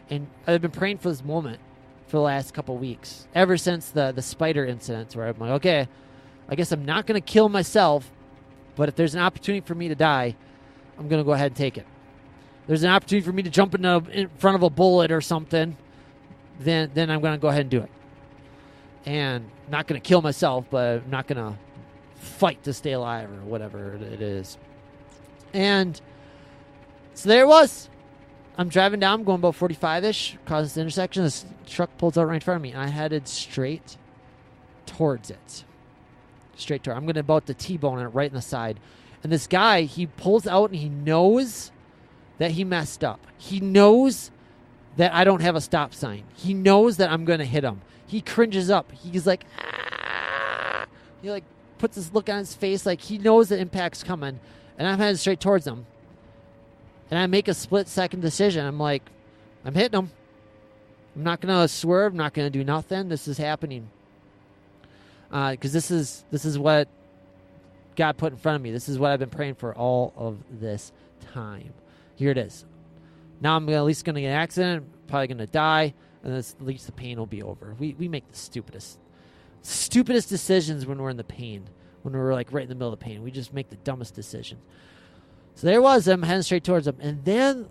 And I've been praying for this moment for the last couple weeks, ever since the spider incident, where I'm like, okay, I guess I'm not going to kill myself, but if there's an opportunity for me to die, I'm going to go ahead and take it. There's an opportunity for me to jump in front of a bullet or something, then I'm going to go ahead and do it. And I'm not going to kill myself, but I'm not going to fight to stay alive or whatever it is. And so there it was. I'm driving down, I'm going about 45-ish, across this intersection. This truck pulls out right in front of me, and I headed straight towards it. I'm going to about the T-bone it right in the side. And this guy, he pulls out, and he knows that he messed up. He knows that I don't have a stop sign. He knows that I'm going to hit him. He cringes up. He's like, ah! He like puts this look on his face like he knows the impact's coming. And I'm headed straight towards him. And I make a split-second decision. I'm like, I'm hitting him. I'm not going to swerve. I'm not going to do nothing. This is happening. Because this is what God put in front of me. This is what I've been praying for all of this time. Here it is. Now I'm at least going to get an accident, probably going to die, and at least the pain will be over. We make the stupidest decisions when we're in the pain. when we're like right in the middle of the pain. We just make the dumbest decisions. So there was him heading straight towards him, and then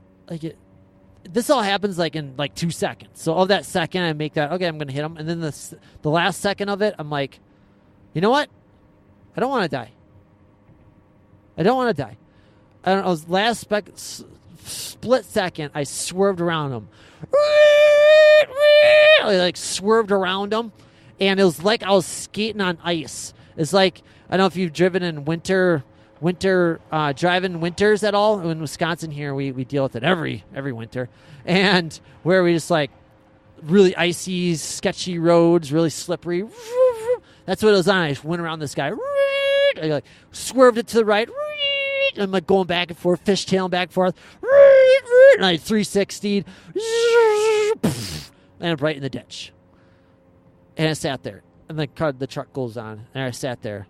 this all happens like in like 2 seconds. So of that second, I make that, okay, I'm going to hit him. And then the last second of it, I'm like, you know what? I don't want to die. I don't want to die. I don't know. Last split second, I swerved around him. I like swerved around him, and it was like I was skating on ice. It's like, I don't know if you've driven in driving winters at all. In Wisconsin here, we deal with it every winter, and where we just like really icy, sketchy roads, really slippery. That's what it was on. I just went around this guy. I like swerved it to the right. I'm like going back and forth, fishtailing back and forth. And I 360'd. Landed right in the ditch. And I sat there. And the truck goes on. And I sat there.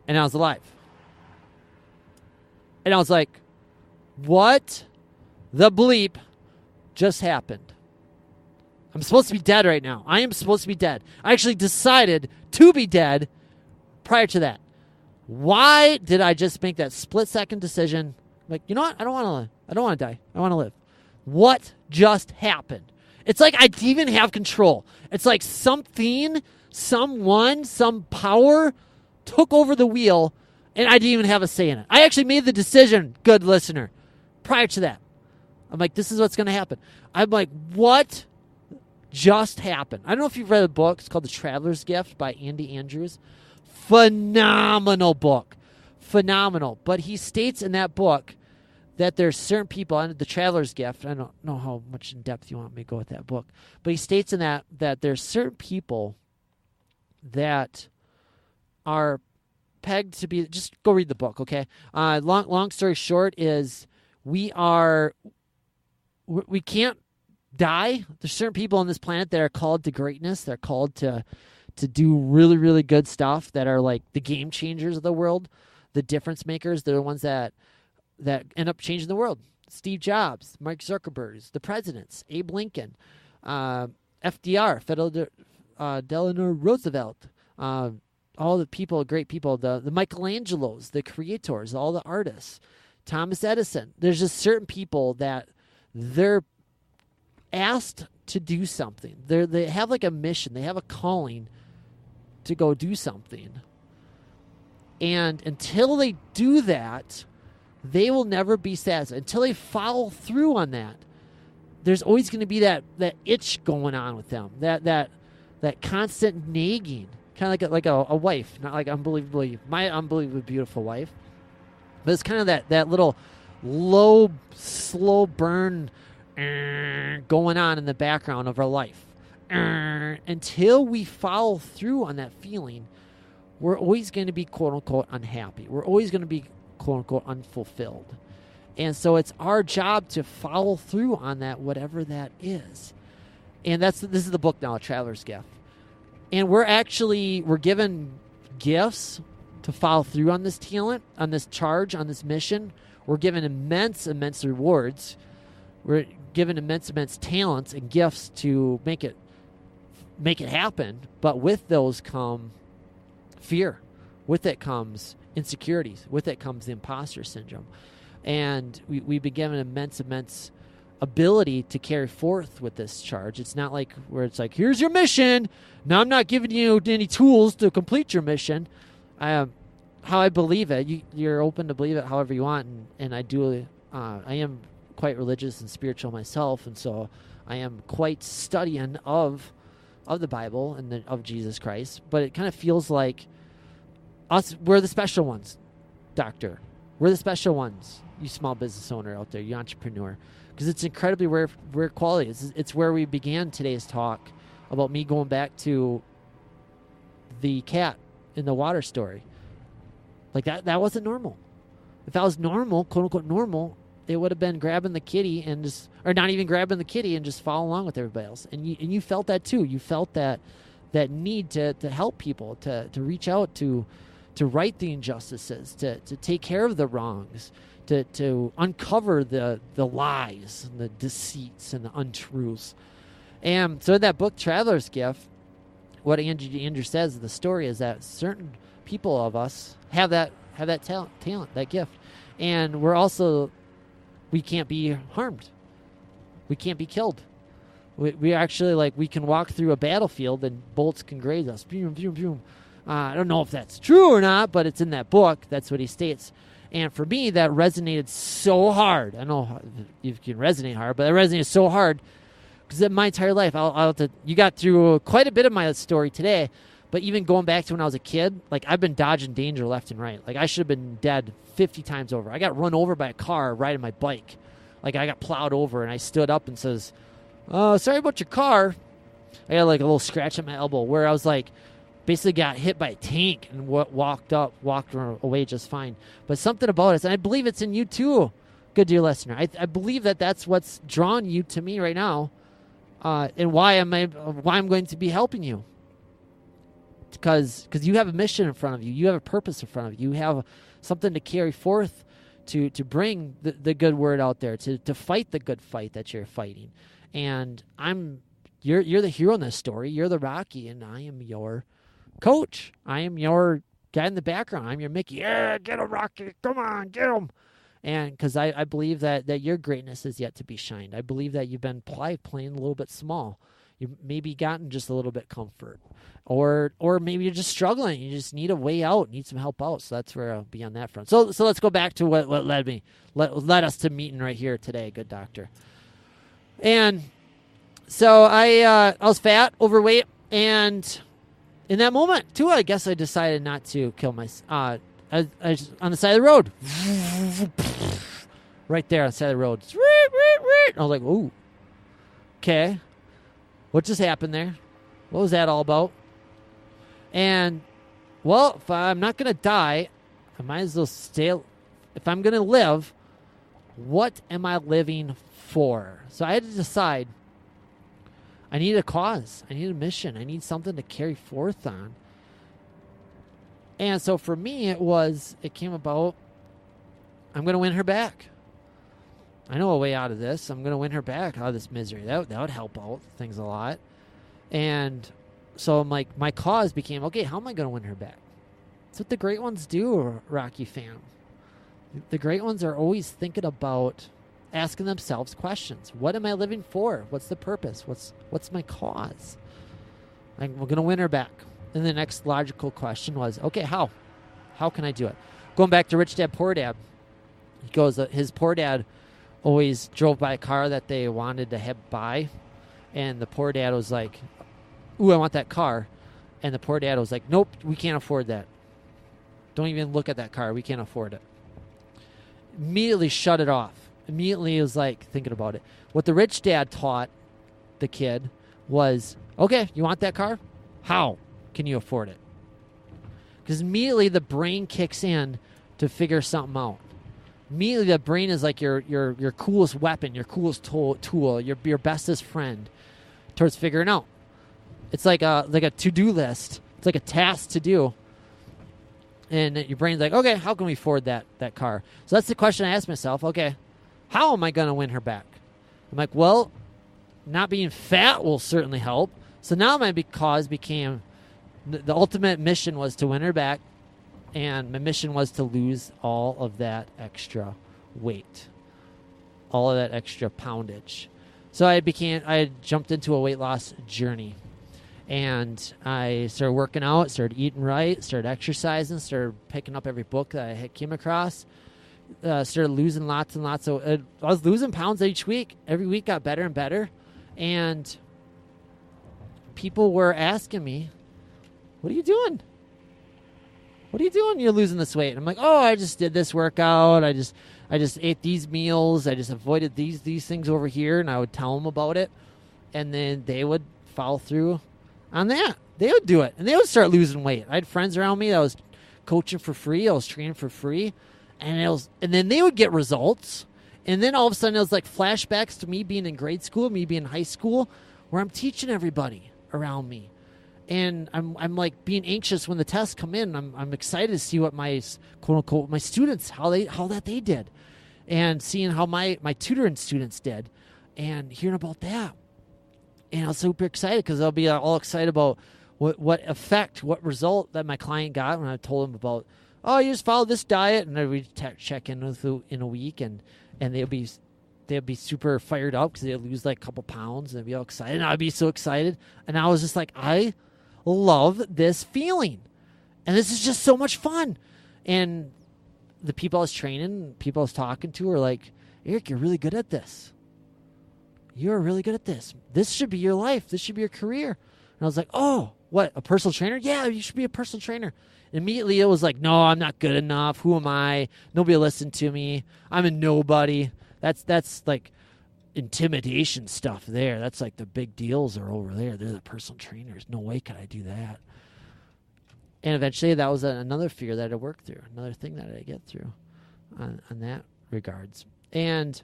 And I was alive. And I was like, what the bleep just happened? I'm supposed to be dead right now. I am supposed to be dead. I actually decided to be dead prior to that. Why did I just make that split-second decision? Like, you know what? I don't want to die. I want to live. What just happened? It's like I didn't even have control. It's like something, someone, some power took over the wheel, and I didn't even have a say in it. I actually made the decision, good listener, prior to that. I'm like, this is what's going to happen. I'm like, what just happened? I don't know if you've read a book. It's called The Traveler's Gift by Andy Andrews. Phenomenal book. Phenomenal. But he states in that book that there's certain people, and The Traveler's Gift, I don't know how much in depth you want me to go with that book, but he states in that there's certain people that are pegged to be, just go read the book, okay? Long story short is we can't die. There's certain people on this planet that are called to greatness. They're called to do really, really good stuff, that are like the game changers of the world, the difference makers. They're the ones that end up changing the world. Steve Jobs, Mark Zuckerberg, the presidents, Abe Lincoln, FDR, Delano Roosevelt, all the people, great people, the Michelangelos, the creators, all the artists, Thomas Edison. There's just certain people that they're asked to do something. They have like a mission. They have a calling to go do something. And until they do that, they will never be satisfied. Until they follow through on that, there's always going to be that itch going on with them, that constant nagging, kind of like a wife, not like my unbelievably beautiful wife, but it's kind of that little low, slow burn going on in the background of our life. Until we follow through on that feeling, we're always going to be quote-unquote unhappy. We're always going to be quote-unquote unfulfilled. And so it's our job to follow through on that, whatever that is. And this is the book now, A Traveler's Gift. And we're given gifts to follow through on this talent, on this charge, on this mission. We're given immense rewards. We're given immense talents and gifts to make it happen. But with those come fear. With it comes insecurities. With it comes the imposter syndrome. And we've been given immense ability to carry forth with this charge. It's not like where it's like, here's your mission. Now I'm not giving you any tools to complete your mission. How I believe it, you're open to believe it however you want. And I am quite religious and spiritual myself. And so I am quite studying of the Bible and of Jesus Christ. But it kind of feels like we're the special ones, doctor. We're the special ones, you small business owner out there, you entrepreneur. Because it's incredibly rare quality. It's where we began today's talk about me going back to the cat in the water story. Like that wasn't normal. If that was normal, quote unquote normal, it would have been grabbing the kitty or not even grabbing the kitty and just follow along with everybody else. And you felt that too. You felt that need to help people, to reach out, to right the injustices, to take care of the wrongs, to uncover the lies and the deceits and the untruths. And so in that book, Traveler's Gift, what Andrew says in the story is that certain people of us have that talent, that gift. And we can't be harmed. We can't be killed. We actually, like, we can walk through a battlefield and bullets can graze us. Boom, boom, boom. I don't know if that's true or not, but it's in that book. That's what he states. And for me, that resonated so hard. I know you can resonate hard, but it resonated so hard because in my entire life, you got through quite a bit of my story today, but even going back to when I was a kid, like, I've been dodging danger left and right. Like, I should have been dead 50 times over. I got run over by a car riding my bike. Like, I got plowed over, and I stood up and says, sorry about your car. I got, like, a little scratch on my elbow where I was, like, basically got hit by a tank and walked away just fine. But something about it, and I believe it's in you too, good dear listener. I believe that that's what's drawn you to me right now, and why I'm going to be helping you. Because you have a mission in front of you. You have a purpose in front of you. You have something to carry forth to bring the good word out there, to fight the good fight that you're fighting. And you're the hero in this story. You're the Rocky, and I am your coach. I am your guy in the background. I'm your Mickey. Yeah, get him, Rocky. Come on, get him. And because I believe that your greatness is yet to be shined. I believe that you've been playing a little bit small. You've maybe gotten just a little bit comfort. Or maybe you're just struggling. You just need a way out, need some help out. So that's where I'll be on that front. So let's go back to what led us to meeting right here today, good doctor. And so I was fat, overweight, and in that moment, too, I guess I decided not to kill myself. I was on the side of the road. Right there on the side of the road. I was like, ooh, okay. What just happened there? What was that all about? And, well, if I'm not going to die, I might as well stay. If I'm going to live, what am I living for? So I had to decide. I need a cause. I need a mission. I need something to carry forth on. And so for me, it came about, I'm going to win her back. I know a way out of this. I'm going to win her back out of this misery. That would help out things a lot. And so I'm like, my cause became, okay, how am I going to win her back? That's what the great ones do, Rocky fam. The great ones are always thinking about asking themselves questions. What am I living for? What's the purpose? What's my cause? We're going to win her back. And the next logical question was, okay, how? How can I do it? Going back to Rich Dad, Poor Dad. He goes, his poor dad always drove by a car that they wanted to buy. And the poor dad was like, ooh, I want that car. And the poor dad was like, nope, we can't afford that. Don't even look at that car. We can't afford it. Immediately shut it off. Immediately was like thinking about it. What the rich dad taught the kid was, okay, you want that car? How can you afford it? Because immediately the brain kicks in to figure something out. Immediately the brain is like your coolest weapon, your coolest tool, your bestest friend towards figuring out. It's like a to-do list. It's like a task to do. And your brain's like, okay, how can we afford that car? So that's the question I asked myself. Okay, how am I going to win her back? I'm like, well, not being fat will certainly help. So now my cause became, the ultimate mission was to win her back. And my mission was to lose all of that extra weight, all of that extra poundage. So I jumped into a weight loss journey. And I started working out, started eating right, started exercising, started picking up every book that I came across, started losing lots and lots of, I was losing pounds each week. Every week got better and better. And people were asking me, what are you doing? What are you doing? You're losing this weight. And I'm like, oh, I just did this workout. I just ate these meals. I just avoided these things over here. And I would tell them about it. And then they would follow through on that. They would do it. And they would start losing weight. I had friends around me that was coaching for free. I was training for free. And then they would get results. And then all of a sudden it was like flashbacks to me being in grade school, me being in high school, where I'm teaching everybody around me. And I'm like being anxious when the tests come in. I'm excited to see what my quote unquote my students how they did, and seeing how my tutoring students did, and hearing about that. And I was super excited because I'll be all excited about what result that my client got when I told him about, oh, you just follow this diet, and then we'd check in with in a week, and they'd be super fired up because they'd lose like a couple pounds and they'd be all excited, and I'd be so excited, and I was just like, I love this feeling, and this is just so much fun. And the people I was training, people I was talking to, were like, Eric, you're really good at this. You're really good at this. This should be your life. This should be your career. And I was like, oh, what, a personal trainer? Yeah, you should be a personal trainer. And immediately it was like, no, I'm not good enough. Who am I? Nobody will listen to me. I'm a nobody. That's like intimidation stuff there. That's like the big deals are over there. They're the personal trainers. No way could I do that. And eventually that was another fear that I worked through, another thing that I get through on that regards. And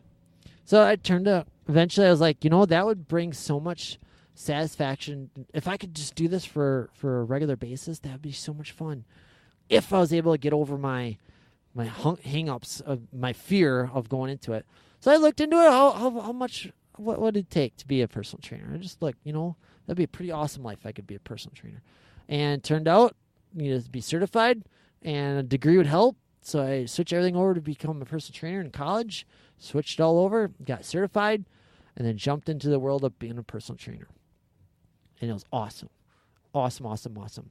so I turned to, eventually I was like, that would bring so much satisfaction. If I could just do this for a regular basis, that would be so much fun. If I was able to get over my hang-ups of my fear of going into it. So I looked into it, how much, what would it take to be a personal trainer? I just looked, that'd be a pretty awesome life if I could be a personal trainer. And it turned out, you needed to be certified, and a degree would help. So I switched everything over to become a personal trainer in college, switched it all over, got certified, and then jumped into the world of being a personal trainer. And it was awesome. Awesome.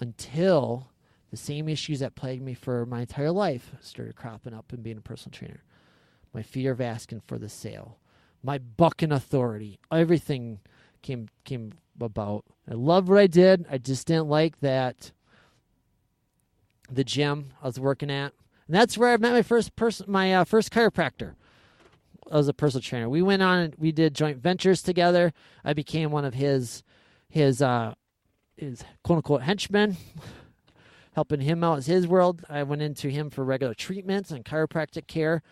Until the same issues that plagued me for my entire life started cropping up in being a personal trainer. My fear of asking for the sale, my bucking authority, everything came about. I loved what I did. I just didn't like that the gym I was working at. And that's where I met my first chiropractor. I was a personal trainer. We went on and we did joint ventures together. I became one of his quote unquote henchmen, helping him out as his world. I went into him for regular treatments and chiropractic care,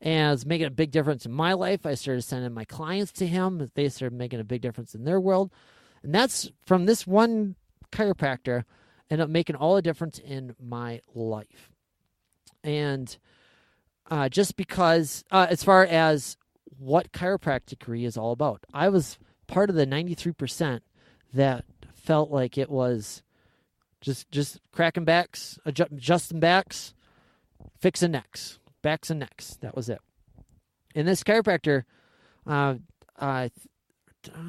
and it was making a big difference in my life. I started sending my clients to him. They started making a big difference in their world. And that's from this one chiropractor ended up making all the difference in my life. And just because, as far as what chiropractic is all about, I was part of the 93% that felt like it was just cracking backs, adjusting backs, fixing necks, backs and necks. That was it. And this chiropractor,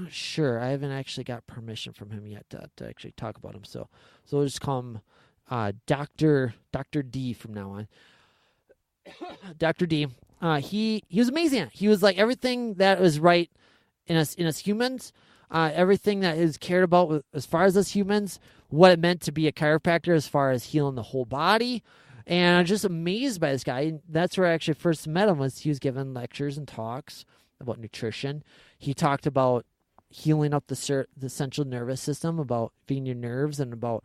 sure, I haven't actually got permission from him yet to actually talk about him. So we'll just call him Dr. D from now on. Dr. D. He was amazing. He was like everything that was right in us humans, everything that is cared about as far as us humans, what it meant to be a chiropractor as far as healing the whole body. And I'm just amazed by this guy. And that's where I actually first met him, was he was giving lectures and talks about nutrition. He talked about healing up the central nervous system, about feeding your nerves, and about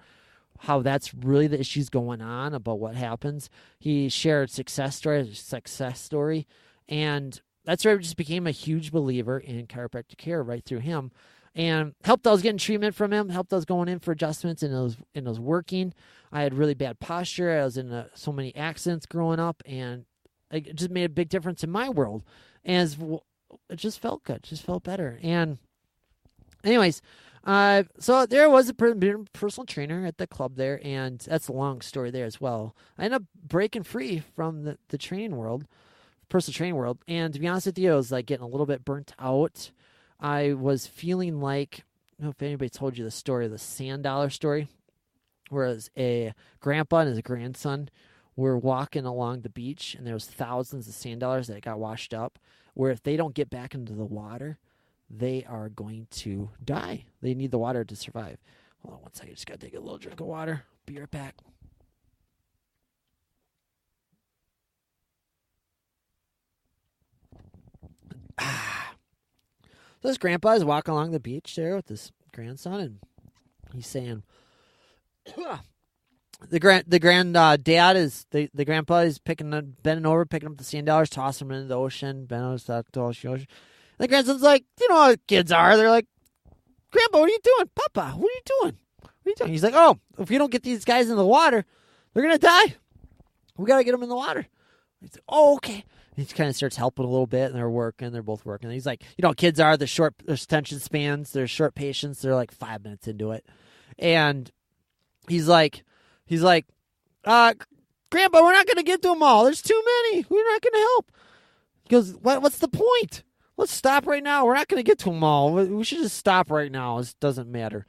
how that's really the issues going on, about what happens. He shared success story, and that's where I just became a huge believer in chiropractic care right through him, and helped I was getting treatment from him, helped I was going in for adjustments, and it was working. I had really bad posture. I was in so many accidents growing up, and it just made a big difference in my world. And it just felt good, just felt better. And anyways, so there was a personal trainer at the club there, and that's a long story there as well. I ended up breaking free from the training world, personal training world, and to be honest with you, I was like getting a little bit burnt out. I was feeling like, I don't know if anybody told you the story of the sand dollar story, whereas a grandpa and his grandson were walking along the beach, and there was thousands of sand dollars that got washed up, where if they don't get back into the water, they are going to die. They need the water to survive. Hold on one second. Just got to take a little drink of water. Be right back. So this grandpa is walking along the beach there with his grandson, and he's saying, the grandpa is bending over, picking up the sand dollars, tossing them into the ocean, bending over to the ocean. The grandson's like, you know how kids are. They're like, Grandpa, what are you doing? Papa, what are you doing? What are you doing? He's like, oh, if we don't get these guys in the water, they're going to die. We got to get them in the water. He's like, oh, okay. And he kind of starts helping a little bit, and they're both working. And he's like, you know how kids are, they're short, there's attention spans, they're short patience. They're like 5 minutes into it. And he's like, Grandpa, we're not going to get to them all. There's too many. We're not going to help. He goes, what's the point? Let's stop right now. We're not going to get to them all. We should just stop right now. It doesn't matter.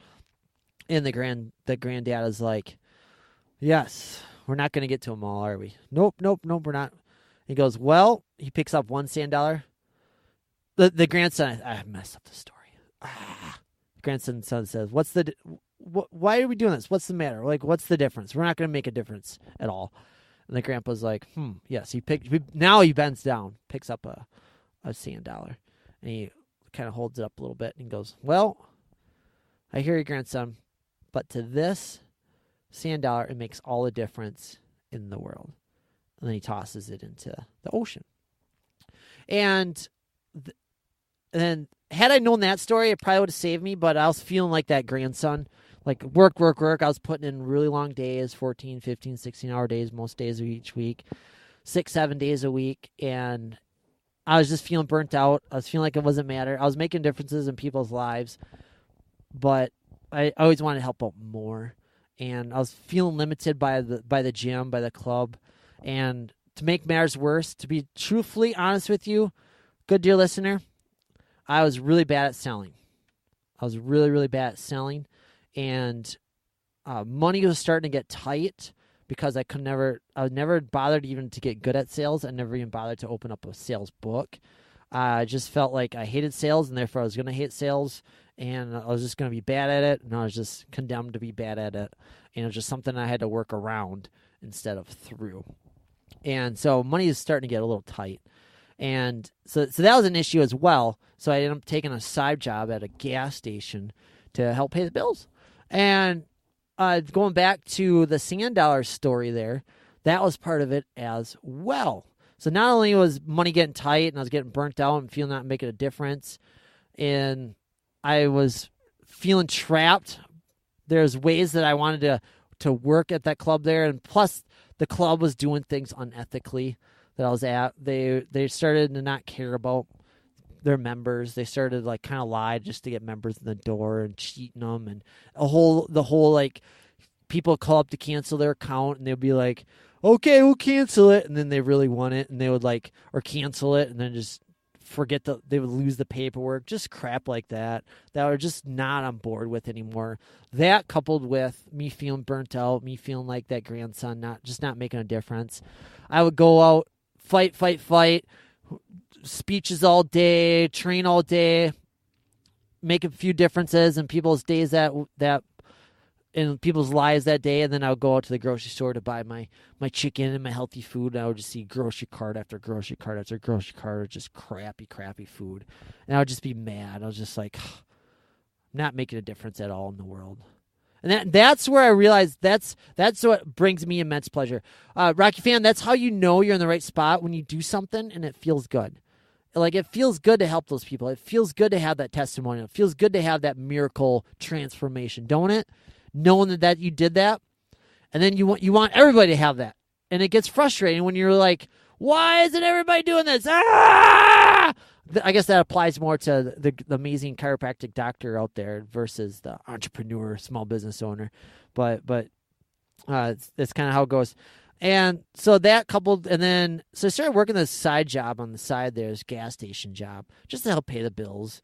And the granddad is like, yes, we're not going to get to them all, are we? Nope, we're not. He goes, well, he picks up one sand dollar. The grandson, I messed up the story. The grandson says, why are we doing this? What's the matter? Like, what's the difference? We're not going to make a difference at all. And the grandpa's like, yes. Now he bends down, picks up a sand dollar, and he kind of holds it up a little bit and goes, well, I hear you, grandson, but to this sand dollar, it makes all the difference in the world. And then he tosses it into the ocean. And then had I known that story, it probably would have saved me, but I was feeling like that grandson. Like, work. I was putting in really long days, 14, 15, 16-hour days, most days of each week, 6, 7 days a week, and I was just feeling burnt out. I was feeling like it wasn't matter. I was making differences in people's lives, but I always wanted to help out more, and I was feeling limited by the gym, by the club, and to make matters worse, to be truthfully honest with you, good dear listener, I was really bad at selling. I was really, really bad at selling. And money was starting to get tight because I was never bothered even to get good at sales. I never even bothered to open up a sales book. I just felt like I hated sales, and therefore I was going to hate sales, and I was just going to be bad at it, and I was just condemned to be bad at it. And it was just something I had to work around instead of through. And so money is starting to get a little tight. And so that was an issue as well. So I ended up taking a side job at a gas station to help pay the bills. And going back to the sand dollar story there, that was part of it as well. So not only was money getting tight and I was getting burnt out and feeling not making a difference, and I was feeling trapped. There's ways that I wanted to work at that club there, and plus the club was doing things unethically that I was at. They started to not care about their members. They started like kind of lie just to get members in the door and cheating them, and the whole like people call up to cancel their account and they'd be like, okay, we'll cancel it, and then they really want it, and they would like or cancel it and then just forget they would lose the paperwork, just crap like that I was just not on board with anymore. That coupled with me feeling burnt out, me feeling like that grandson not making a difference. I would go out, fight, speeches all day, train all day, make a few differences in people's days that in people's lives that day, and then I would go out to the grocery store to buy my chicken and my healthy food, and I would just see grocery cart after grocery cart after grocery cart of just crappy food, and I would just be mad. I was just like, I'm not making a difference at all in the world. And that's where I realized that's what brings me immense pleasure. Rocky fan, that's how you know you're in the right spot, when you do something and it feels good. Like, it feels good to help those people. It feels good to have that testimony. It feels good to have that miracle transformation, don't it? Knowing that you did that, and then you want everybody to have that, and it gets frustrating when you're like, why isn't everybody doing this? I guess that applies more to the amazing chiropractic doctor out there versus the entrepreneur, small business owner, but that's kind of how it goes. And so that coupled, and then so I started working this side job on the side there, this gas station job, just to help pay the bills.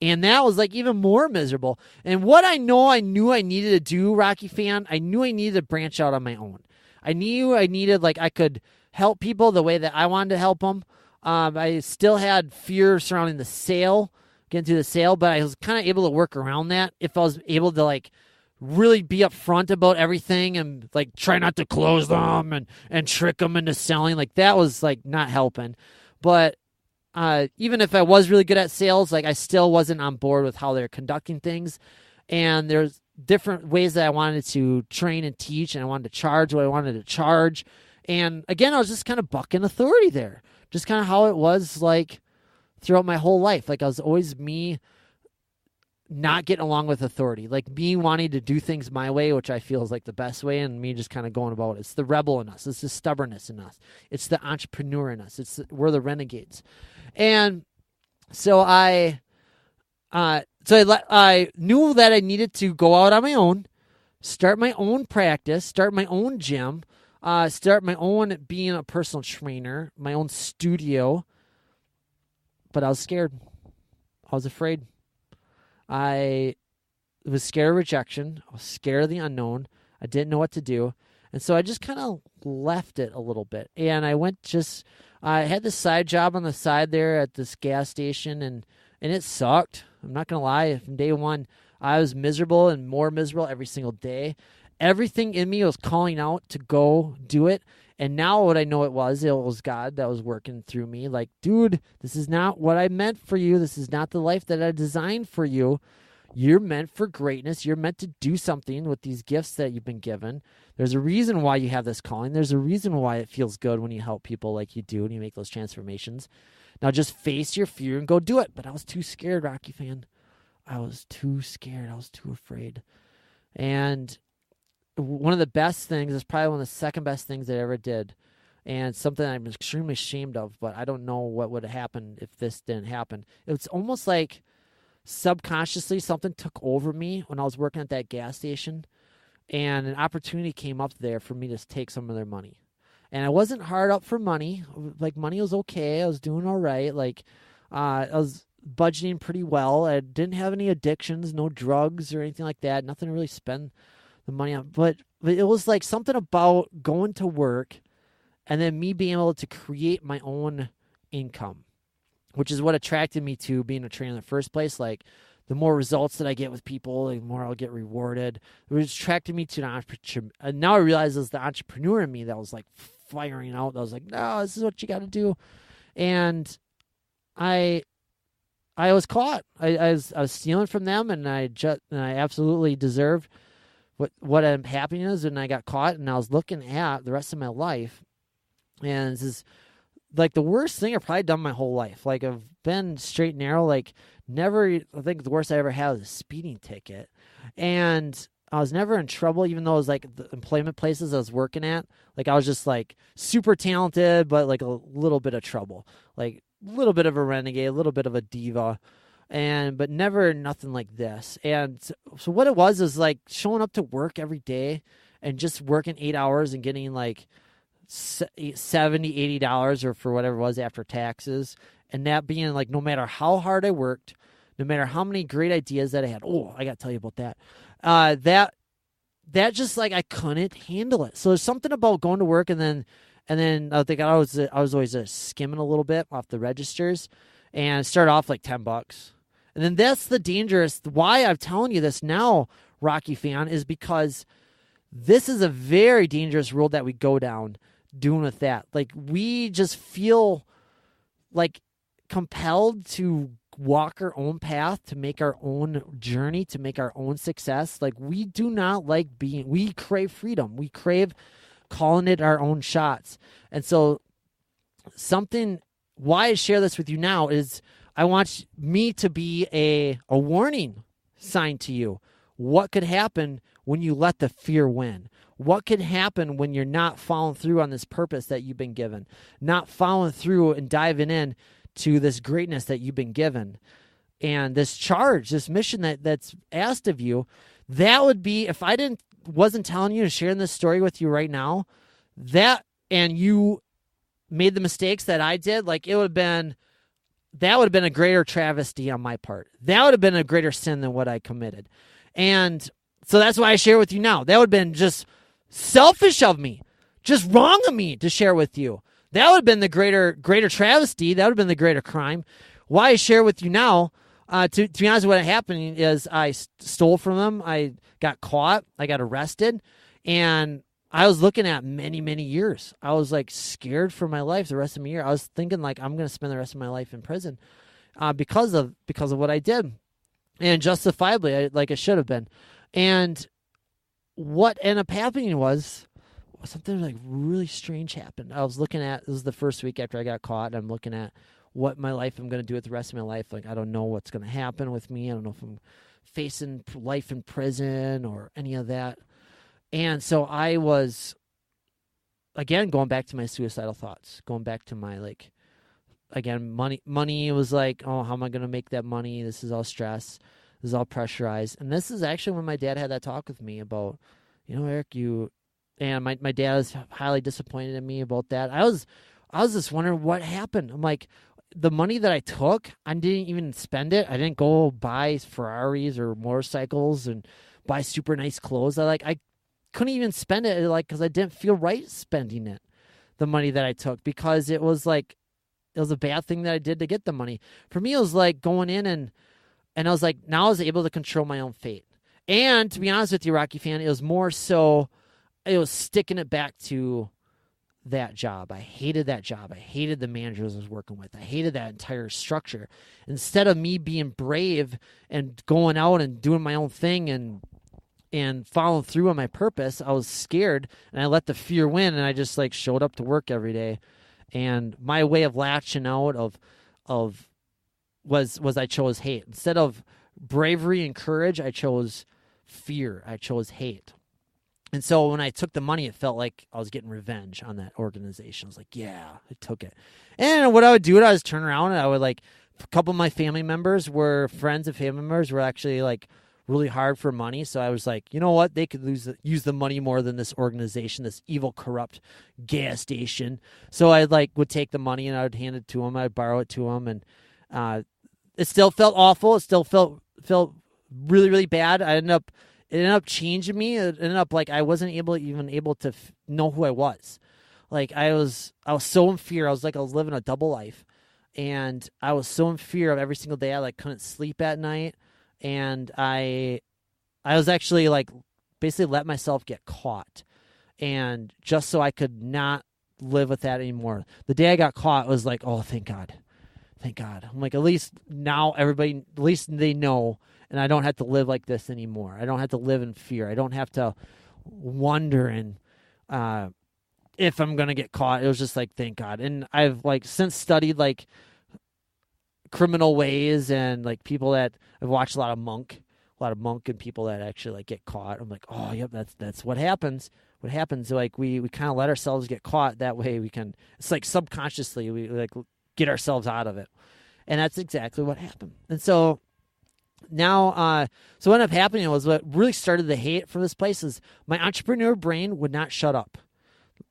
And that was like even more miserable. And what I knew I needed to do, Rocky fan, I knew I needed to branch out on my own. I knew I needed, like, I could help people the way that I wanted to help them. I still had fear surrounding the sale, getting through the sale, but I was kind of able to work around that if I was able to, like, really be upfront about everything and, like, try not to close them and trick them into selling. Like, that was, like, not helping. But even if I was really good at sales, like, I still wasn't on board with how they're conducting things. And there's different ways that I wanted to train and teach, and I wanted to charge what I wanted to charge. And again, I was just kind of bucking authority there, just kind of how it was, like, throughout my whole life. Like, I was always me not getting along with authority, like me wanting to do things my way, which I feel is like the best way, and me just kind of going about it. It's the rebel in us. It's the stubbornness in us. It's the entrepreneur in us. We're the renegades. And so I knew that I needed to go out on my own, start my own practice, start my own gym, start my own being a personal trainer, my own studio. But I was scared. I was afraid. I was scared of rejection. I was scared of the unknown. I didn't know what to do. And so I just kind of left it a little bit. And I had this side job on the side there at this gas station, and it sucked. I'm not going to lie. From day one, I was miserable and more miserable every single day. Everything in me was calling out to go do it. And now what I know it was God that was working through me. Like, dude, this is not what I meant for you. This is not the life that I designed for you. You're meant for greatness. You're meant to do something with these gifts that you've been given. There's a reason why you have this calling. There's a reason why it feels good when you help people like you do and you make those transformations. Now just face your fear and go do it. But I was too scared, Rocky fan. I was too scared. I was too afraid. And one of the best things is probably one of the second best things that I ever did, and something I'm extremely ashamed of, but I don't know what would have happened if this didn't happen. It's almost like subconsciously something took over me when I was working at that gas station, and an opportunity came up there for me to take some of their money. And I wasn't hard up for money. Like, money was okay. I was doing all right. Like, I was budgeting pretty well. I didn't have any addictions, no drugs or anything like that. Nothing to really spend the money on. But it was like something about going to work and then me being able to create my own income, which is what attracted me to being a trainer in the first place. Like, the more results that I get with people, the more I'll get rewarded. It attracted me to an entrepreneur. And now I realize it was the entrepreneur in me that was like firing out. I was like, no, this is what you got to do. And I was caught. I was stealing from them, and I absolutely deserved what I'm happy is, and I got caught, and I was looking at the rest of my life, and this is like the worst thing I've probably done my whole life. Like, I've been straight and narrow, like never. I think the worst I ever had was a speeding ticket, and I was never in trouble, even though it was like the employment places I was working at. Like, I was just like super talented, but like a little bit of trouble, like a little bit of a renegade, a little bit of a diva. But never nothing like this. And so what it was is like showing up to work every day and just working 8 hours and getting like $70-$80 or for whatever it was after taxes. And that being like, no matter how hard I worked, no matter how many great ideas that I had. Oh, I got to tell you about that. That just like, I couldn't handle it. So there's something about going to work and then I think I was always skimming a little bit off the registers and start off like $10. And then that's the dangerous, why I'm telling you this now, Rocky fan, is because this is a very dangerous road that we go down doing with that. Like, we just feel like compelled to walk our own path, to make our own journey, to make our own success. Like, we do not like we crave freedom. We crave calling it our own shots. And so why I share this with you now is I want me to be a warning sign to you. What could happen when you let the fear win? What could happen when you're not following through on this purpose that you've been given? Not following through and diving in to this greatness that you've been given. And this charge, this mission that's asked of you, that would be, if I wasn't telling you and sharing this story with you right now, and you made the mistakes that I did, like, that would have been a greater travesty on my part. That would have been a greater sin than what I committed. And so that's why I share with you now. That would have been just selfish of me, just wrong of me to share with you. That would have been the greater travesty. That would have been the greater crime. Why I share with you now, to be honest, what happened is I stole from them. I got caught. I got arrested. And I was looking at many, many years. I was like scared for my life the rest of my year. I was thinking like, I'm going to spend the rest of my life in prison because of what I did, and justifiably, like I should have been. And what ended up happening was something like really strange happened. I was looking at, this was the first week after I got caught, and I'm looking at what my life I'm going to do with the rest of my life. Like, I don't know what's going to happen with me. I don't know if I'm facing life in prison or any of that. And so I was, again, going back to my suicidal thoughts, going back to my, like, again, money was like, oh, how am I going to make that money? This is all stress. It was all pressurized. And this is actually when my dad had that talk with me about, Eric, and my dad was highly disappointed in me about that. I was just wondering what happened. I'm like, the money that I took, I didn't even spend it. I didn't go buy Ferraris or motorcycles and buy super nice clothes. I couldn't even spend it because I didn't feel right spending it, the money that I took, because it was a bad thing that I did to get the money. For me, it was like going in and I was like, now I was able to control my own fate. And to be honest with you, Rocky fan, it was more so, it was sticking it back to that job. I hated that job. I hated the managers I was working with. I hated that entire structure. Instead of me being brave and going out and doing my own thing and following through on my purpose, I was scared and I let the fear win, and I just showed up to work every day. And my way of latching out was I chose hate. Instead of bravery and courage, I chose fear. I chose hate. And so when I took the money, it felt like I was getting revenge on that organization. I was like, yeah, I took it. And what I would do, I would turn around and I would a couple of my family members were friends of family members were actually really hard for money. So I was like, you know what? They could use the money more than this organization, this evil, corrupt gas station. So I would take the money and I would hand it to them. I'd borrow it to them. And it still felt awful. It still felt really, really bad. It ended up changing me. It ended up I wasn't able to know who I was. I was so in fear. I was living a double life, and I was so in fear of every single day. I couldn't sleep at night, and I was actually basically let myself get caught, and just so I could not live with that anymore. The day I got caught, it was oh, thank God. I'm at least now everybody, at least they know. And I don't have to live like this anymore. I don't have to live in fear. I don't have to wonder if I'm going to get caught. It was just thank God. And I've since studied criminal ways and people that I've watched a lot of monk and people that actually get caught. I'm oh, yep, that's what happens. What happens? We kind of let ourselves get caught. That way we can, it's subconsciously we get ourselves out of it. And that's exactly what happened. And so now, so what ended up happening was what really started the hate for this place is my entrepreneur brain would not shut up.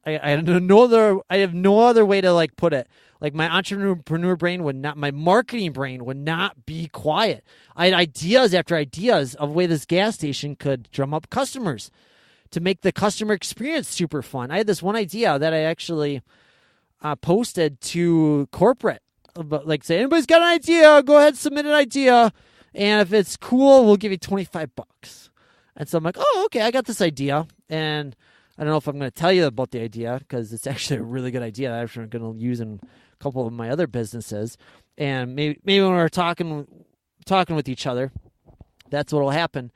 I have no other way to put it. My entrepreneur brain would not, my marketing brain would not be quiet. I had ideas after ideas of way this gas station could drum up customers to make the customer experience super fun. I had this one idea that I actually posted to corporate, but say, anybody's got an idea, go ahead, submit an idea. And if it's cool, we'll give you $25. And so I'm oh, okay, I got this idea. And I don't know if I'm going to tell you about the idea because it's actually a really good idea that I'm actually going to use in a couple of my other businesses. And maybe when we're talking with each other, that's what will happen.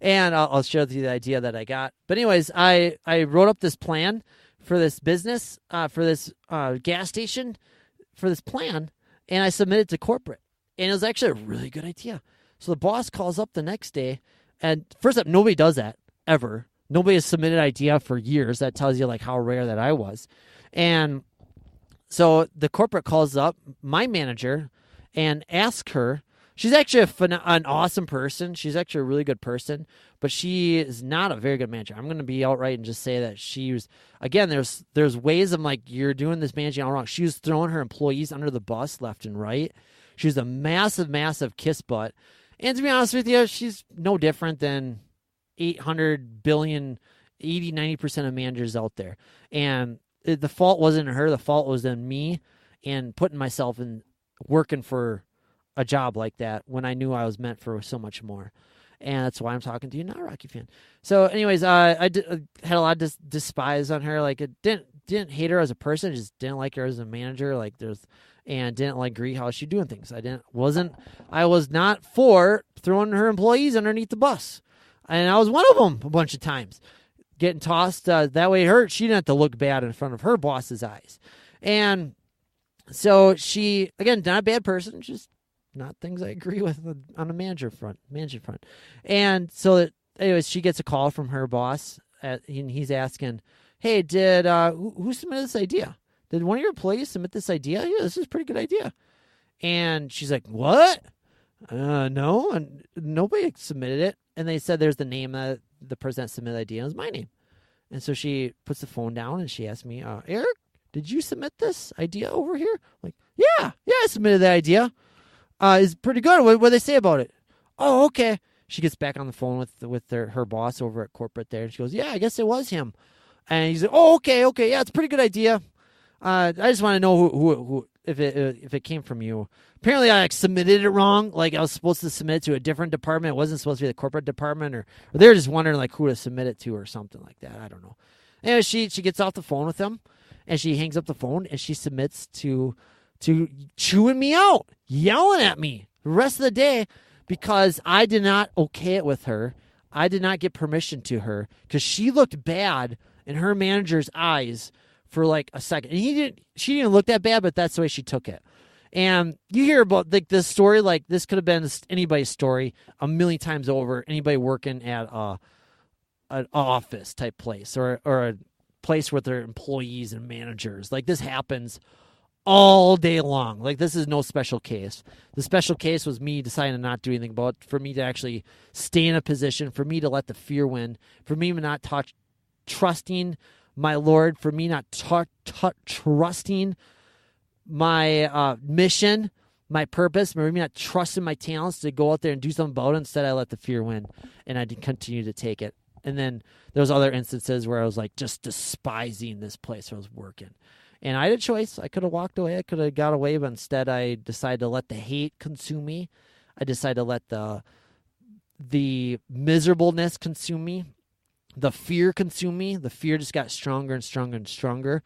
And I'll share with you the idea that I got. But anyways, I wrote up this plan for this business, for this gas station, for this plan, and I submitted to corporate. And it was actually a really good idea. So the boss calls up the next day, and first up, nobody does that, ever. Nobody has submitted an idea for years. That tells you how rare that I was. And so the corporate calls up my manager and asks her, she's actually an awesome person. She's actually a really good person, but she is not a very good manager. I'm going to be outright and just say that she was, again, there's ways I'm you're doing this managing all wrong. She was throwing her employees under the bus left and right. She was a massive, massive kiss butt. And to be honest with you, she's no different than 800 billion, 80, 90% of managers out there. And the fault wasn't in her. The fault was in me and putting myself in working for a job like that when I knew I was meant for so much more. And that's why I'm talking to you now, Rocky fan. So anyways, I had a lot of despise on her. It didn't hate her as a person. Just didn't like her as a manager. And didn't agree how she doing things. I was not for throwing her employees underneath the bus. And I was one of them a bunch of times. Getting tossed, that way it hurt. She didn't have to look bad in front of her boss's eyes. And so she, again, not a bad person, just not things I agree with on a management front. And so anyways, she gets a call from her boss, and he's asking, hey, did who submitted this idea? Did one of your employees submit this idea? Yeah, this is a pretty good idea. And she's like, what? No, and nobody submitted it. And they said there's the name that the person that submitted the idea is my name. And so she puts the phone down and she asks me, Eric, did you submit this idea over here? I'm like, yeah, I submitted the idea. It's pretty good. What do they say about it? Oh, okay. She gets back on the phone with her boss over at corporate there, and she goes, yeah, I guess it was him. And he's like, oh, okay, yeah, it's a pretty good idea. I just want to know who if it came from you. Apparently, I submitted it wrong. Like I was supposed to submit it to a different department. It wasn't supposed to be the corporate department, or they're just wondering like who to submit it to or something like that. I don't know. Anyway, she gets off the phone with him, and she hangs up the phone, and she submits to chewing me out, yelling at me the rest of the day because I did not okay it with her. I did not get permission to her because she looked bad in her manager's eyes for like a second. And she didn't look that bad, but that's the way she took it. And you hear about like this story, like this could have been anybody's story a million times over. Anybody working at an office type place or a place with their employees and managers. Like this happens all day long. Like this is no special case. The special case was me deciding to not do anything about it, for me to actually stay in a position, for me to let the fear win, for me to not trusting my Lord, for me not trusting my mission, my purpose, for me not trusting my talents to go out there and do something about it. Instead, I let the fear win, and I did continue to take it. And then there was other instances where I was like just despising this place where I was working. And I had a choice. I could have walked away. I could have got away, but instead I decided to let the hate consume me. I decided to let the miserableness consume me. The fear consumed me. The fear just got stronger and stronger and stronger.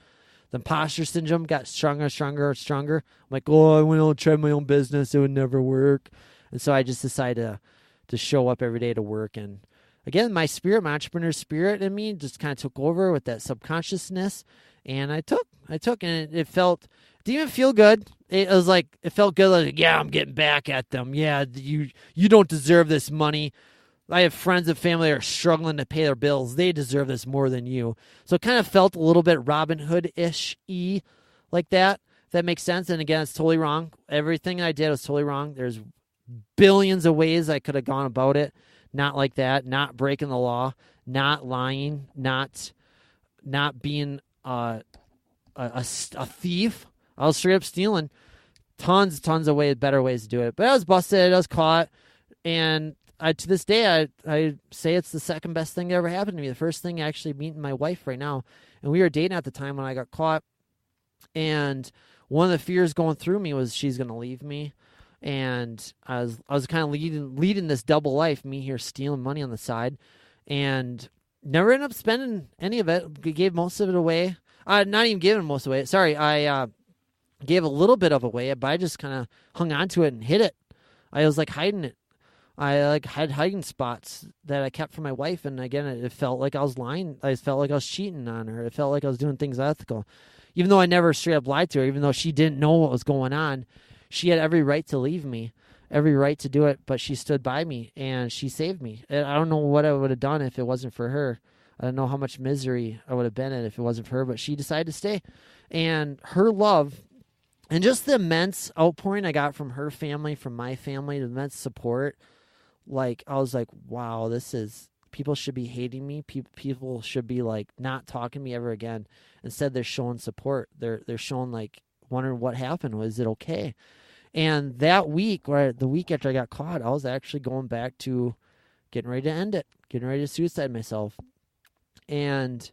The imposter syndrome got stronger and stronger and stronger. I'm like, oh, I went out and tried my own business. It would never work. And so I just decided to show up every day to work. And again, my entrepreneur spirit in me just kind of took over with that subconsciousness. And I took, and it didn't even feel good. It was like, it felt good. Like, yeah, I'm getting back at them. Yeah, you don't deserve this money. I have friends and family that are struggling to pay their bills. They deserve this more than you. So it kind of felt a little bit Robin Hood-ish-y like that, if that makes sense. And again, it's totally wrong. Everything I did was totally wrong. There's billions of ways I could have gone about it. Not like that. Not breaking the law. Not lying. Not being a thief. I was straight up stealing. Tons of ways, better ways to do it. But I was busted. I was caught. And to this day, I say it's the second best thing that ever happened to me. The first thing, actually meeting my wife right now. And we were dating at the time when I got caught. And one of the fears going through me was she's going to leave me. And I was kind of leading this double life, me here stealing money on the side. And never ended up spending any of it. Gave most of it away. Not even giving most away. Sorry, I gave a little bit of away, but I just kind of hung on to it and hid it. I was like hiding it. I like had hiding spots that I kept from my wife, and again, it felt like I was lying. I felt like I was cheating on her. It felt like I was doing things ethical, even though I never straight up lied to her. Even though she didn't know what was going on, she had every right to leave me, every right to do it. But she stood by me and she saved me. And I don't know what I would have done if it wasn't for her. I don't know how much misery I would have been in if it wasn't for her. But she decided to stay, and her love. And just the immense outpouring I got from her family, from my family, the immense support. Like, I was like, wow, people should be hating me. People should be like not talking to me ever again. Instead, they're showing support. They're showing like wondering what happened. Was it okay? And that week, or the week after I got caught, I was actually going back to getting ready to end it, getting ready to suicide myself. And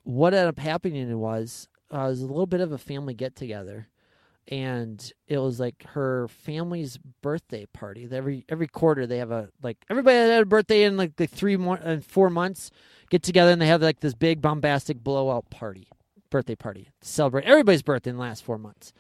what ended up happening was a little bit of a family get together. And it was like her family's birthday party. Every quarter they have everybody had a birthday in like 4 months, get together and they have like this big bombastic blowout birthday party to celebrate everybody's birthday in the last 4 months.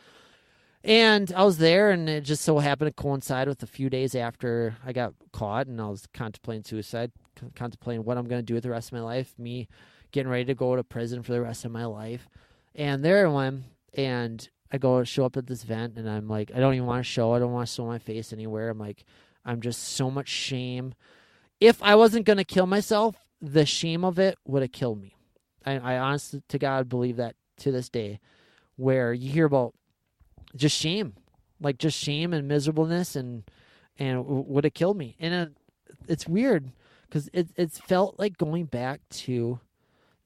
And I was there, and it just so happened to coincide with a few days after I got caught, and I was contemplating suicide, contemplating what I'm going to do with the rest of my life, me getting ready to go to prison for the rest of my life. And there I went, and I go show up at this event, and I'm like, I don't even want to show. I don't want to show my face anywhere. I'm like, I'm just so much shame. If I wasn't going to kill myself, the shame of it would have killed me. I honestly to God believe that to this day, where you hear about just shame and miserableness and and would have killed me. And it's weird because it's felt like going back to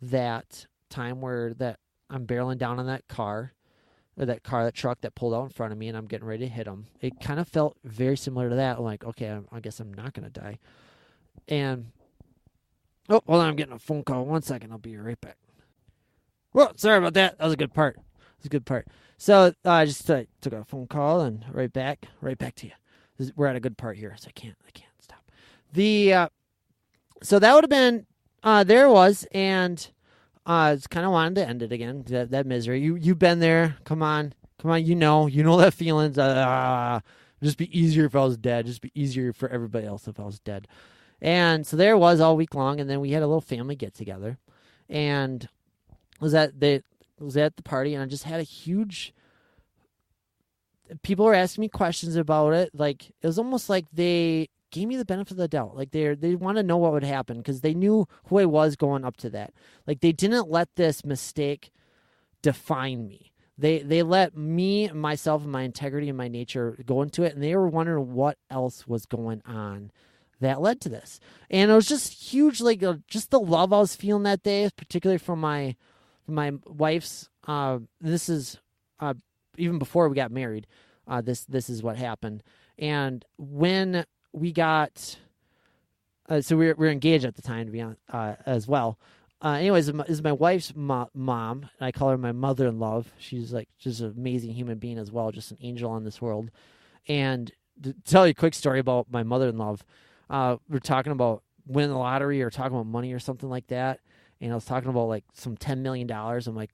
that time where that I'm barreling down on that car, or that truck that pulled out in front of me, and I'm getting ready to hit him. It kind of felt very similar to that. I'm like, okay, I guess I'm not going to die. And, oh, hold on, I'm getting a phone call. 1 second, I'll be right back. Well, sorry about that. That was a good part. So I just took a phone call and right back to you. We're at a good part here, so I can't stop. So that would have been, there it was, and I just kind of wanted to end it again. That misery. You've been there. Come on. You know that feelings. Just be easier if I was dead. Just be easier for everybody else if I was dead. And so there it was all week long, and then we had a little family get together, and was at the party, and I just had a huge. People were asking me questions about it. Like, it was almost like they gave me the benefit of the doubt. Like, they want to know what would happen because they knew who I was going up to that. Like, they didn't let this mistake define me. They let me, myself, and my integrity and my nature go into it, and they were wondering what else was going on that led to this. And it was just huge, like, just the love I was feeling that day, particularly from my wife's. This is even before we got married. This is what happened. And when we got, so we were engaged at the time, to be honest, as well. Anyways, this is my wife's mom, and I call her my mother-in-law. She's like just an amazing human being as well, just an angel on this world. And to tell you a quick story about my mother-in-law, we're talking about winning the lottery or talking about money or something like that. And I was talking about like some $10 million. I'm like,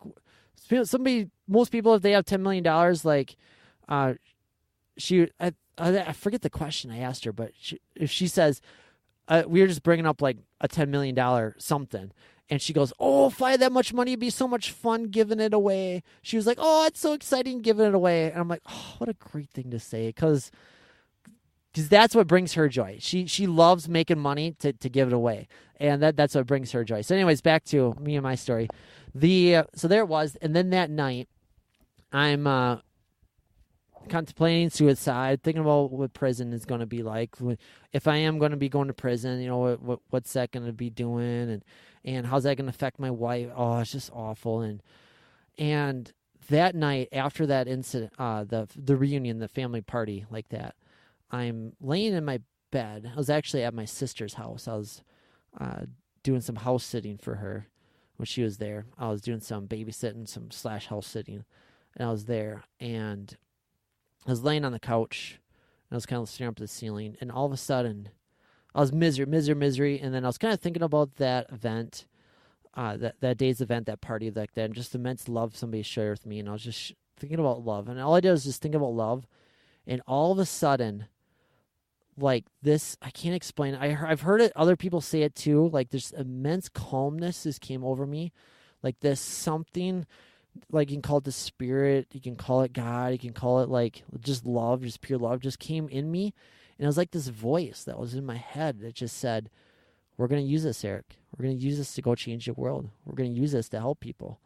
most people, if they have $10 million, like, I forget the question I asked her, but if she says, we were just bringing up like a $10 million something. And she goes, oh, if I had that much money, it'd be so much fun giving it away. She was like, oh, it's so exciting giving it away. And I'm like, oh, what a great thing to say. Because that's what brings her joy. She loves making money to give it away. And that's what brings her joy. So anyways, back to me and my story. So there it was. And then that night, I'm contemplating suicide, thinking about what prison is going to be like. If I am going to be going to prison, what's that going to be doing? And how's that going to affect my wife? Oh, it's just awful. And that night, after that incident, the reunion, the family party like that, I'm laying in my bed. I was actually at my sister's house. I was doing some house sitting for her when she was there. I was doing some babysitting, some / house sitting, and I was there. And I was laying on the couch, and I was kind of staring up at the ceiling, and all of a sudden, I was misery, and then I was kind of thinking about that event, that day's event, that party, like that, and just immense love somebody shared with me, and I was just thinking about love, and all I did was just think about love, and all of a sudden, like this, I can't explain it. I've heard it, other people say it too, like this immense calmness just came over me, like this something. Like, you can call it the spirit, you can call it God, you can call it like just love, just pure love just came in me. And it was like this voice that was in my head that just said, we're going to use this, Eric. We're going to use this to go change the world. We're going to use this to help people.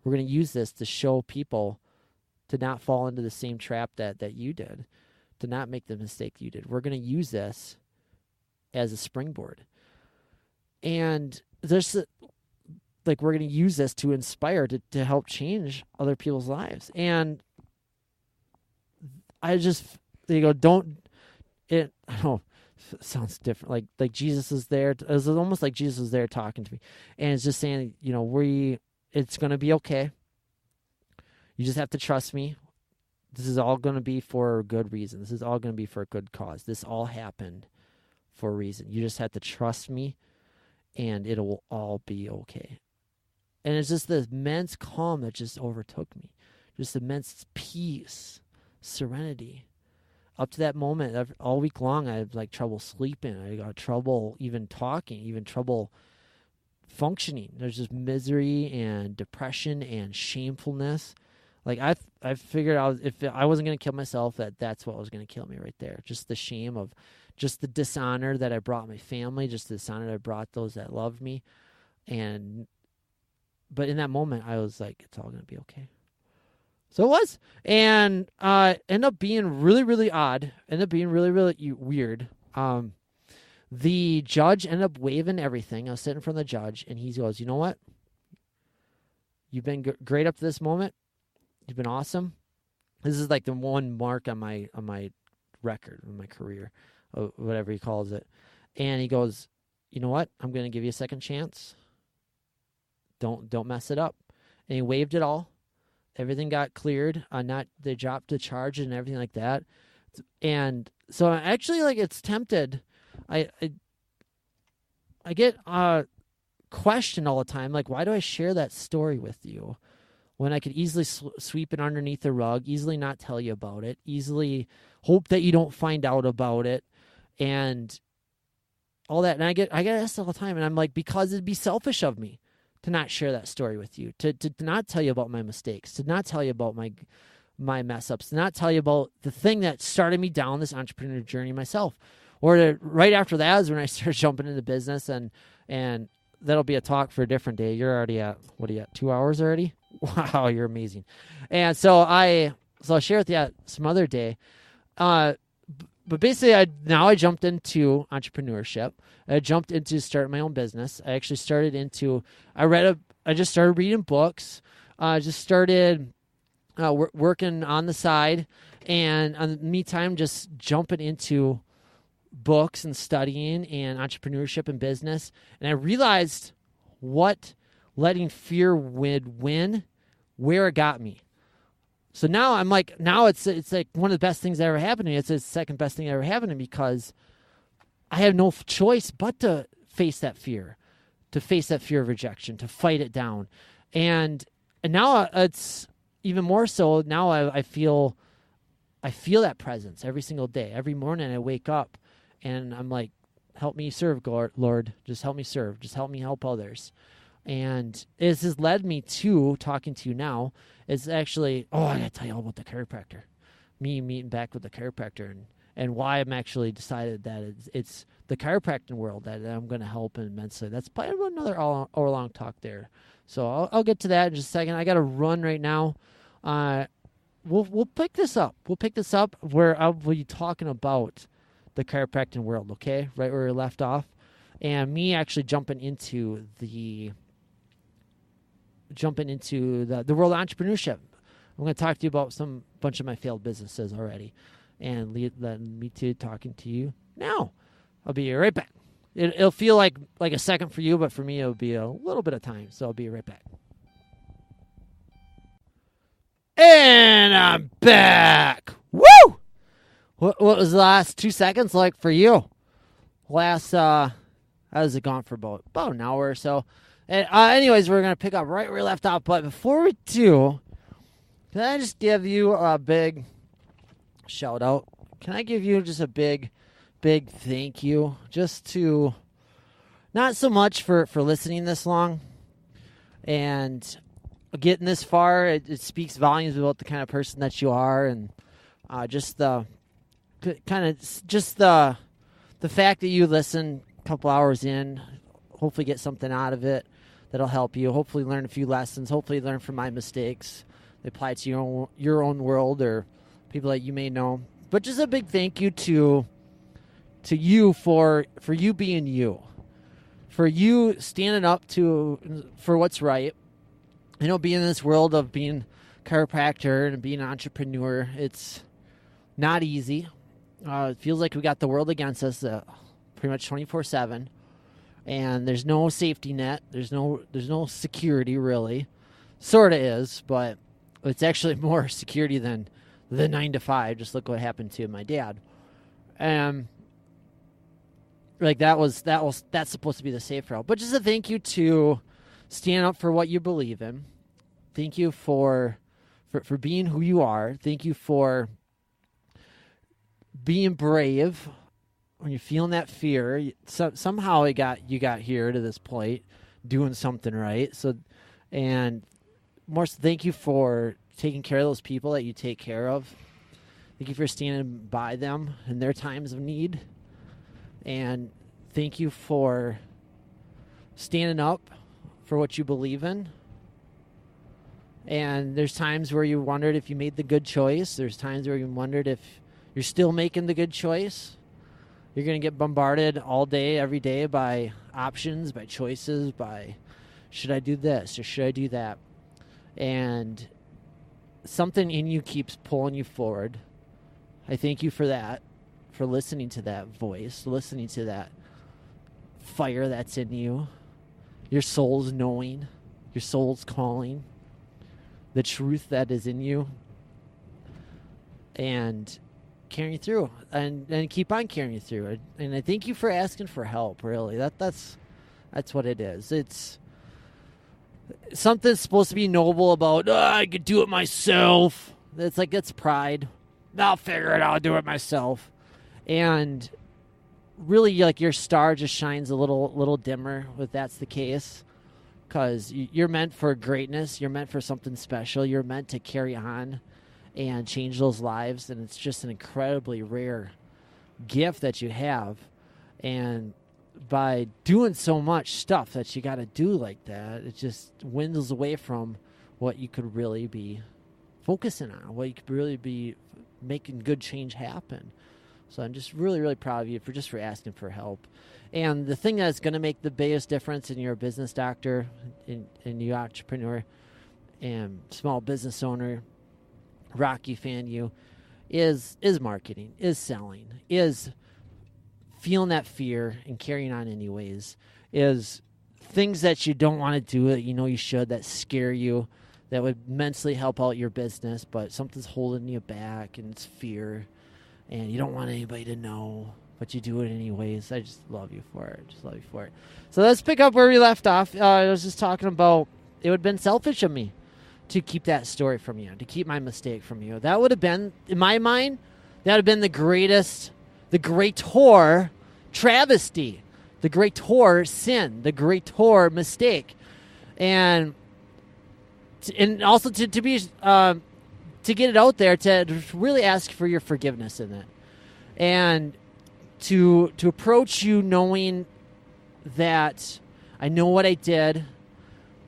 We're going to use this to show people to not fall into the same trap that you did, to not make the mistake you did. We're going to use this as a springboard. And there's like, we're going to use this to inspire, to help change other people's lives. And I just, I don't know, it sounds different. Like Jesus is there. It was almost like Jesus was there talking to me. And it's just saying, it's going to be okay. You just have to trust me. This is all going to be for a good reason. This is all going to be for a good cause. This all happened for a reason. You just have to trust me, and it will all be okay. And it's just this immense calm that just overtook me. Just immense peace, serenity. Up to that moment, all week long, I had like trouble sleeping. I got trouble even talking, even trouble functioning. There's just misery and depression and shamefulness. Like, I figured out if I wasn't going to kill myself, that's what was going to kill me right there. Just the shame of just the dishonor that I brought my family, just the dishonor that I brought those that loved me. But in that moment, I was like, it's all going to be okay. So it was. And ended up being really, really odd. Ended up being really, really weird. The judge ended up waiving everything. I was sitting in front of the judge, and he goes, you know what? You've been great up to this moment. You've been awesome. This is like the one mark on my record, on my career, or whatever he calls it. And he goes, you know what? I'm going to give you a second chance. Don't mess it up. And he waived it all. Everything got cleared. They dropped the charge and everything like that. And so I actually, like, it's tempted. I get questioned all the time, like, why do I share that story with you when I could easily sweep it underneath the rug, easily not tell you about it, easily hope that you don't find out about it, and all that. And I get asked all the time, and I'm like, because it'd be selfish of me to not share that story with you, to not tell you about my mistakes, to not tell you about my mess ups, to not tell you about the thing that started me down this entrepreneur journey myself. Or right after that is when I started jumping into business, and that'll be a talk for a different day. You're already at, what are you at, 2 hours already? Wow, you're amazing. And so I'll share with you some other day. But basically, I jumped into entrepreneurship. I jumped into starting my own business. I actually started into, I just started reading books. I just started working on the side, and in the meantime, just jumping into books and studying and entrepreneurship and business. And I realized what letting fear win, where it got me. So now I'm like, it's like one of the best things that ever happened to me. It's the second best thing that ever happened to me, because I have no choice but to face that fear of rejection, to fight it down. And now it's even more so. Now I feel that presence every single day. Every morning I wake up and I'm like, help me serve, Lord. Just help me serve. Just help me help others. And this has led me to talking to you now. It's actually, I got to tell you all about the chiropractor. Me meeting back with the chiropractor, and why I'm actually decided that it's the chiropractic world that I'm going to help immensely. That's probably another hour-long talk there. So I'll get to that in just a second. I got to run right now. We'll pick this up. We'll pick this up where I'll be talking about the chiropractic world, okay? Right where we left off. And me actually jumping into the world of entrepreneurship. I'm going to talk to you about bunch of my failed businesses already, and let me to talking to you now. I'll be right back. It'll feel like a second for you, but for me it'll be a little bit of time. So I'll be right back. And I'm back. Woo! What was the last 2 seconds like for you? How was it gone for about an hour or so? And anyways, we're going to pick up right where we left off. But before we do, can I just give you a big shout out? Can I give you just a big thank you? Just to, not so much for listening this long and getting this far. It speaks volumes about the kind of person that you are, and just the fact that you listen a couple hours in, hopefully get something out of it that'll help you. Hopefully learn a few lessons. Hopefully learn from my mistakes. They apply to your own world or people that you may know. But just a big thank you to you for you being you, for you standing up for what's right. Being in this world of being a chiropractor and being an entrepreneur, it's not easy. It feels like we got the world against us pretty much 24/7, and there's no safety net. There's no security, really. Sort of is, but it's actually more security than the 9 to 5. Just look what happened to my dad. That's supposed to be the safe route. But just a thank you to stand up for what you believe in. Thank you for being who you are. Thank you for being brave when you're feeling that fear. Somehow you got here to this point, doing something right. So, and more, thank you for taking care of those people that you take care of. Thank you for standing by them in their times of need. And thank you for standing up for what you believe in. And there's times where you wondered if you made the good choice. There's times where you wondered if you're still making the good choice. You're going to get bombarded all day, every day by options, by choices, by should I do this or should I do that? And something in you keeps pulling you forward. I thank you for that, for listening to that voice, listening to that fire that's in you, your soul's knowing, your soul's calling, the truth that is in you, and carrying through, and keep on carrying through. And I thank you for asking for help, really. That's what it is. It's something supposed to be noble about, I could do it myself. It's like, it's pride. I'll figure it out, I'll do it myself. And really, like, your star just shines a little dimmer if that's the case, because you're meant for greatness. You're meant for something special. You're meant to carry on and change those lives, and it's just an incredibly rare gift that you have. And by doing so much stuff that you got to do like that, it just dwindles away from what you could really be focusing on, what you could really be making good change happen. So I'm just really, really proud of you for asking for help. And the thing that's going to make the biggest difference in your business doctor, in you entrepreneur and small business owner, Rocky fan you, is marketing, is selling, is feeling that fear and carrying on anyways, is things that you don't want to do that you know you should, that scare you, that would immensely help out your business, but something's holding you back, and it's fear, and you don't want anybody to know, but you do it anyways. I just love you for it. So let's pick up where we left off. I was just talking about it would have been selfish of me to keep that story from you, to keep my mistake from you. That would have been, in my mind, that would have been the greater travesty, the greater sin, the greater mistake. And also to get it out there, to really ask for your forgiveness in it, and to approach you knowing that I know what I did,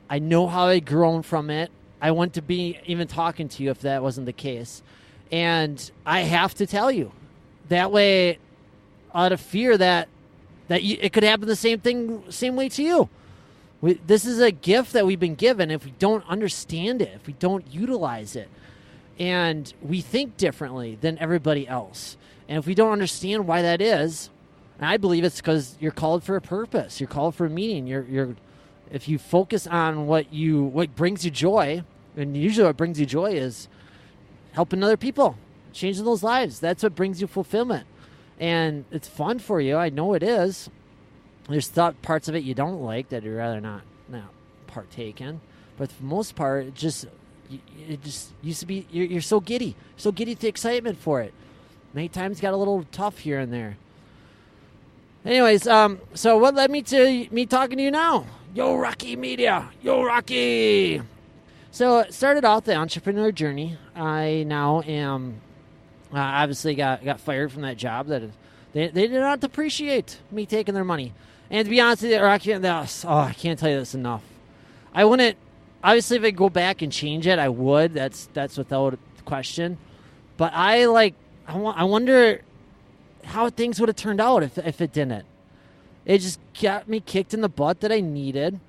I know how I'd grown from it. I wouldn't to be even talking to you if that wasn't the case, and I have to tell you that way, out of fear that it could happen the same way to you. This is a gift that we've been given. If we don't understand it, if we don't utilize it, and we think differently than everybody else, and if we don't understand why that is, and I believe it's because you're called for a purpose, you're called for a meaning. If you focus on what brings you joy, and usually what brings you joy is helping other people, changing those lives. That's what brings you fulfillment, and it's fun for you. I know it is. There's parts of it you don't like that you'd rather not partake in, but for the most part, it just used to be. You're so giddy with the excitement for it. Many times got a little tough here and there. Anyways, so what led me to me talking to you now? Yo, Rocky Media. Yo, Rocky. So it started out the entrepreneur journey. I now am obviously got fired from that job that they did not appreciate me taking their money. And to be honest with you, Rocky, I can't tell you this enough. I wouldn't, obviously if I go back and change it, I would. That's without question. But I wonder how things would have turned out if it didn't. It just got me kicked in the butt that I needed,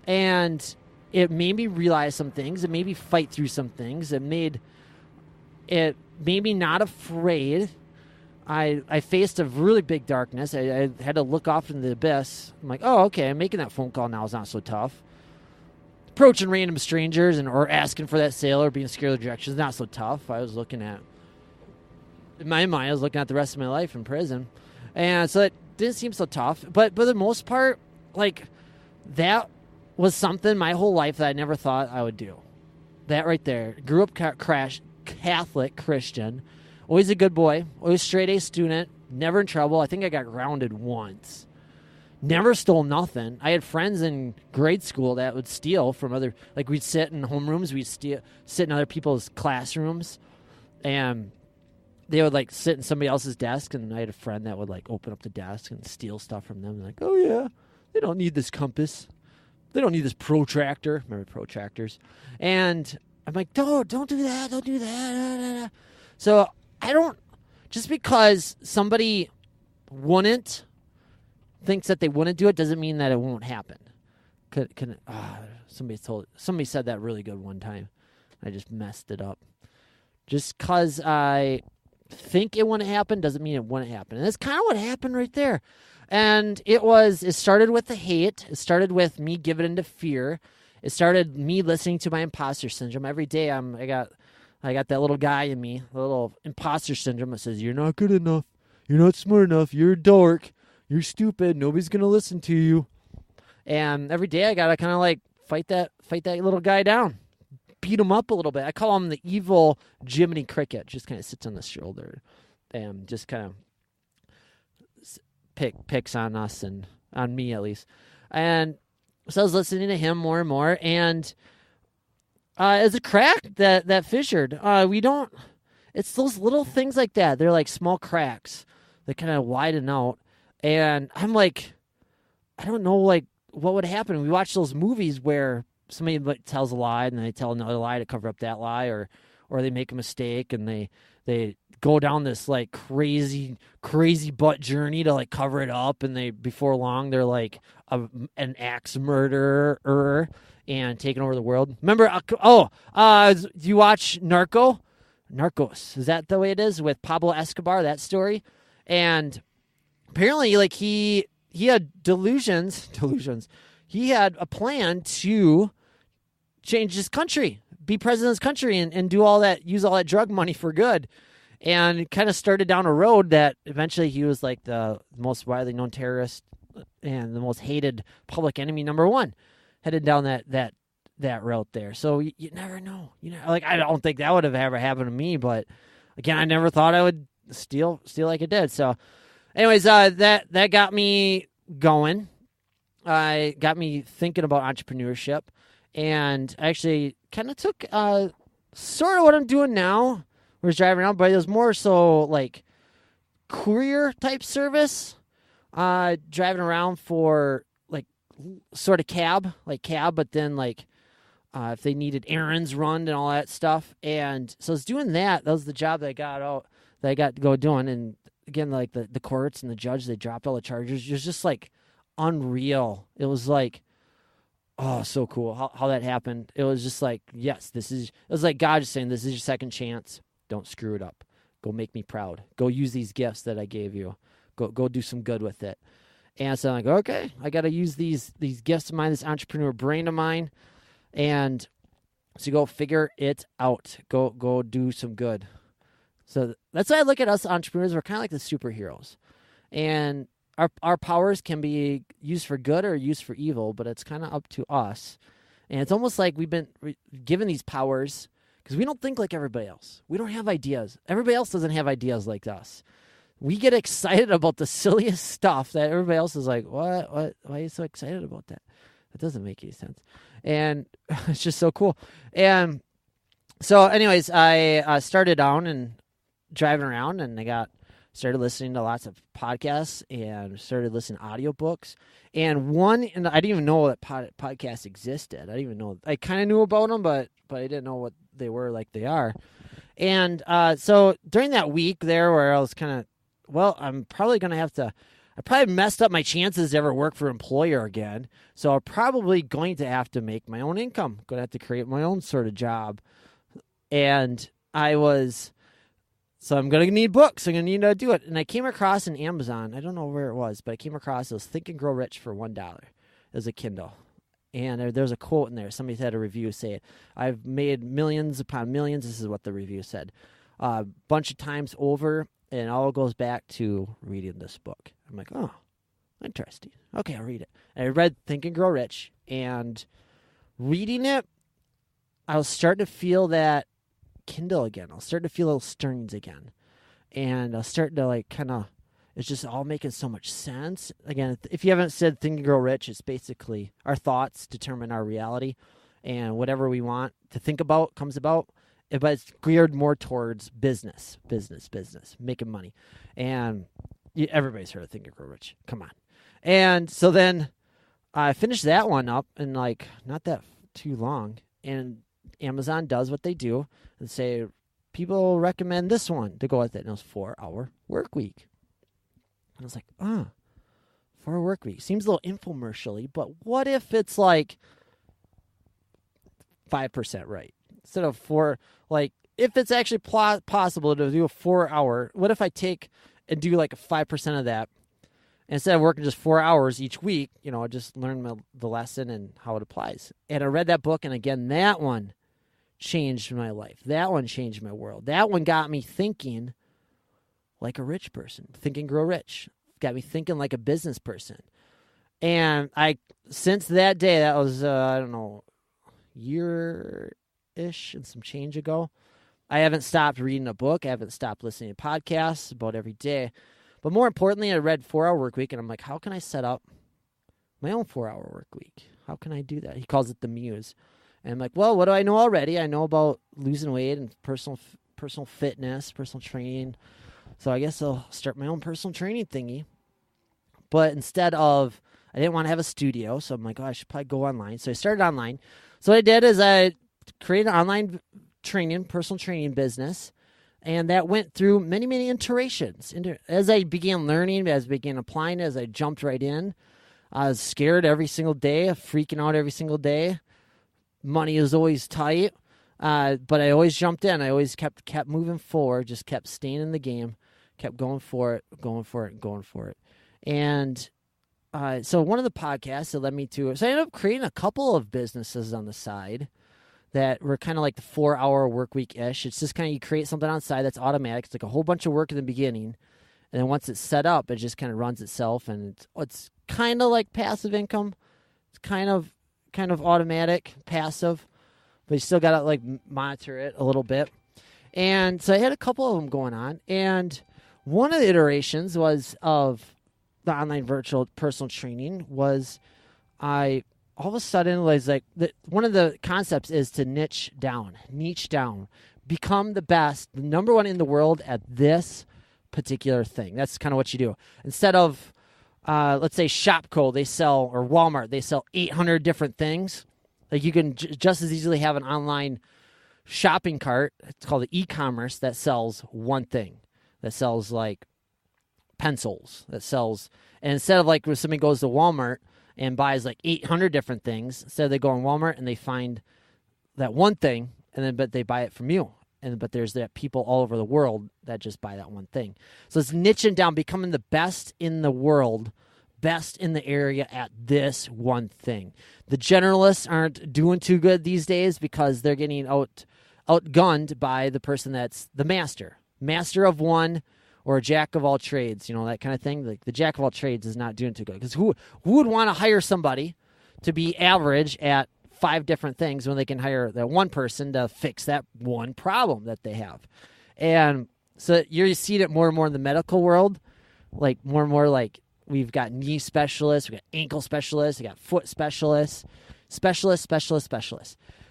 and it made me realize some things. It made me fight through some things. It made me not afraid. I faced a really big darkness. I had to look off into the abyss. I'm like, oh, okay, making that phone call now is not so tough. Approaching random strangers or asking for that sale or being scared of the directions is not so tough. In my mind, I was looking at the rest of my life in prison. And so it didn't seem so tough. But for the most part, like, that was something my whole life that I never thought I would do. That right there. Grew up Catholic Christian. Always a good boy. Always straight A student. Never in trouble. I think I got grounded once. Never stole nothing. I had friends in grade school that would steal from other... Like, we'd sit in homerooms. We'd sit in other people's classrooms. And they would, like, sit in somebody else's desk. And I had a friend that would, like, open up the desk and steal stuff from them. Like, oh, yeah, they don't need this compass. They don't need this protractor. Remember protractors? And I'm like, don't do that. Don't do that. So I don't, just because somebody thinks that they wouldn't do it doesn't mean that it won't happen. Somebody said that really good one time. I just messed it up. Just because I think it wouldn't happen doesn't mean it wouldn't happen. And that's kind of what happened right there. And it started with the hate. It started with me giving into fear. It started me listening to my imposter syndrome. Every day I got that little guy in me, the little imposter syndrome that says, you're not good enough. You're not smart enough. You're a dork. You're stupid. Nobody's going to listen to you. And every day I got to kind of like fight that little guy down. Beat him up a little bit. I call him the evil Jiminy Cricket. Just kind of sits on the shoulder and just kind of picks on us and on me at least. And so I was listening to him more and more, and as a crack that fissured, it's those little things like that. They're like small cracks that kind of widen out. And I'm like, I don't know, like, what would happen. We watch those movies where somebody tells a lie and then they tell another lie to cover up that lie, or they make a mistake and they go down this like crazy butt journey to like cover it up, and before long they're like an axe murderer and taking over the world. Remember? Do you watch Narcos? Is that the way it is with Pablo Escobar? That story, and apparently like he had delusions. He had a plan to change his country, be president of his country, and do all that, use all that drug money for good. And kind of started down a road that eventually he was like the most widely known terrorist and the most hated public enemy #1, headed down that route there. So you never know. I don't think that would have ever happened to me, but again, I never thought I would steal like it did. So anyways, that got me going. Got me thinking about entrepreneurship, and actually kind of took sort of what I'm doing now. I was driving around, but it was more so like courier type service, driving around for like sort of cab, but then like if they needed errands run and all that stuff. And so I was doing that. That was the job that I got to go doing. And again, like the courts and the judge, they dropped all the charges. It was just like unreal. It was like, oh, so cool how that happened. It was just like, yes, it was like God just saying, this is your second chance. Don't screw it up. Go make me proud. Go use these gifts that I gave you. Go do some good with it. And so I'm like, okay, I got to use these gifts of mine, this entrepreneur brain of mine, and so go figure it out. Go do some good. So that's why I look at us entrepreneurs. We're kind of like the superheroes, and our powers can be used for good or used for evil, but it's kind of up to us. And it's almost like we've been given these powers because we don't think like everybody else. We don't have ideas. Everybody else doesn't have ideas like us. We get excited about the silliest stuff that everybody else is like, what? Why are you so excited about that? That doesn't make any sense. And it's just so cool. And so anyways, I started down and driving around, and I started listening to lots of podcasts and started listening to audiobooks. And I didn't even know that podcasts existed. I didn't even know. I kind of knew about them, but I didn't know what they were like they are. And so during that week there where I was kind of, I'm probably going to have to, I probably messed up my chances to ever work for an employer again. So I'm probably going to have to make my own income. Going to have to create my own sort of job. And so I'm going to need books. I'm going to need to do it. And I came across an Amazon. I don't know where it was, but I came across it was Think and Grow Rich for $1. It was a Kindle. And there's a quote in there. Somebody had a review say it. I've made millions upon millions. This is what the review said. A bunch of times over, and it all goes back to reading this book. I'm like, oh, interesting. Okay, I'll read it. And I read Think and Grow Rich. And reading it, I was starting to feel that Kindle again. I was starting to feel little stirrings again. And I was starting to like kind of, it's just all making so much sense. Again, if you haven't said Think and Grow Rich, it's basically our thoughts determine our reality, and whatever we want to think about comes about. But it's geared more towards business, making money. And everybody's heard of Think and Grow Rich. Come on. And so then I finished that one up in like not that too long, and Amazon does what they do and say, people recommend this one to go with it. And it was 4-hour work week. And I was like, 4-hour work week. Seems a little infomercial-y, but what if it's like 5% right? Instead of if it's actually possible to do a 4-hour, what if I take and do like a 5% of that? Instead of working just 4 hours each week, I just learn the lesson and how it applies. And I read that book, and again, that one changed my life. That one changed my world. That one got me thinking like a rich person. Think and Grow Rich. Got me thinking like a business person. And since that day, that was, year-ish and some change ago, I haven't stopped reading a book. I haven't stopped listening to podcasts about every day. But more importantly, I read 4-hour work week, and I'm like, how can I set up my own 4-hour work week? How can I do that? He calls it the Muse. And I'm like, well, what do I know already? I know about losing weight and personal fitness, personal training. So I guess I'll start my own personal training thingy. But instead of, I didn't want to have a studio, so I'm like, I should probably go online. So I started online. So what I did is I created an online personal training business. And that went through many, many iterations. As I began learning, as I began applying, as I jumped right in, I was scared every single day, freaking out every single day. Money is always tight, but I always jumped in. I always kept moving forward, just kept staying in the game, kept going for it. And so one of the podcasts that led me to, so I ended up creating a couple of businesses on the side that were kind of like the 4-hour work week-ish. It's just kind of you create something on the side that's automatic. It's like a whole bunch of work in the beginning. And then once it's set up, it just kind of runs itself. And it's kind of like passive income. It's kind of automatic, passive. But you still got to like monitor it a little bit. And so I had a couple of them going on. And one of the iterations of the online virtual personal training was all of a sudden was like one of the concepts is to niche down, become the best, the number one in the world at this particular thing. That's kind of what you do. Instead of, let's say Shopko, or Walmart, they sell 800 different things. Like you can just as easily have an online shopping cart. It's called the e-commerce that sells one thing, that sells like pencils, and instead of like when somebody goes to Walmart and buys like 800 different things, instead they go on Walmart and they find that one thing, but they buy it from you. But there's that people all over the world that just buy that one thing. So it's niching down, becoming the best in the world, best in the area at this one thing. The generalists aren't doing too good these days because they're getting outgunned by the person that's the master of one, or a jack of all trades, that kind of thing. Like the jack of all trades is not doing too good. Because who would want to hire somebody to be average at 5 different things when they can hire that one person to fix that one problem that they have? And so you're seeing it more and more in the medical world. Like more and more, like we've got knee specialists, we've got ankle specialists, we got foot specialists.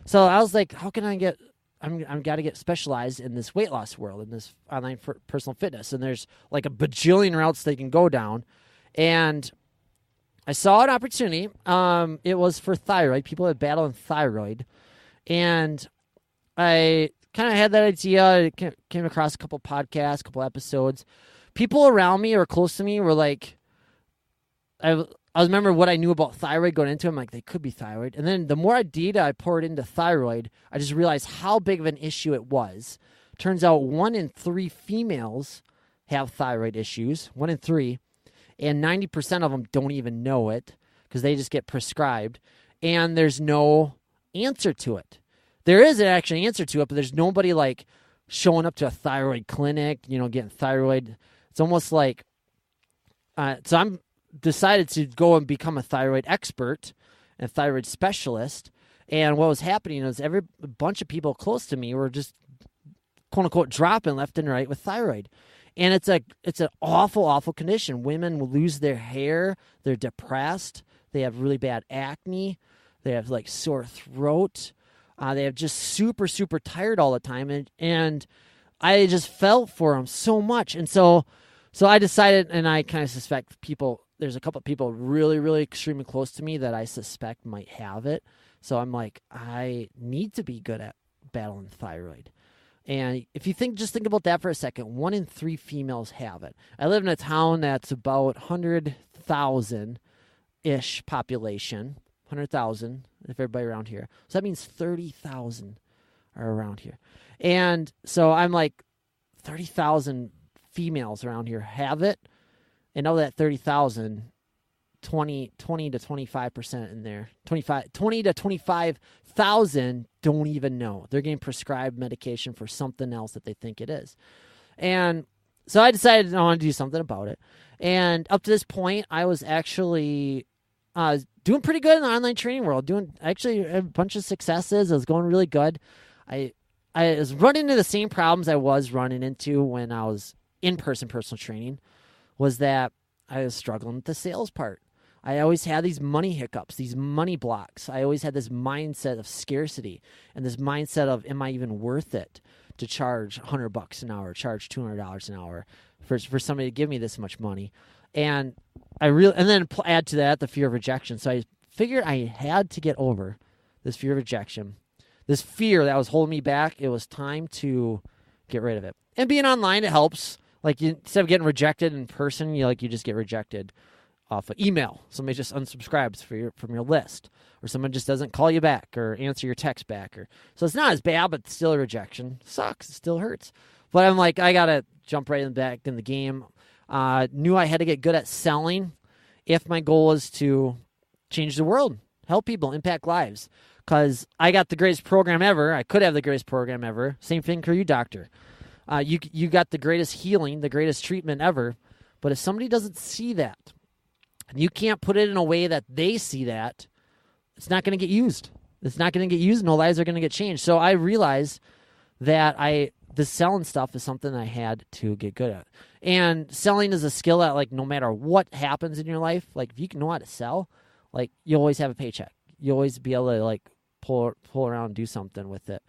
So I was like, how can I get... I'm got to get specialized in this weight loss world, in this online personal fitness. And there's like a bajillion routes they can go down. And I saw an opportunity. It was for thyroid, people that battle in thyroid. And I kind of had that idea. I came across a couple podcasts, a couple episodes. People around me or close to me were like, I remember what I knew about thyroid going into it. I'm like, they could be thyroid. And then the more data I poured into thyroid, I just realized how big of an issue it was. Turns out 1 in 3 females have thyroid issues, 1 in 3. And 90% of them don't even know it because they just get prescribed. And there's no answer to it. There is an actual answer to it, but there's nobody like showing up to a thyroid clinic, getting thyroid. It's almost like, so I'm decided to go and become a thyroid expert and thyroid specialist. And what was happening is a bunch of people close to me were just quote unquote dropping left and right with thyroid. And it's an awful, awful condition. Women will lose their hair. They're depressed. They have really bad acne. They have like sore throat. They have just super, super tired all the time. And I just felt for them so much. And so I decided, and I kind of suspect there's a couple of people really, really extremely close to me that I suspect might have it. So I'm like, I need to be good at battling thyroid. And if you just think about that for a second, 1 in 3 females have it. I live in a town that's about 100,000-ish population, 100,000 if everybody around here. So that means 30,000 are around here. And so I'm like, 30,000 females around here have it. And of that 30,000, 20 to 25% in there, 20 to 25,000 don't even know. They're getting prescribed medication for something else that they think it is. And so I decided I want to do something about it. And up to this point, I was actually doing pretty good in the online training world, doing actually a bunch of successes. I was going really good. I was running into the same problems I was running into when I was in-person personal training, was that I was struggling with the sales part. I always had these money hiccups, these money blocks. I always had this mindset of scarcity and this mindset of, am I even worth it to charge $100 an hour, charge $200 an hour for somebody to give me this much money? And then add to that the fear of rejection. So I figured I had to get over this fear of rejection, this fear that was holding me back. It was time to get rid of it. And being online, it helps. Like, instead of getting rejected in person, you just get rejected off of email. Somebody just unsubscribes from your list, or someone just doesn't call you back or answer your text back. So it's not as bad, but still a rejection. Sucks. It still hurts. But I'm like, I got to jump right back in the game. Knew I had to get good at selling if my goal is to change the world, help people, impact lives. Because I got the greatest program ever. I could have the greatest program ever. Same thing for you, doctor. You got the greatest healing, the greatest treatment ever. But if somebody doesn't see that, and you can't put it in a way that they see that, it's not going to get used. It's not going to get used. No lives are going to get changed. So I realized that the selling stuff is something I had to get good at. And selling is a skill that, like, no matter what happens in your life, like, if you can know how to sell, like, you always have a paycheck. You always be able to, like, pull around and do something with it.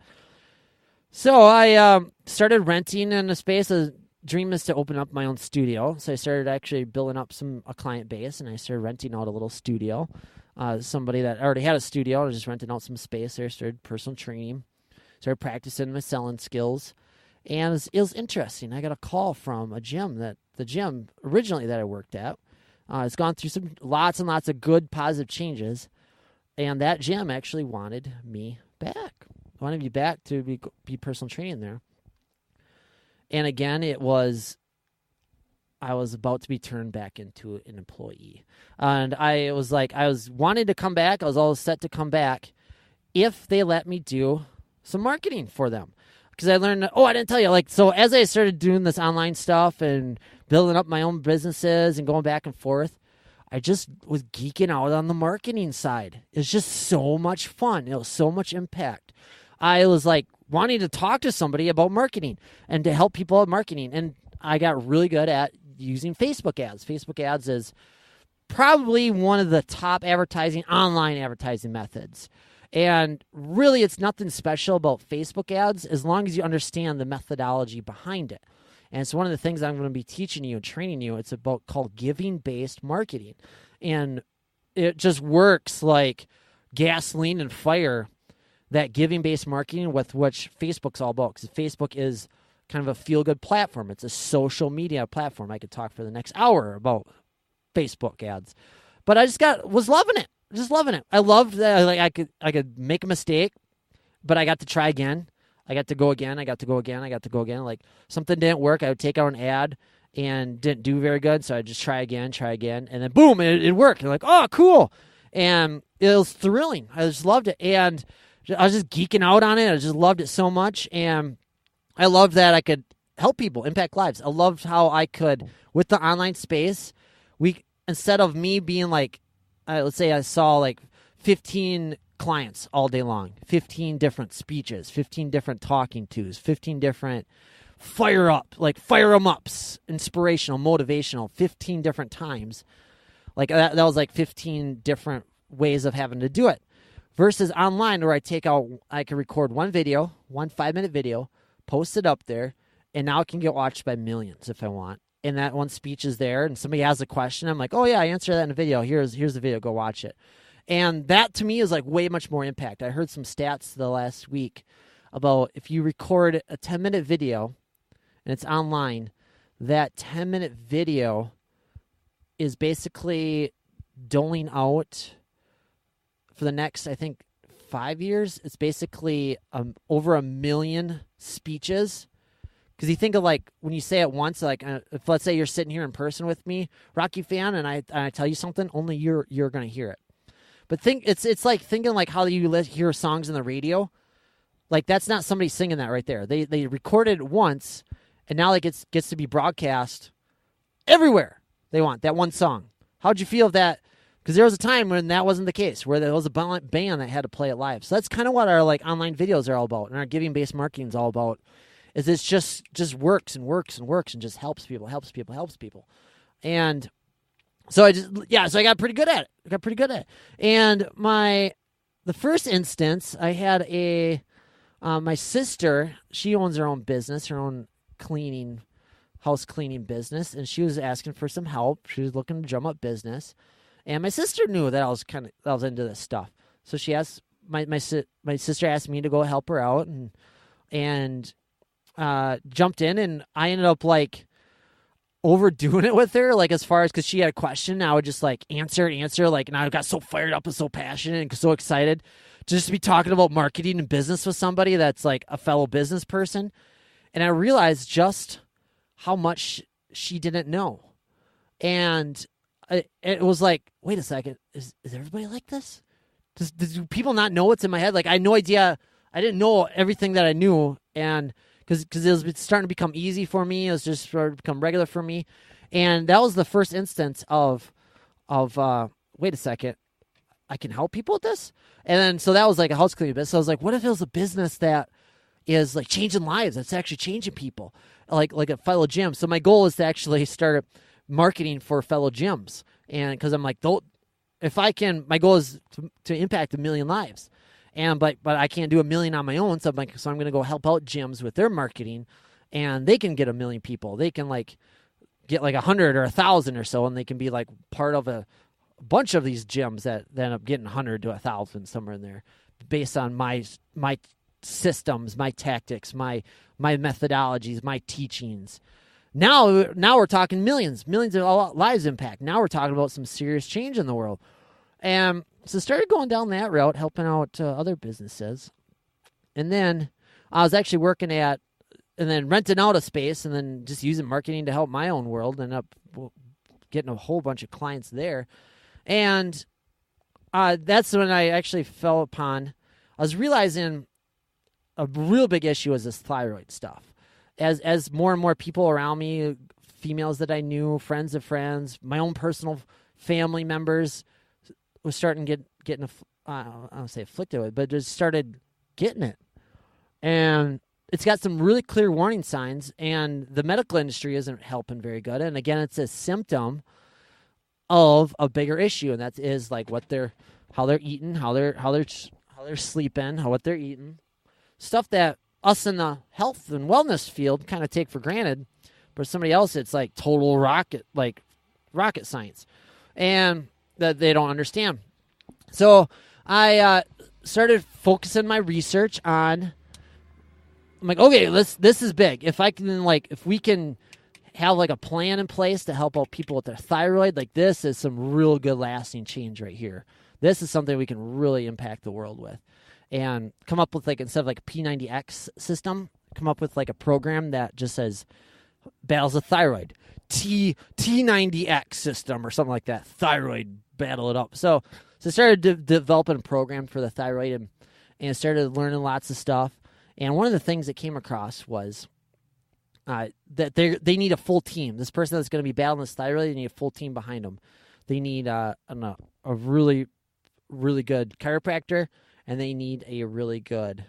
So I started renting in a space. The dream is to open up my own studio. So I started actually building up a client base, and I started renting out a little studio. Somebody that already had a studio, I was just renting out some space there, started personal training, started practicing my selling skills. And it was interesting. I got a call from the gym originally that I worked at. It's gone through lots and lots of good, positive changes. And that gym actually wanted me back. Wanted me back to be personal training there. And again, I was about to be turned back into an employee. And I was wanting to come back. I was all set to come back if they let me do some marketing for them. Because I learned, I didn't tell you. So as I started doing this online stuff and building up my own businesses and going back and forth, I just was geeking out on the marketing side. It's just so much fun. It was so much impact. I was wanting to talk to somebody about marketing and to help people at marketing. And I got really good at using Facebook ads. Facebook ads is probably one of the top online advertising methods. And really, it's nothing special about Facebook ads as long as you understand the methodology behind it. And it's one of the things I'm going to be teaching you and training you. It's called giving-based marketing. And it just works like gasoline and fire, that giving-based marketing with which Facebook's all about. Because Facebook is kind of a feel-good platform. It's a social media platform. I could talk for the next hour about Facebook ads. But I just was loving it. Just loving it. I loved that I could make a mistake, but I got to try again. I got to go again. Like, something didn't work. I would take out an ad and didn't do very good, so I'd just try again. And then boom, it worked. And oh, cool. And it was thrilling. I just loved it. And I was just geeking out on it. I just loved it so much. And I loved that I could help people, impact lives. I loved how I could, with the online space, instead of me being let's say I saw 15 clients all day long, 15 different speeches, 15 different talking tos, 15 different fire 'em ups, inspirational, motivational, 15 different times. That was 15 different ways of having to do it. Versus online where I can record one 5-minute video, post it up there, and now it can get watched by millions if I want. And that one speech is there, and somebody has a question. I'm like, oh, yeah, I answered that in a video. Here's the video. Go watch it. And that to me is like way much more impact. I heard some stats the last week about if you record a 10-minute video and it's online, that 10-minute video is basically doling out for the next, I think, 5 years. It's basically over 1 million speeches. Because you think of like when you say it once, like if let's say you're sitting here in person with me, Rocky fan, and I tell you something, only you're going to hear it. But it's like thinking like how you hear songs on the radio. Like that's not somebody singing that right there. They recorded it once, and now like it gets to be broadcast everywhere they want that one song. How'd you feel of that? Because there was a time when that wasn't the case, where there was a band that had to play it live. So that's kind of what our like online videos are all about, and our giving-based marketing is all about. Is it's just works and works and works and just helps people. And so I got pretty good at it. And the first instance, I had my sister, she owns her own business, her own house cleaning business, and she was asking for some help. She was looking to drum up business. And my sister knew that I was into this stuff. So she asked, my sister asked me to go help her out and jumped in, and I ended up like overdoing it with her, like as far as because she had a question, I would just like answer, like, and I got so fired up and so passionate and so excited just to be talking about marketing and business with somebody that's like a fellow business person, and I realized just how much she didn't know, and it was like, wait a second, is everybody like this? Do people not know what's in my head? Like I had no idea, I didn't know everything that I knew, and because it was starting to become easy for me. It was just starting to become regular for me. And that was the first instance of wait a second, I can help people with this? And then, so that was like a house cleaning business. So I was like, what if it was a business that is like changing lives, that's actually changing people, like a fellow gym? So my goal is to actually start marketing for fellow gyms. And because I'm like, if I can, my goal is to impact 1 million lives. But I can't do 1 million on my own, so I'm going to go help out gyms with their marketing, and they can get 1 million people. They can like get like 100 or 1,000 or so, and they can be like part of a bunch of these gyms that end up getting 100 to 1,000 somewhere in there, based on my systems, my tactics, my methodologies, my teachings. Now we're talking millions of lives impact. Now we're talking about some serious change in the world, and so started going down that route, helping out other businesses. And then I was actually working and then renting out a space and then just using marketing to help my own world, and up getting a whole bunch of clients there. And that's when I actually fell upon, I was realizing a real big issue was this thyroid stuff. As more and more people around me, females that I knew, friends of friends, my own personal family members, was starting getting I don't say afflicted with it, but just started getting it. And it's got some really clear warning signs, and the medical industry isn't helping very good. And again, it's a symptom of a bigger issue, and that is like how they're eating, how they're sleeping, what they're eating. Stuff that us in the health and wellness field kind of take for granted, but somebody else, it's like total rocket science. And that they don't understand. So I started focusing my research on, I'm like, okay, this is big. If we can have like a plan in place to help out people with their thyroid, like this is some real good lasting change right here. This is something we can really impact the world with. And come up with like, instead of like a P90X system, come up with like a program that just says battles of thyroid. T90X system or something like that. Thyroid, battle it up. So I started developing a program for the thyroid and started learning lots of stuff. And one of the things that came across was that they need a full team. This person that's going to be battling this thyroid, they need a full team behind them. They need a really, really good chiropractor, and they need a really good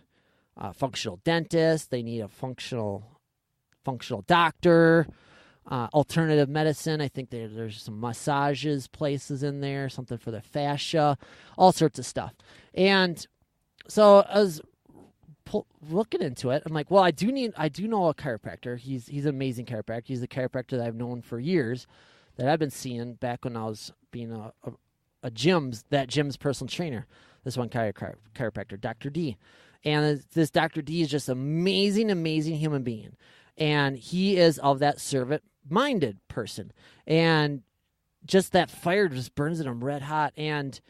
functional dentist. They need a functional doctor. Alternative medicine. I think there's some massages places in there, something for the fascia, all sorts of stuff. And so I was looking into it. I'm like, well, I do know a chiropractor. He's an amazing chiropractor. He's a chiropractor that I've known for years, that I've been seeing back when I was being that gym's personal trainer, this one chiropractor, Dr. D. And this Dr. D is just amazing, amazing human being. And he is of that servant-minded person. And just that fire just burns in him red hot. And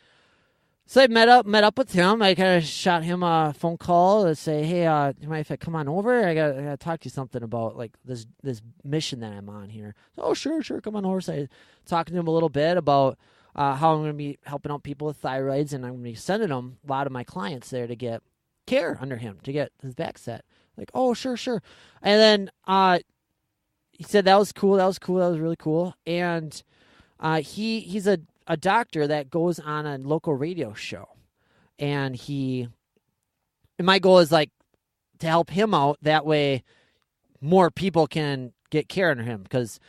so I met up with him. I kind of shot him a phone call to say, hey, you mind if I come on over? I gotta talk to you something about like this mission that I'm on here. So, oh, sure, come on over. So I talking to him a little bit about how I'm going to be helping out people with thyroids, and I'm going to be sending them a lot of my clients there to get care under him to get his back set. Like, oh, sure. And then he said that was cool. That was really cool. And he's a doctor that goes on a local radio show, and my goal is like to help him out. That way more people can get care under him because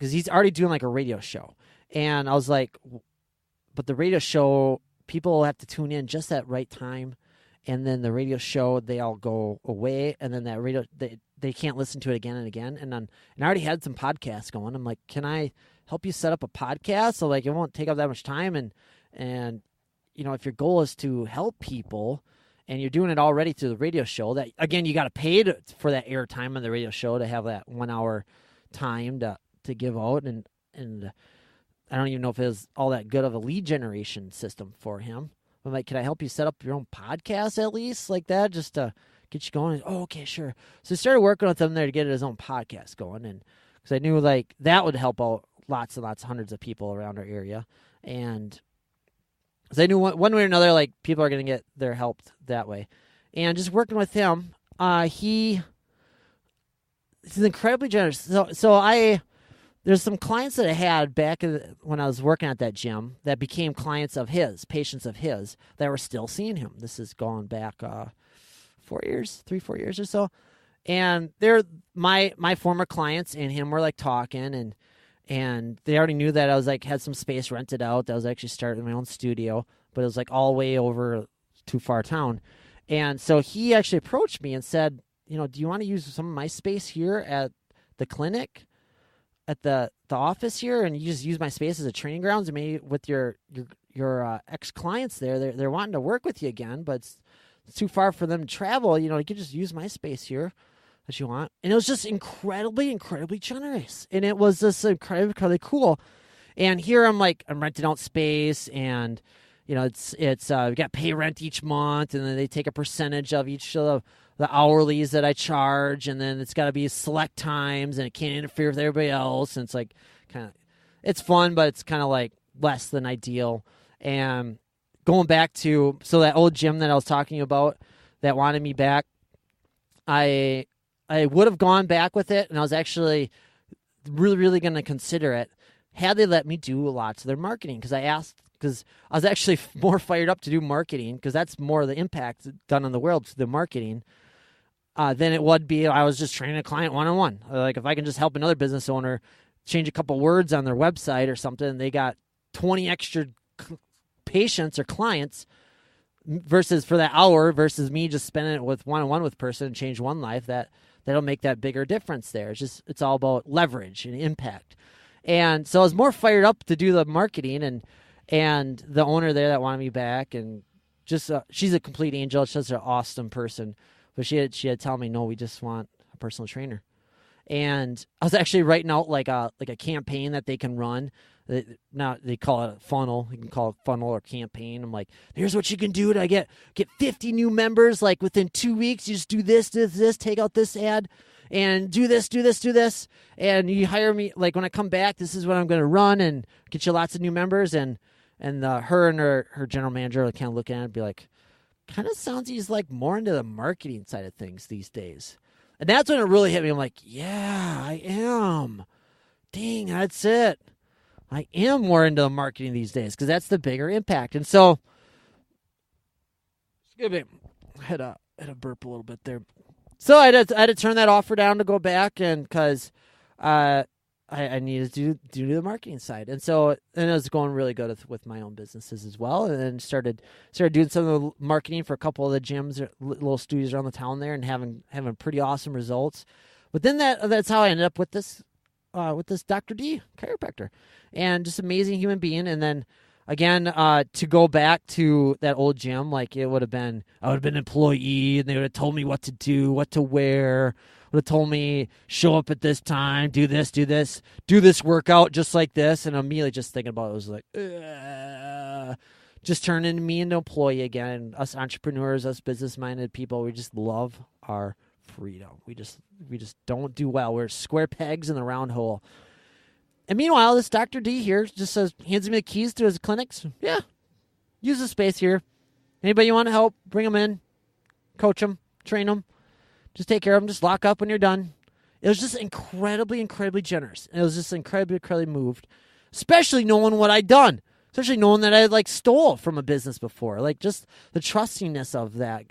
he's already doing like a radio show. And I was like, but the radio show, people will have to tune in just at right time. And then the radio show, they all go away. And then that radio, they can't listen to it again and again. And I already had some podcasts going. I'm like, can I help you set up a podcast? So like, it won't take up that much time. And, you know, if your goal is to help people and you're doing it already through the radio show, that again, you got to pay for that air time on the radio show to have that 1 hour time to give out. And I don't even know if it was all that good of a lead generation system for him. I'm like, can I help you set up your own podcast at least like that, just to get you going? Oh, okay, sure. So I started working with him there to get his own podcast going, and because I knew like that would help out lots and lots, hundreds of people around our area, and because I knew one way or another, like people are going to get their help that way, and just working with him, he's incredibly generous. So there's some clients that I had back when I was working at that gym that became clients of his, patients of his, that were still seeing him. This is going back 4 years, 3-4 years or so. And they're my former clients and him were like talking, and they already knew that I was like had some space rented out. That I was actually starting my own studio, but it was like all the way over too far town. And so he actually approached me and said, you know, do you want to use some of my space here at the clinic? At the office here, and you just use my space as a training grounds. And maybe with your ex-clients there, they're wanting to work with you again, but it's too far for them to travel. You know, you could just use my space here that you want. And it was just incredibly, incredibly generous. And it was just incredibly cool. And here I'm renting out space, and you know, it's we got to pay rent each month, and then they take a percentage of each of the hourlies that I charge, and then it's got to be select times, and it can't interfere with everybody else. And it's like it's fun, but it's kind of like less than ideal. And going back to that old gym that I was talking about that wanted me back, I would have gone back with it, and I was actually really, really going to consider it had they let me do lots of their marketing, because I was actually more fired up to do marketing, because that's more of the impact done on the world to the marketing than it would be I was just training a client one-on-one. Like if I can just help another business owner change a couple words on their website or something, and they got 20 extra patients or clients versus for that hour versus me just spending it with one-on-one with person and change one life, that'll make that bigger difference there. It's all about leverage and impact. And so I was more fired up to do the marketing, and the owner there that wanted me back, and just she's a complete angel. She's an awesome person, but she had told me, no, we just want a personal trainer. And I was actually writing out like a campaign that they can run. Now they call it a funnel. You can call it funnel or campaign. I'm like, here's what you can do to get 50 new members. Like within 2 weeks, you just do this, take out this ad, and do this, and you hire me. Like when I come back, this is what I'm going to run and get you lots of new members. And her and her general manager kind of look at it and be like, kind of sounds he's like more into the marketing side of things these days. And that's when it really hit me. I'm like, yeah, I am. Dang, that's it. I am more into the marketing these days because that's the bigger impact. And so, excuse me, I had a burp a little bit there. So I had to turn that offer down to go back, and because I needed to do the marketing side. And so it was going really good with my own businesses as well, and then started doing some of the marketing for a couple of the gyms, little studios around the town there, and having pretty awesome results. But then that's how I ended up with this Dr. D chiropractor, and just amazing human being. And then again, to go back to that old gym, like I would have been an employee, and they would have told me what to do, what to wear. Would have told me show up at this time, do this workout just like this, and immediately just thinking about it was like, just turning me into employee again. Us entrepreneurs, us business-minded people, we just love our freedom. We just don't do well. We're square pegs in the round hole. And meanwhile, this Dr. D here just hands me the keys to his clinics. Yeah, use the space here. Anybody you want to help, bring them in, coach them, train them, just take care of them, just lock up when you're done. It was just incredibly, incredibly generous. And it was just incredibly, incredibly moved, especially knowing what I'd done. Especially knowing that I stole from a business before, just the trustiness of that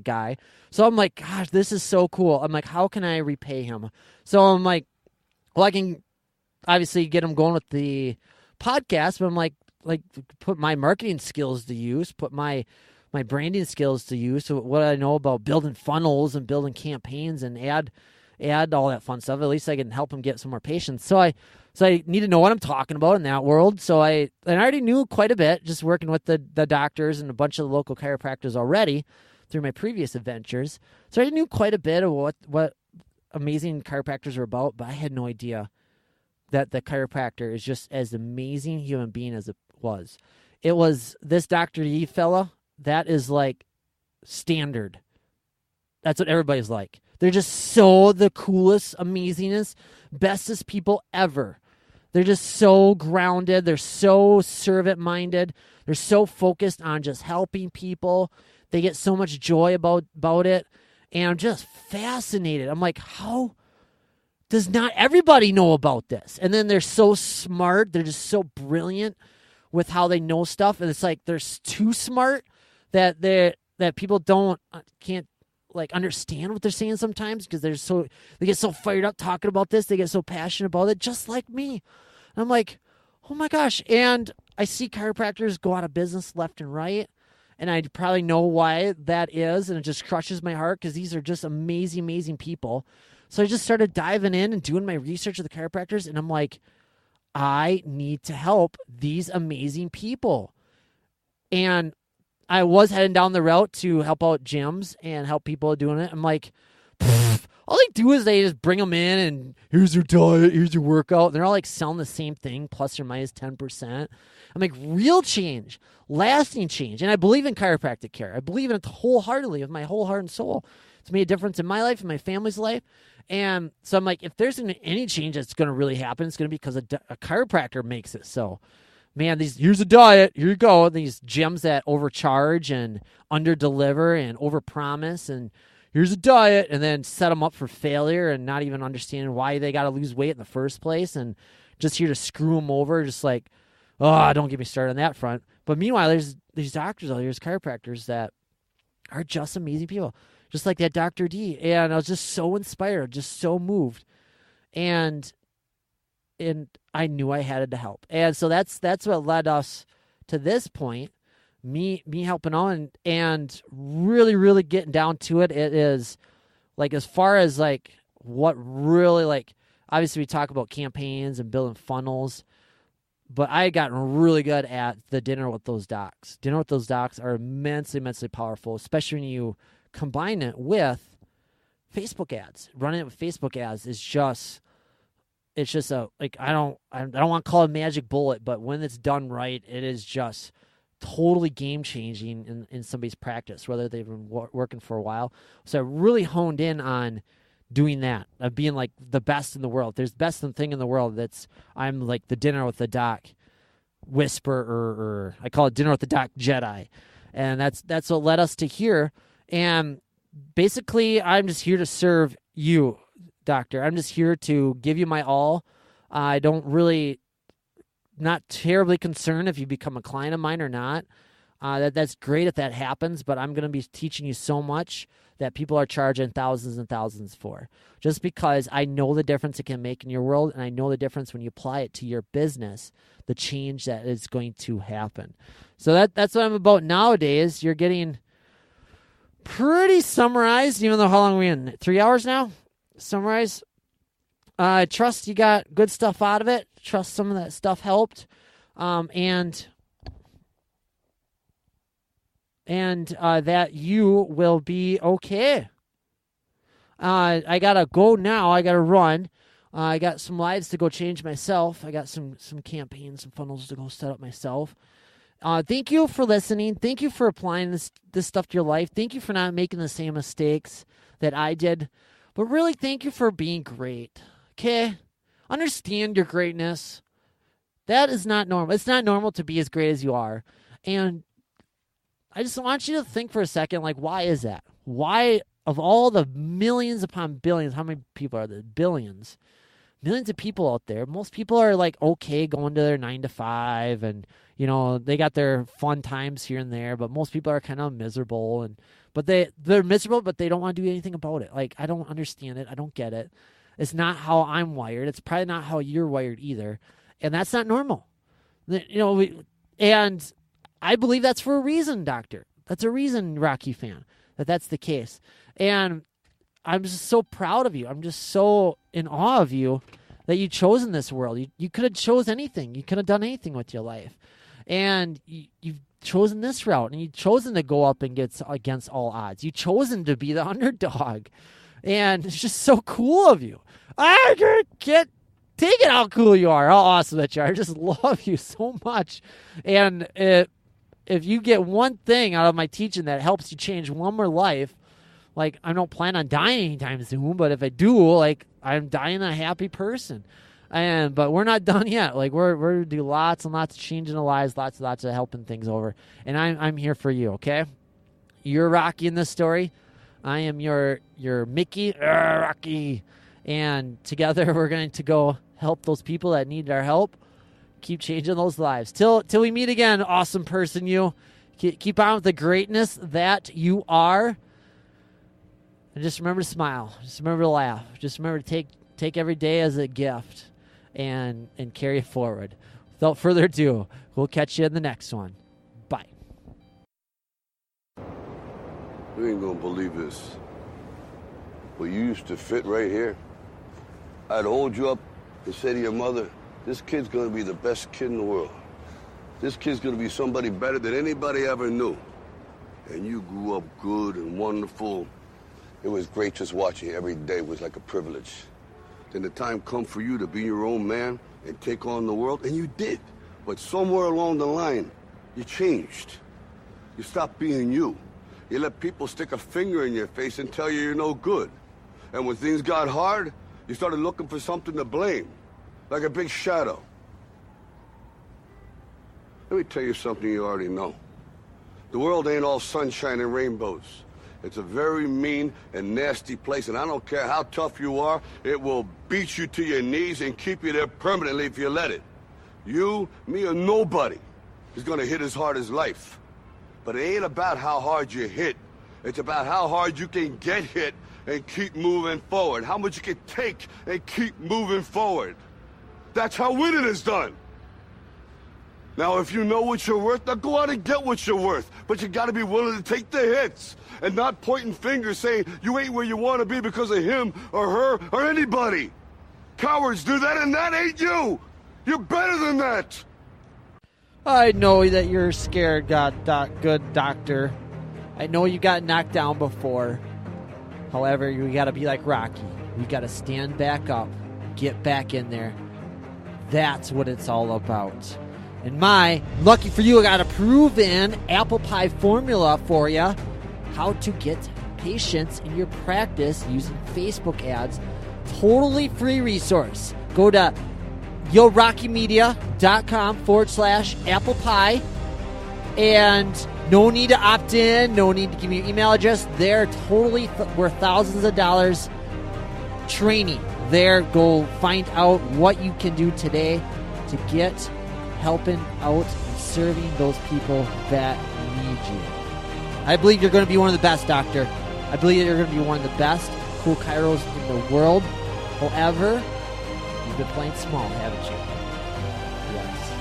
guy. So I'm like, gosh, this is so cool. I'm like, how can I repay him? So I'm like, well, I can obviously get him going with the podcast, but I'm like put my marketing skills to use, put my branding skills to use. So what I know about building funnels and building campaigns and add all that fun stuff. At least I can help him get some more patients. So I need to know what I'm talking about in that world. So I already knew quite a bit just working with the doctors and a bunch of the local chiropractors already through my previous adventures. So I knew quite a bit of what amazing chiropractors are about, but I had no idea that the chiropractor is just as amazing human being as it was. It was this Dr. D fella that is like standard. That's what everybody's like. They're just so the coolest, amazingest, bestest people ever. They're just so grounded. They're so servant-minded. They're so focused on just helping people. They get so much joy about it. And I'm just fascinated. I'm like, how does not everybody know about this? And then they're so smart. They're just so brilliant with how they know stuff. And it's like they're too smart that people can't understand what they're saying sometimes because they get so fired up talking about this. They get so passionate about it, just like me. And I'm like, oh my gosh. And I see chiropractors go out of business left and right. And I probably know why that is. And it just crushes my heart because these are just amazing, amazing people. So I just started diving in and doing my research of the chiropractors. And I'm like, I need to help these amazing people. And I was heading down the route to help out gyms and help people doing it. I'm like, all they do is they just bring them in and here's your diet, here's your workout. And they're all selling the same thing, plus or minus 10%. I'm like, real change, lasting change. And I believe in chiropractic care. I believe in it wholeheartedly with my whole heart and soul. It's made a difference in my life and my family's life. And so I'm like, if there's any change that's going to really happen, it's going to be because a chiropractor makes it so. Man, here's a diet. Here you go. These gyms that overcharge and underdeliver and overpromise, and here's a diet, and then set them up for failure and not even understanding why they got to lose weight in the first place, and just here to screw them over. Just like, oh, don't get me started on that front. But meanwhile, there's these doctors out there, there's chiropractors that are just amazing people, just like that Dr. D. And I was just so inspired, just so moved, and I knew I had to help. And so that's what led us to this point, me helping on and really, really getting down to it. It is as far as what really obviously we talk about campaigns and building funnels, but I had gotten really good at the dinner with those docs. Dinner with those docs are immensely, immensely powerful, especially when you combine it with Facebook ads. Running it with Facebook ads is just... It's just I don't want to call it a magic bullet, but when it's done right, it is just totally game changing in somebody's practice, whether they've been working for a while. So I really honed in on doing that, of being the best in the world. If there's the best thing in the world, I'm the dinner with the doc whisper, or I call it dinner with the doc Jedi, and that's what led us to here. And basically, I'm just here to serve you, doctor. I'm just here to give you my all. I don't really, not terribly concerned if you become a client of mine or not. That's great if that happens, but I'm going to be teaching you so much that people are charging thousands and thousands for, just because I know the difference it can make in your world, and I know the difference when you apply it to your business, the change that is going to happen. So that's what I'm about nowadays. You're getting pretty summarized, even though how long are we in? 3 hours now? Summarize. I trust you got good stuff out of it. Trust some of that stuff helped. And and that you will be okay. I got to go now. I got to run. I got some lives to go change myself. I got some campaigns, some funnels to go set up myself. Thank you for listening. Thank you for applying this stuff to your life. Thank you for not making the same mistakes that I did. But really, thank you for being great. Okay? Understand your greatness. That is not normal. It's not normal to be as great as you are. And I just want you to think for a second, like, why is that? Why, of all the millions upon billions, how many people are there? Billions. Millions of people out there. Most people are like okay going to their 9 to 5 and, you know, they got their fun times here and there, but most people are kind of miserable but they're miserable, but they don't want to do anything about it. Like, I don't understand it. I don't get it. It's not how I'm wired. It's probably not how you're wired either. And that's not normal. You know, and I believe that's for a reason, Doctor. That's a reason, Rocky fan, that's the case. And I'm just so proud of you. I'm just so in awe of you that you've chosen this world. You could have chose anything. You could have done anything with your life. And you've chosen this route, and you've chosen to go up and get against all odds. You've chosen to be the underdog. And it's just so cool of you. I can't take it how cool you are, how awesome that you are. I just love you so much. And if you get one thing out of my teaching that helps you change one more life, like, I don't plan on dying anytime soon, but if I do, like, I'm dying a happy person. But we're not done yet. Like, we're going to do lots and lots of changing the lives, lots of helping things over. And I'm here for you, okay? You're Rocky in this story. I am your Mickey, Rocky. And together we're going to go help those people that need our help. Keep changing those lives. Till we meet again, awesome person you. Keep on with the greatness that you are. And just remember to smile. Just remember to laugh. Just remember to take every day as a gift and carry it forward. Without further ado, we'll catch you in the next one. Bye. You ain't gonna believe this. Well, you used to fit right here. I'd hold you up and say to your mother, this kid's gonna be the best kid in the world. This kid's gonna be somebody better than anybody ever knew. And you grew up good and wonderful. It was great just watching you every day. It was like a privilege. Then the time come for you to be your own man and take on the world, and you did. But somewhere along the line, you changed. You stopped being you. You let people stick a finger in your face and tell you you're no good. And when things got hard, you started looking for something to blame, like a big shadow. Let me tell you something you already know. The world ain't all sunshine and rainbows. It's a very mean and nasty place, and I don't care how tough you are, it will beat you to your knees and keep you there permanently if you let it. You, me, or nobody is gonna hit as hard as life. But it ain't about how hard you hit. It's about how hard you can get hit and keep moving forward. How much you can take and keep moving forward. That's how winning is done. Now, if you know what you're worth, now go out and get what you're worth. But you gotta be willing to take the hits and not pointing fingers saying you ain't where you wanna be because of him or her or anybody. Cowards do that, and that ain't you. You're better than that. I know that you're scared, good doctor. I know you got knocked down before. However, you got to be like Rocky. You got to stand back up, get back in there. That's what it's all about. And lucky for you, I got a proven apple pie formula for you. How to get patients in your practice using Facebook ads. Totally free resource. Go to YoRockyMedia.com/apple pie. And no need to opt in, no need to give me your email address. They're totally worth thousands of dollars training. There, go find out what you can do today to get helping out and serving those people that need you. I believe you're going to be one of the best, doctor. I believe that you're going to be one of the best cool chiros in the world. However, you've been playing small, haven't you? Yes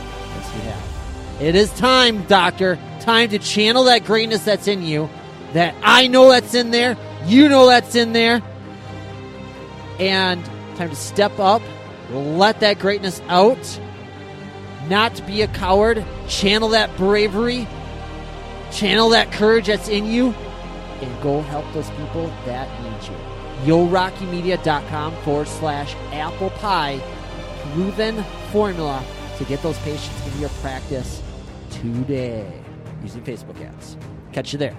you have. It is time, doctor. Time to channel that greatness that's in you. That I know that's in there. You know that's in there. And time to step up. Let that greatness out. Not be a coward. Channel that bravery. channel that courage that's in you and go help those people that need you. YoRockyMedia.com/apple pie. Proven formula to get those patients into your practice today using Facebook ads. Catch you there.